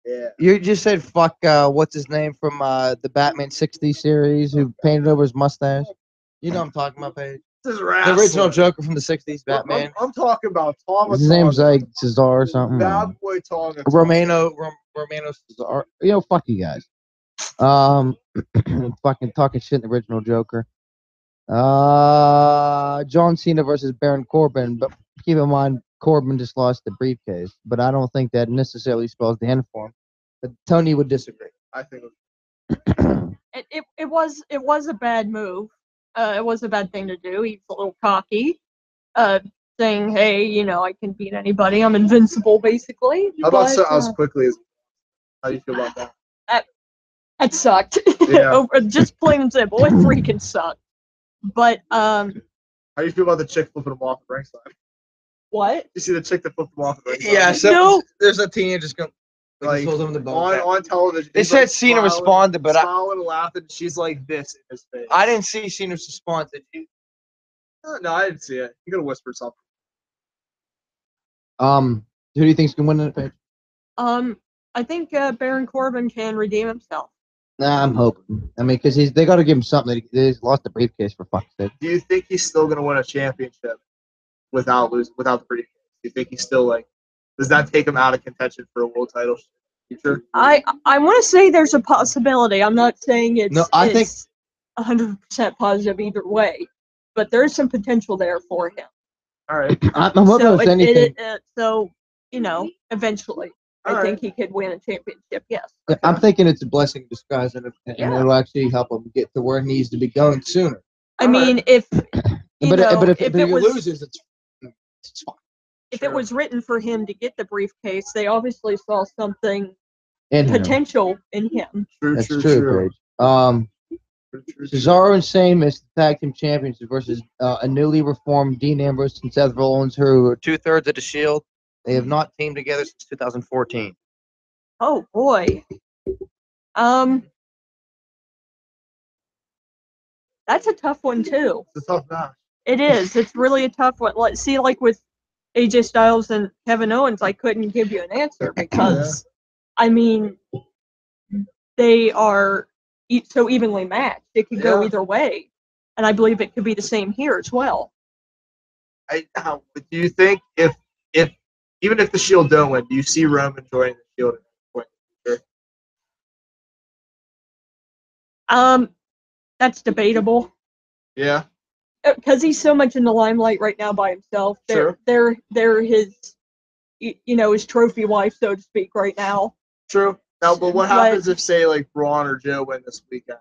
Yeah. You just said fuck. What's his name from the Batman '60s series, who painted over his mustache? You know what I'm talking about, Paige. The original Joker from the '60s Batman. I'm talking about Thomas. His name's like Cesar or something. Bad boy Tonga. Romano Cesar. Fuck you guys. Fucking talking shit in the original Joker. John Cena versus Baron Corbin, but keep in mind Corbin just lost the briefcase, but I don't think that necessarily spells the end for him. But Tony would disagree. I think it was a bad move. It was a bad thing to do. He's a little cocky, saying, "Hey, you know, I can beat anybody. I'm invincible, basically." How about as quickly as? How do you feel about that? That sucked. Yeah. Just plain and simple, it freaking sucked. But how do you feel about the chick flipping him off the ringside? What? You see the chick that flipped him off the ringside? Yeah. So no. There's a teenager just going. Like on television. They said Cena responded, but smiling and laughing. She's like this in his face. I didn't see Cena's response. Did you? No, I didn't see it. You could have whispered something. Who do you think's gonna win in the page? I think Baron Corbin can redeem himself. Nah, I'm hoping. I mean, because they got to give him something. He's lost the briefcase for fuck's sake. Do you think he's still gonna win a championship without the briefcase? Do you think he's still like? Does that take him out of contention for a world title future? I want to say there's a possibility. I'm not saying it's 100% positive either way, but there's some potential there for him. All right. I'm hoping if anything. So you know, eventually, I think he could win a championship. Yes. I'm thinking it's a blessing in disguise, and it'll actually help him get to where he needs to be going sooner. I mean, if he loses, it's fine. If it was written for him to get the briefcase, they obviously saw something in potential in him. That's true. Cesaro and Sheamus, the tag team champions, versus a newly reformed Dean Ambrose and Seth Rollins, who are 2/3 of the Shield. They have not teamed together since 2014. Oh boy. That's a tough one too. It's a tough match. It is. It's really a tough one. Let's see, like with AJ Styles and Kevin Owens, I couldn't give you an answer because, I mean, they are so evenly matched. It could go either way, and I believe it could be the same here as well. Do you think if even if the Shield don't win, do you see Roman joining the Shield at any point in the future? That's debatable. Yeah. Because he's so much in the limelight right now by himself. They're his, his trophy wife, so to speak, right now. True. Now, but what happens if, say, like Braun or Joe win this weekend,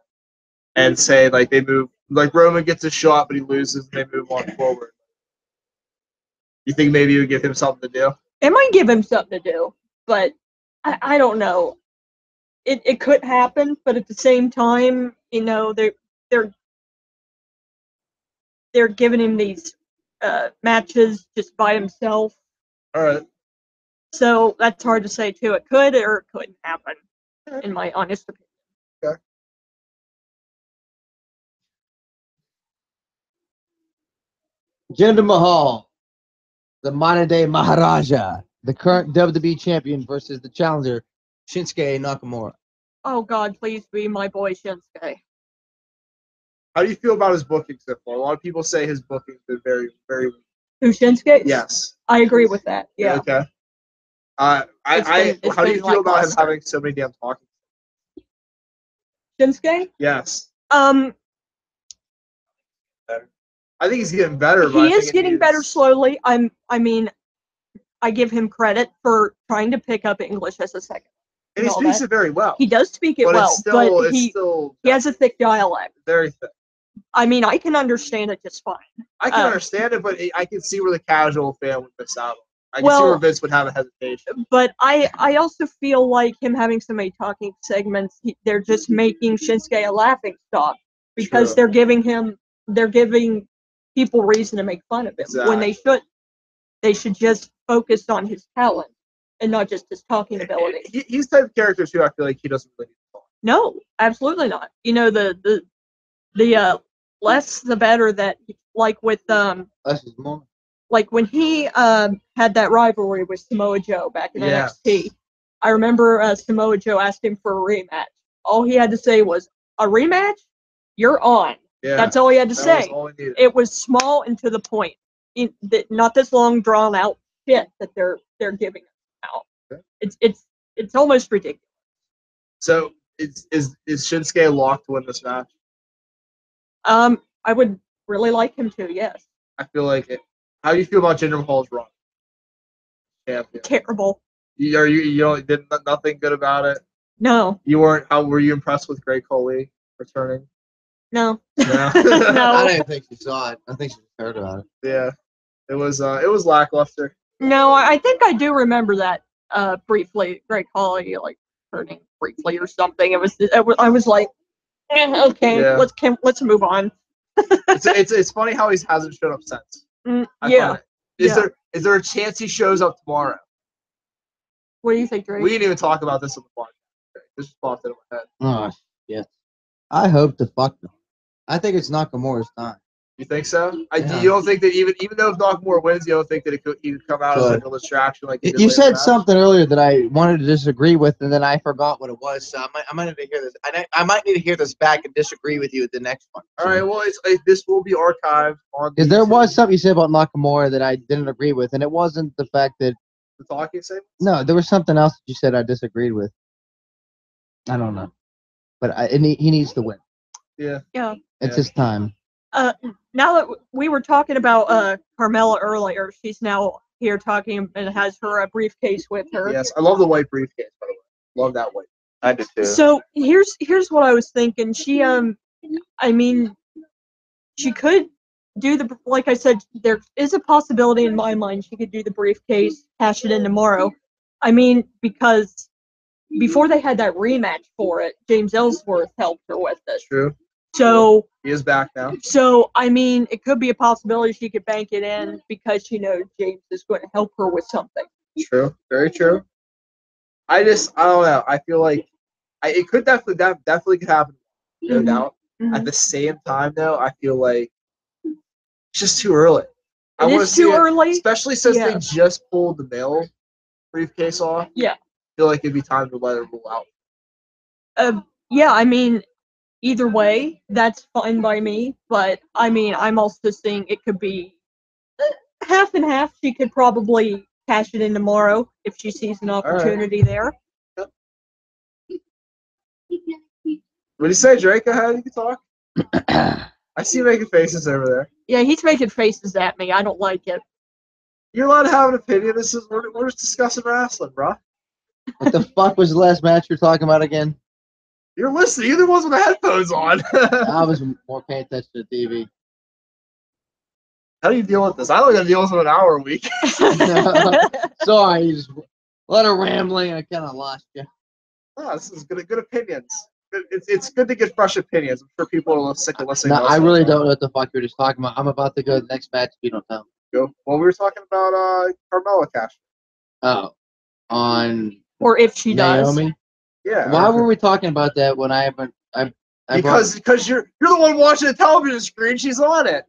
and say like they move, like Roman gets a shot, but he loses, and they move on forward? You think maybe it would give him something to do? It might give him something to do, but I don't know. It could happen, but at the same time, you know, they're giving him these matches just by himself. All right. So that's hard to say too. It could or it couldn't happen, in my honest opinion. Okay. Jinder Mahal, the modern day Maharaja, the current WWE champion versus the challenger Shinsuke Nakamura. Oh God, please be my boy Shinsuke. How do you feel about his booking so far? A lot of people say his booking's been very, very weak. Who, Shinsuke? Yes. I agree with that. Yeah. Okay. How do you feel about him having so many damn talking? Shinsuke? Yes. Um, I think he's getting better. he is getting better slowly. I mean, I give him credit for trying to pick up English as a second. And he speaks it very well. He does speak it But well, it's still, but he has a thick dialect. Very thick. I mean, I can understand it just fine. I can understand it, but I can see where the casual fan would miss out. I can see where Vince would have a hesitation. But I also feel like him having so many talking segments, they're just making Shinsuke a laughing stock because they're giving people reason to make fun of him when they should. They should just focus on his talent and not just his talking ability. He's the type of character too. I feel like he doesn't really talk. No, absolutely not. You know, the less the better. That like with less is more. Like when he had that rivalry with Samoa Joe back in NXT, I remember Samoa Joe asked him for a rematch. All he had to say was, "A rematch? You're on." Yeah, that's all he had to say. It was small and to the point. Not this long drawn out shit that they're giving us now. Okay. It's almost ridiculous. So is Shinsuke locked to win this match? I would really like him to. Yes. I feel like it. How do you feel about Jinder Mahal's run? Champion. Terrible. You did nothing good about it. No. You weren't. How were you impressed with Great Khali returning? No. No. No. I didn't think she saw it. I think she heard about it. Yeah, it was lackluster. No, I think I do remember that briefly. Great Khali like turning briefly or something. I was like, okay, Yeah. let's move on. it's funny how he hasn't showed up since. Yeah. Is there a chance he shows up tomorrow? What do you think, Drake? We didn't even talk about this on the podcast. This just popped into my head. Oh, yes. I hope to fuck them. I think it's Nakamura's time. You think so? You don't think that even though if Nakamura wins, you don't think that he could come out as like a distraction? Like you said something earlier that I wanted to disagree with, and then I forgot what it was. So I might need to hear this. I might need to hear this back and disagree with you at the next one. All right. Well, this will be archived on. Because there was something you said about Nakamura that I didn't agree with, and it wasn't the fact that the talking segment. No, there was something else that you said I disagreed with. I don't know, but he needs to win. Yeah. Yeah. It's his time. Now that we were talking about Carmella earlier, she's now here talking and has her briefcase with her. Yes, I love the white briefcase, by the way. Love that white. I do too. So here's what I was thinking. She I mean, she could do like I said, there is a possibility in my mind she could do the briefcase, cash it in tomorrow. I mean, because before they had that rematch for it, James Ellsworth helped her with it. True. So he is back now. So I mean, it could be a possibility she could bank it in because she knows James is going to help her with something. True, very true. I don't know. I feel like it could definitely could happen, no doubt. Mm-hmm. At the same time, though, I feel like it's just too early. It is too early, especially since they just pulled the male briefcase off. Yeah, I feel like it'd be time to let it roll out. Yeah, I mean. Either way, that's fine by me. But I mean, I'm also seeing it could be half and half. She could probably cash it in tomorrow if she sees an opportunity there. Yep. What do you say, Drake? Go ahead, you can talk. I see you making faces over there. Yeah, he's making faces at me. I don't like it. You're allowed to have an opinion. We're just discussing wrestling, bro. What the fuck was the last match you're talking about again? You're listening. You're the ones with the headphones on. I was more paying attention to TV. How do you deal with this? I don't got to deal with it an hour a week. Sorry. A lot of rambling. I kind of lost you. Oh, this is good opinions. It's good to get fresh opinions. I'm sure people are sick of listening. No, to us I all really the time. don't know what the fuck you're just talking about. I'm about to go to the next match if you don't know. Go. Well, we were talking about Carmella Cash. Oh, on Or if she does. Naomi. Yeah. Why were we talking about that when I haven't? Because you're the one watching the television screen. She's on it.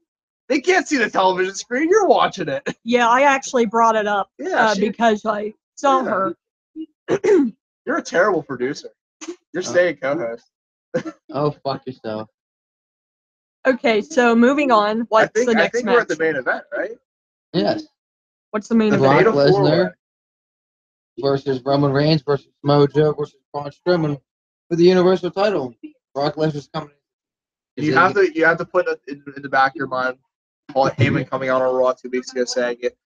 They can't see the television screen. You're watching it. Yeah, I actually brought it up because I saw her. You're a terrible producer. You're staying co-host. Oh, fuck yourself. Okay, so moving on. What's the next I think match? we're at the main event, right? Yes. What's the main Brock event? Lesnar versus Roman Reigns versus Mojo versus Braun Strowman for the Universal title. Brock Lesnar's coming. You have to put it in the back of your mind. Paul Heyman coming out on Raw 2 weeks ago saying it.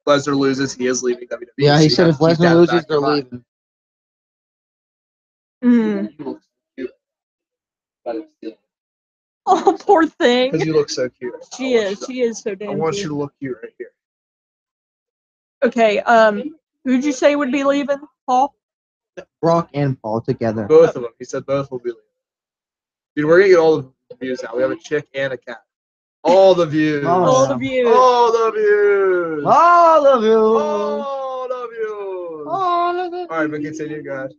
Lesnar loses, he is leaving WWE. Yeah, he said if Lesnar loses, they're leaving. Mm. Oh, poor thing. Because you look so cute. She is so damn I want cute. you to look cute right here. Okay, who'd you say would be leaving, Paul? Brock and Paul together. Both of them. He said both will be leaving. Dude, we're gonna get all the views now. We have a chick and a cat. All the views. All the views. All the views. All of you. All the views. All of it. All right, but continue, guys.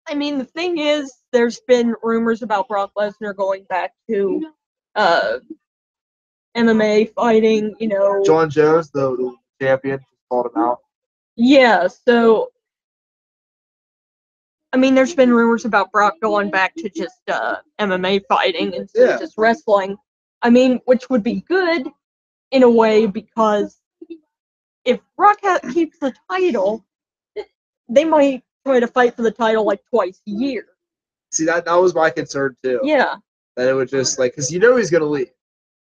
I mean, the thing is, there's been rumors about Brock Lesnar going back to MMA fighting, you know. John Jones, the champion, called him out. Yeah, so I mean, there's been rumors about Brock going back to just MMA fighting instead of just wrestling. I mean, which would be good in a way because if Brock keeps the title, they might try to fight for the title like twice a year. See, that was my concern too. Yeah. That it would just because you know he's gonna leave.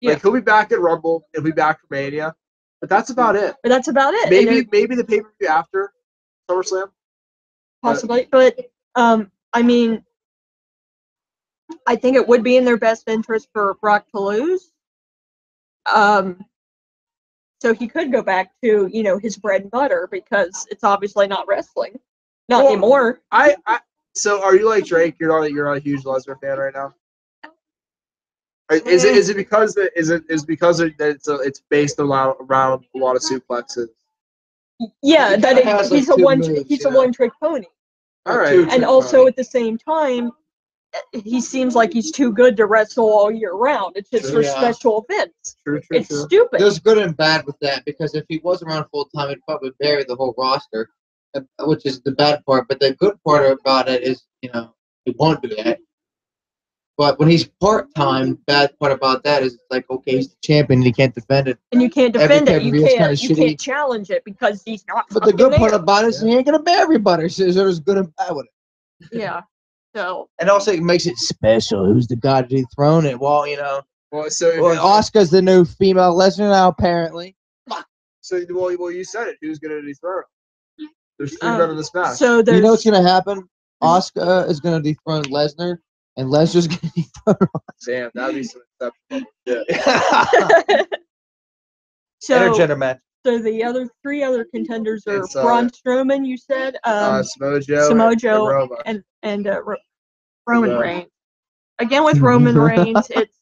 Yeah. Like he'll be back at Rumble, he'll be back for Mania, but that's about it. But that's about it. Maybe the pay-per-view after SummerSlam. Possibly, but I mean, I think it would be in their best interest for Brock to lose. So he could go back to, you know, his bread and butter because it's obviously not wrestling. Not anymore. So are you like Drake? You're not a huge Lesnar fan right now? Is it because it's based around a lot of suplexes? Yeah, that he's a one-trick pony. All right. And also at the same time, he seems like he's too good to wrestle all year round. It's just for special events. It's stupid. There's good and bad with that because if he was around full time, he'd probably bury the whole roster, which is the bad part. But the good part about it is, you know, he won't do that. But when he's part time, bad part about that is it's like, okay, he's the champion and he can't defend it. And you can't defend it. You Kinda can't challenge it because he's not. But the good part about it is he ain't gonna bury everybody. So there's good and bad with it. Yeah. So. And also it makes it special. Who's the guy to dethrone it? Well, you know. Well, Asuka's the new female Lesnar now, apparently. So, well, you said it. Who's gonna dethrone him? There's 3 men in this match. So you know what's gonna happen? Asuka is gonna dethrone Lesnar, and Lesnar's gonna dethrone Asuka. Damn, that'd be some exceptional shit. So, intergender match. So the three other contenders are Braun Strowman, you said, Samojo, and Roman Reigns. Again with Roman Reigns, it's.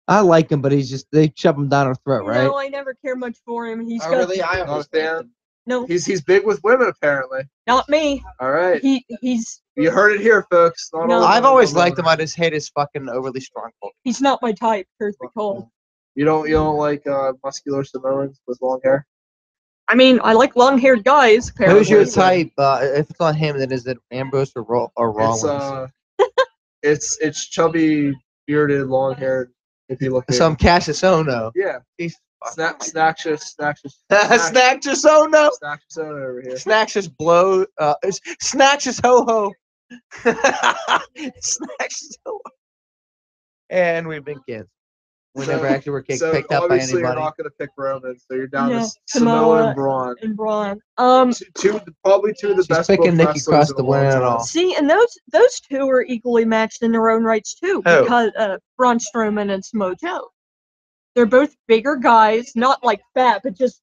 I like him, but they shove him down our throat, right? No, I never care much for him. He's I understand. No. He's big with women apparently. Not me. All right. He's. You heard it here, folks. I've always liked him. I just hate his fucking overly strong look. He's not my type, truth be told. You don't like muscular Samoans with long hair? I mean, I like long-haired guys. Apparently. Who's your type? If it's not him, then is it Ambrose or Rollins? It's chubby, bearded, long-haired. If you look. Some Cassius Ohno. Yeah. He's Snaxius Ohno. Snaxius Ohno over here. Snaxius blow. Snaxius ho ho. Snaxius ho ho. And we've been kids. We never actually were picked up by anybody. Obviously, you're not going to pick Roman, so you're down to Samoa and Braun. Probably two of the best. Picking Nikki Cross to win it all. See, and those two are equally matched in their own rights too, because Braun Strowman and Samoa Joe. They're both bigger guys, not like fat, but just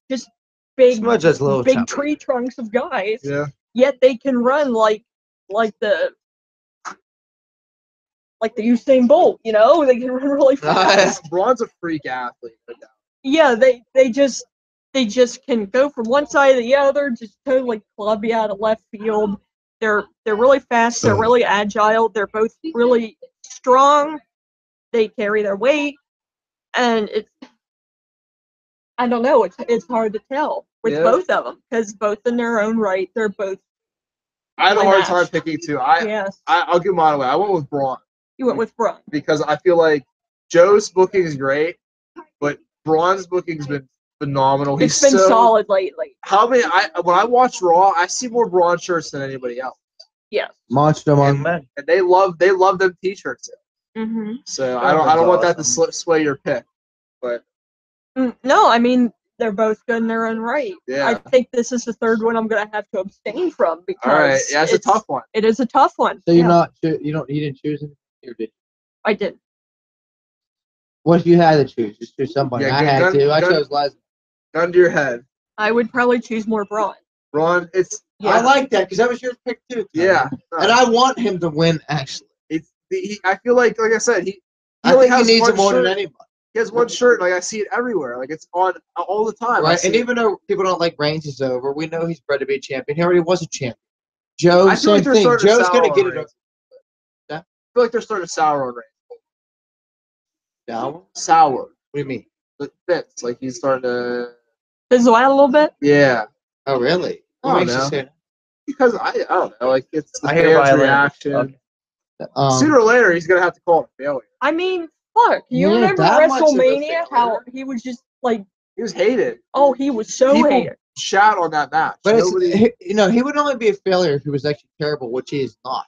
big, Smudge has little big chubby. tree trunks of guys. Yeah. Yet they can run like the Usain Bolt. You know, they can run really fast. Braun's a freak athlete. No doubt. Yeah, they just can go from one side to the other, just totally club you out of left field. They're really fast. They're really agile. They're both really strong. They carry their weight, and I don't know. It's hard to tell with both of them because both in their own right, they're both. I had a really hard matched. time picking two. Yes. I'll give mine away. I went with Braun You went with Braun. because I feel like Joe's booking is great, but Braun's booking's been phenomenal. It's been solid lately. When I watch Raw, I see more Braun shirts than anybody else. Yes. Monster Among Men. And they love them T-shirts. Mm-hmm. So I don't want that to sway your pick, but No, I mean they're both good in their own right. Yeah. I think this is the third one I'm gonna have to abstain from because all right, yeah, it's a tough one. It is a tough one. So you didn't choose him, or did you? I did. What if you had to choose? Just choose somebody. Yeah, I had to. I chose Lesnar. Gun to your head. I would probably choose more Braun. Braun, I like that because that was your pick too. Yeah. And I want him to win. Actually, I feel like I said, he I only think he has needs one it more shirt. than anybody. He has one shirt, like I see it everywhere. Like it's on all the time. Right, and even though people don't like Reigns is over, we know he's bred to be a champion. He already was a champion. Joe, I feel same like they're thing. starting to Joe's sour gonna on get it. Reigns. I feel like they're starting to sour on Reigns. Sour? Sour. What do you mean? It fits. Like he's starting to. Fizzle out a little bit. Yeah. Oh really? I What don't makes you know. say that? Because I don't know. Like it's the I hear fans' violin. reaction. Okay. Sooner or later, he's gonna have to call it a failure. I mean, fuck. You Yeah, remember that much of a WrestleMania? How failure. he was just like, He was hated. oh, he was so People hated. shout on that match. But Nobody. he would only be a failure if he was actually terrible, which he is not.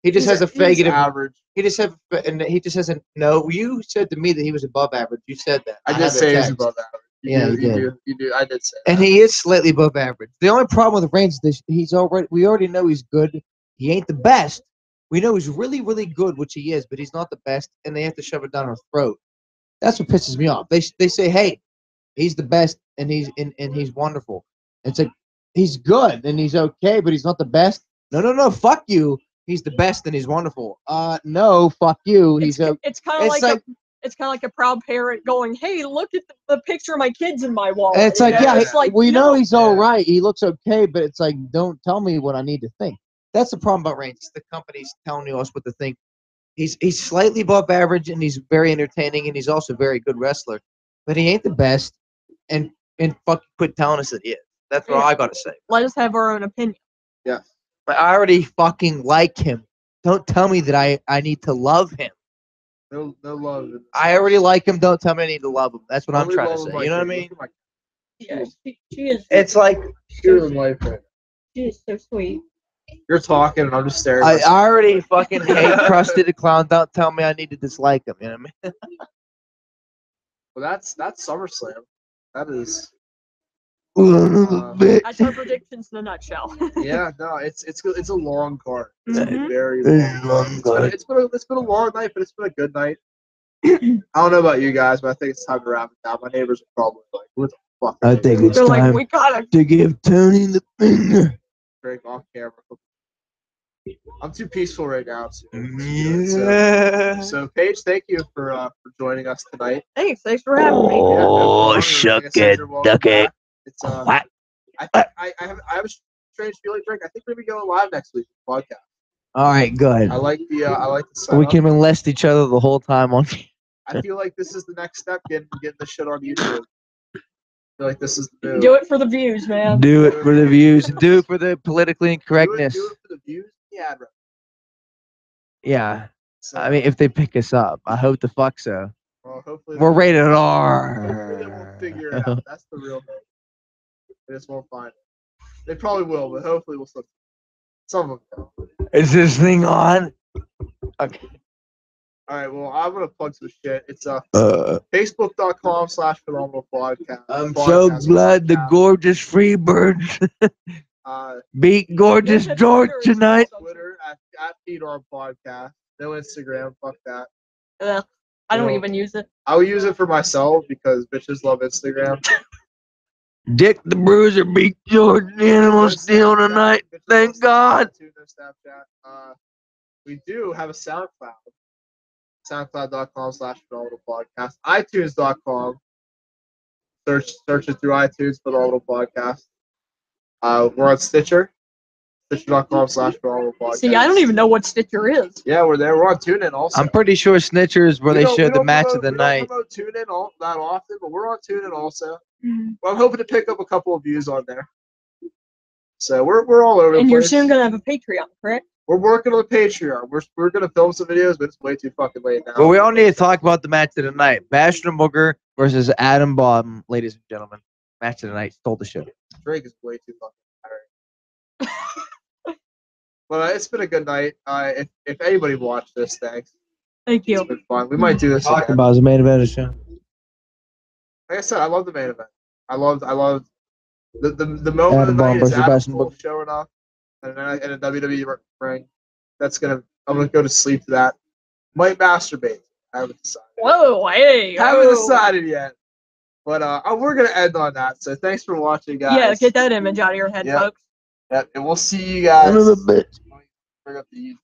He just has a He's negative. average. He just hasn't. No, you said to me that he was above average. You said that. I did have say it he was text. above average. Yeah, You do. I did say that. And he is slightly above average. The only problem with Reigns is we already know he's good. He ain't the best. We know he's really, really good, which he is, but he's not the best, and they have to shove it down our throat. That's what pisses me off. They say, hey, he's the best, and he's wonderful. It's like he's good and he's okay, but he's not the best. No, fuck you. He's the best and he's wonderful. No, fuck you. It's kind of like a proud parent going, "Hey, look at the picture of my kids in my wall." And it's like, we know he's all Yeah. right. He looks okay, but it's like, don't tell me what I need to think. That's the problem about Reigns. The company's telling us what to think. He's slightly above average, and he's very entertaining, and he's also a very good wrestler. But he ain't the best, and fuck, quit telling us that he is. That's what I gotta say. Let us have our own opinion. Yeah. But I already fucking like him. Don't tell me that I need to love him. No love. I already like him. Don't tell me I need to love him. That's what I'm Only trying to love say. him You know what I like mean? look at Yeah, she is. It's like You're in life right now. She is so sweet. You're talking, and I'm just staring. I already fucking hate Krusty the Clown. Don't tell me I need to dislike him. You know what I mean? Well, that's SummerSlam. That is. That's our predictions in a nutshell. Yeah, no, it's a long card. It's Mhm. a very long card. It's been a long night, but it's been a good night. I don't know about you guys, but I think it's time to wrap it down. My neighbors are probably like, "What the fuck?" I think it's They're like, time we gotta. to give Tony the finger. Drink off camera. I'm too peaceful right now. Yeah. So Paige, thank you for joining us tonight. Thanks for having me. Yeah, no problem. Like I shuck said, it, you're welcome duck it. back. It's I have a strange feeling, Drink. I think we're gonna go live next week for the podcast. All right, good. I like the setup. We can molest each other the whole time on. I feel like this is the next step, getting the shit on YouTube. I feel like this is the move. Do it for the views, man. Do it for the views. Do it for the politically incorrectness. Do it for the views. Yeah, bro. Yeah. So, I mean, if they pick us up, I hope the fuck so. well, hopefully We're rated Hopefully R. they won't figure it out. That's the real thing. They just won't find it. They probably will, but hopefully we'll still. Some of them will. Is this thing on? Okay. All right. Well, I'm gonna plug some shit. It's Facebook.com/phenomenal podcast. I'm so glad the gorgeous Freebirds beat gorgeous George tonight. Twitter at Feedon Podcast. No Instagram. Fuck that. I don't No. even use it. I will use it for myself because bitches love Instagram. Dick the Bruiser beat Jordan Animal Steel tonight. Thank God. We do have a SoundCloud. SoundCloud.com/phenomenal podcast. iTunes.com. Search it through iTunes, Phenomenal Podcast. We're on Stitcher. Stitcher.com/phenomenal podcast. See, I don't even know what Stitcher is. Yeah, we're there. We're on TuneIn also. I'm pretty sure Snitcher is where We they don't- showed we the don't match promote- of the we night. don't promote TuneIn that often, but we're on TuneIn also. Mhm. Well, I'm hoping to pick up a couple of views on there. So we're all over the And place. you're soon gonna have a Patreon, correct? We're working on Patreon. We're gonna film some videos, but it's way too fucking late now. But we all need to talk about the match of the night. Basham Booger versus Adam Bomb, ladies and gentlemen. Match of the night. Stole the show. Drake is way too fucking tiring. Well, it's been a good night. If anybody watched this, thanks. Thank you. It's been fun. We might do this Talk again. about the main event of the show. Like I said, I love the main event. I loved the moment of Adam the night Bomb is versus Adam Basham Cole Booger. showing up in a WWE ring. I'm gonna go to sleep to that. Might masturbate. I haven't decided. Whoa, hey. Haven't whoa. decided yet. But we're gonna end on that. So thanks for watching, guys. Yeah, get that image out of your head, Yep. folks. Yep, and we'll see you guys. Son of a bitch. Bring up the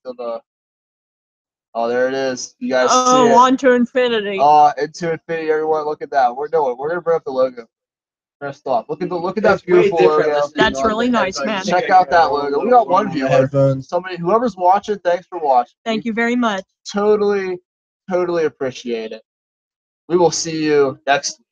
oh, there it is. You guys Oh, see it. on to infinity. Into infinity, everyone. Look at that. We're gonna bring up the logo. First off, look at that It's way beautiful different logo. listening That's on really the nice, headphones. man. Check out that logo. We got one viewer. Headphones. Somebody, whoever's watching, thanks for watching. Thank you very much. Totally appreciate it. We will see you next week.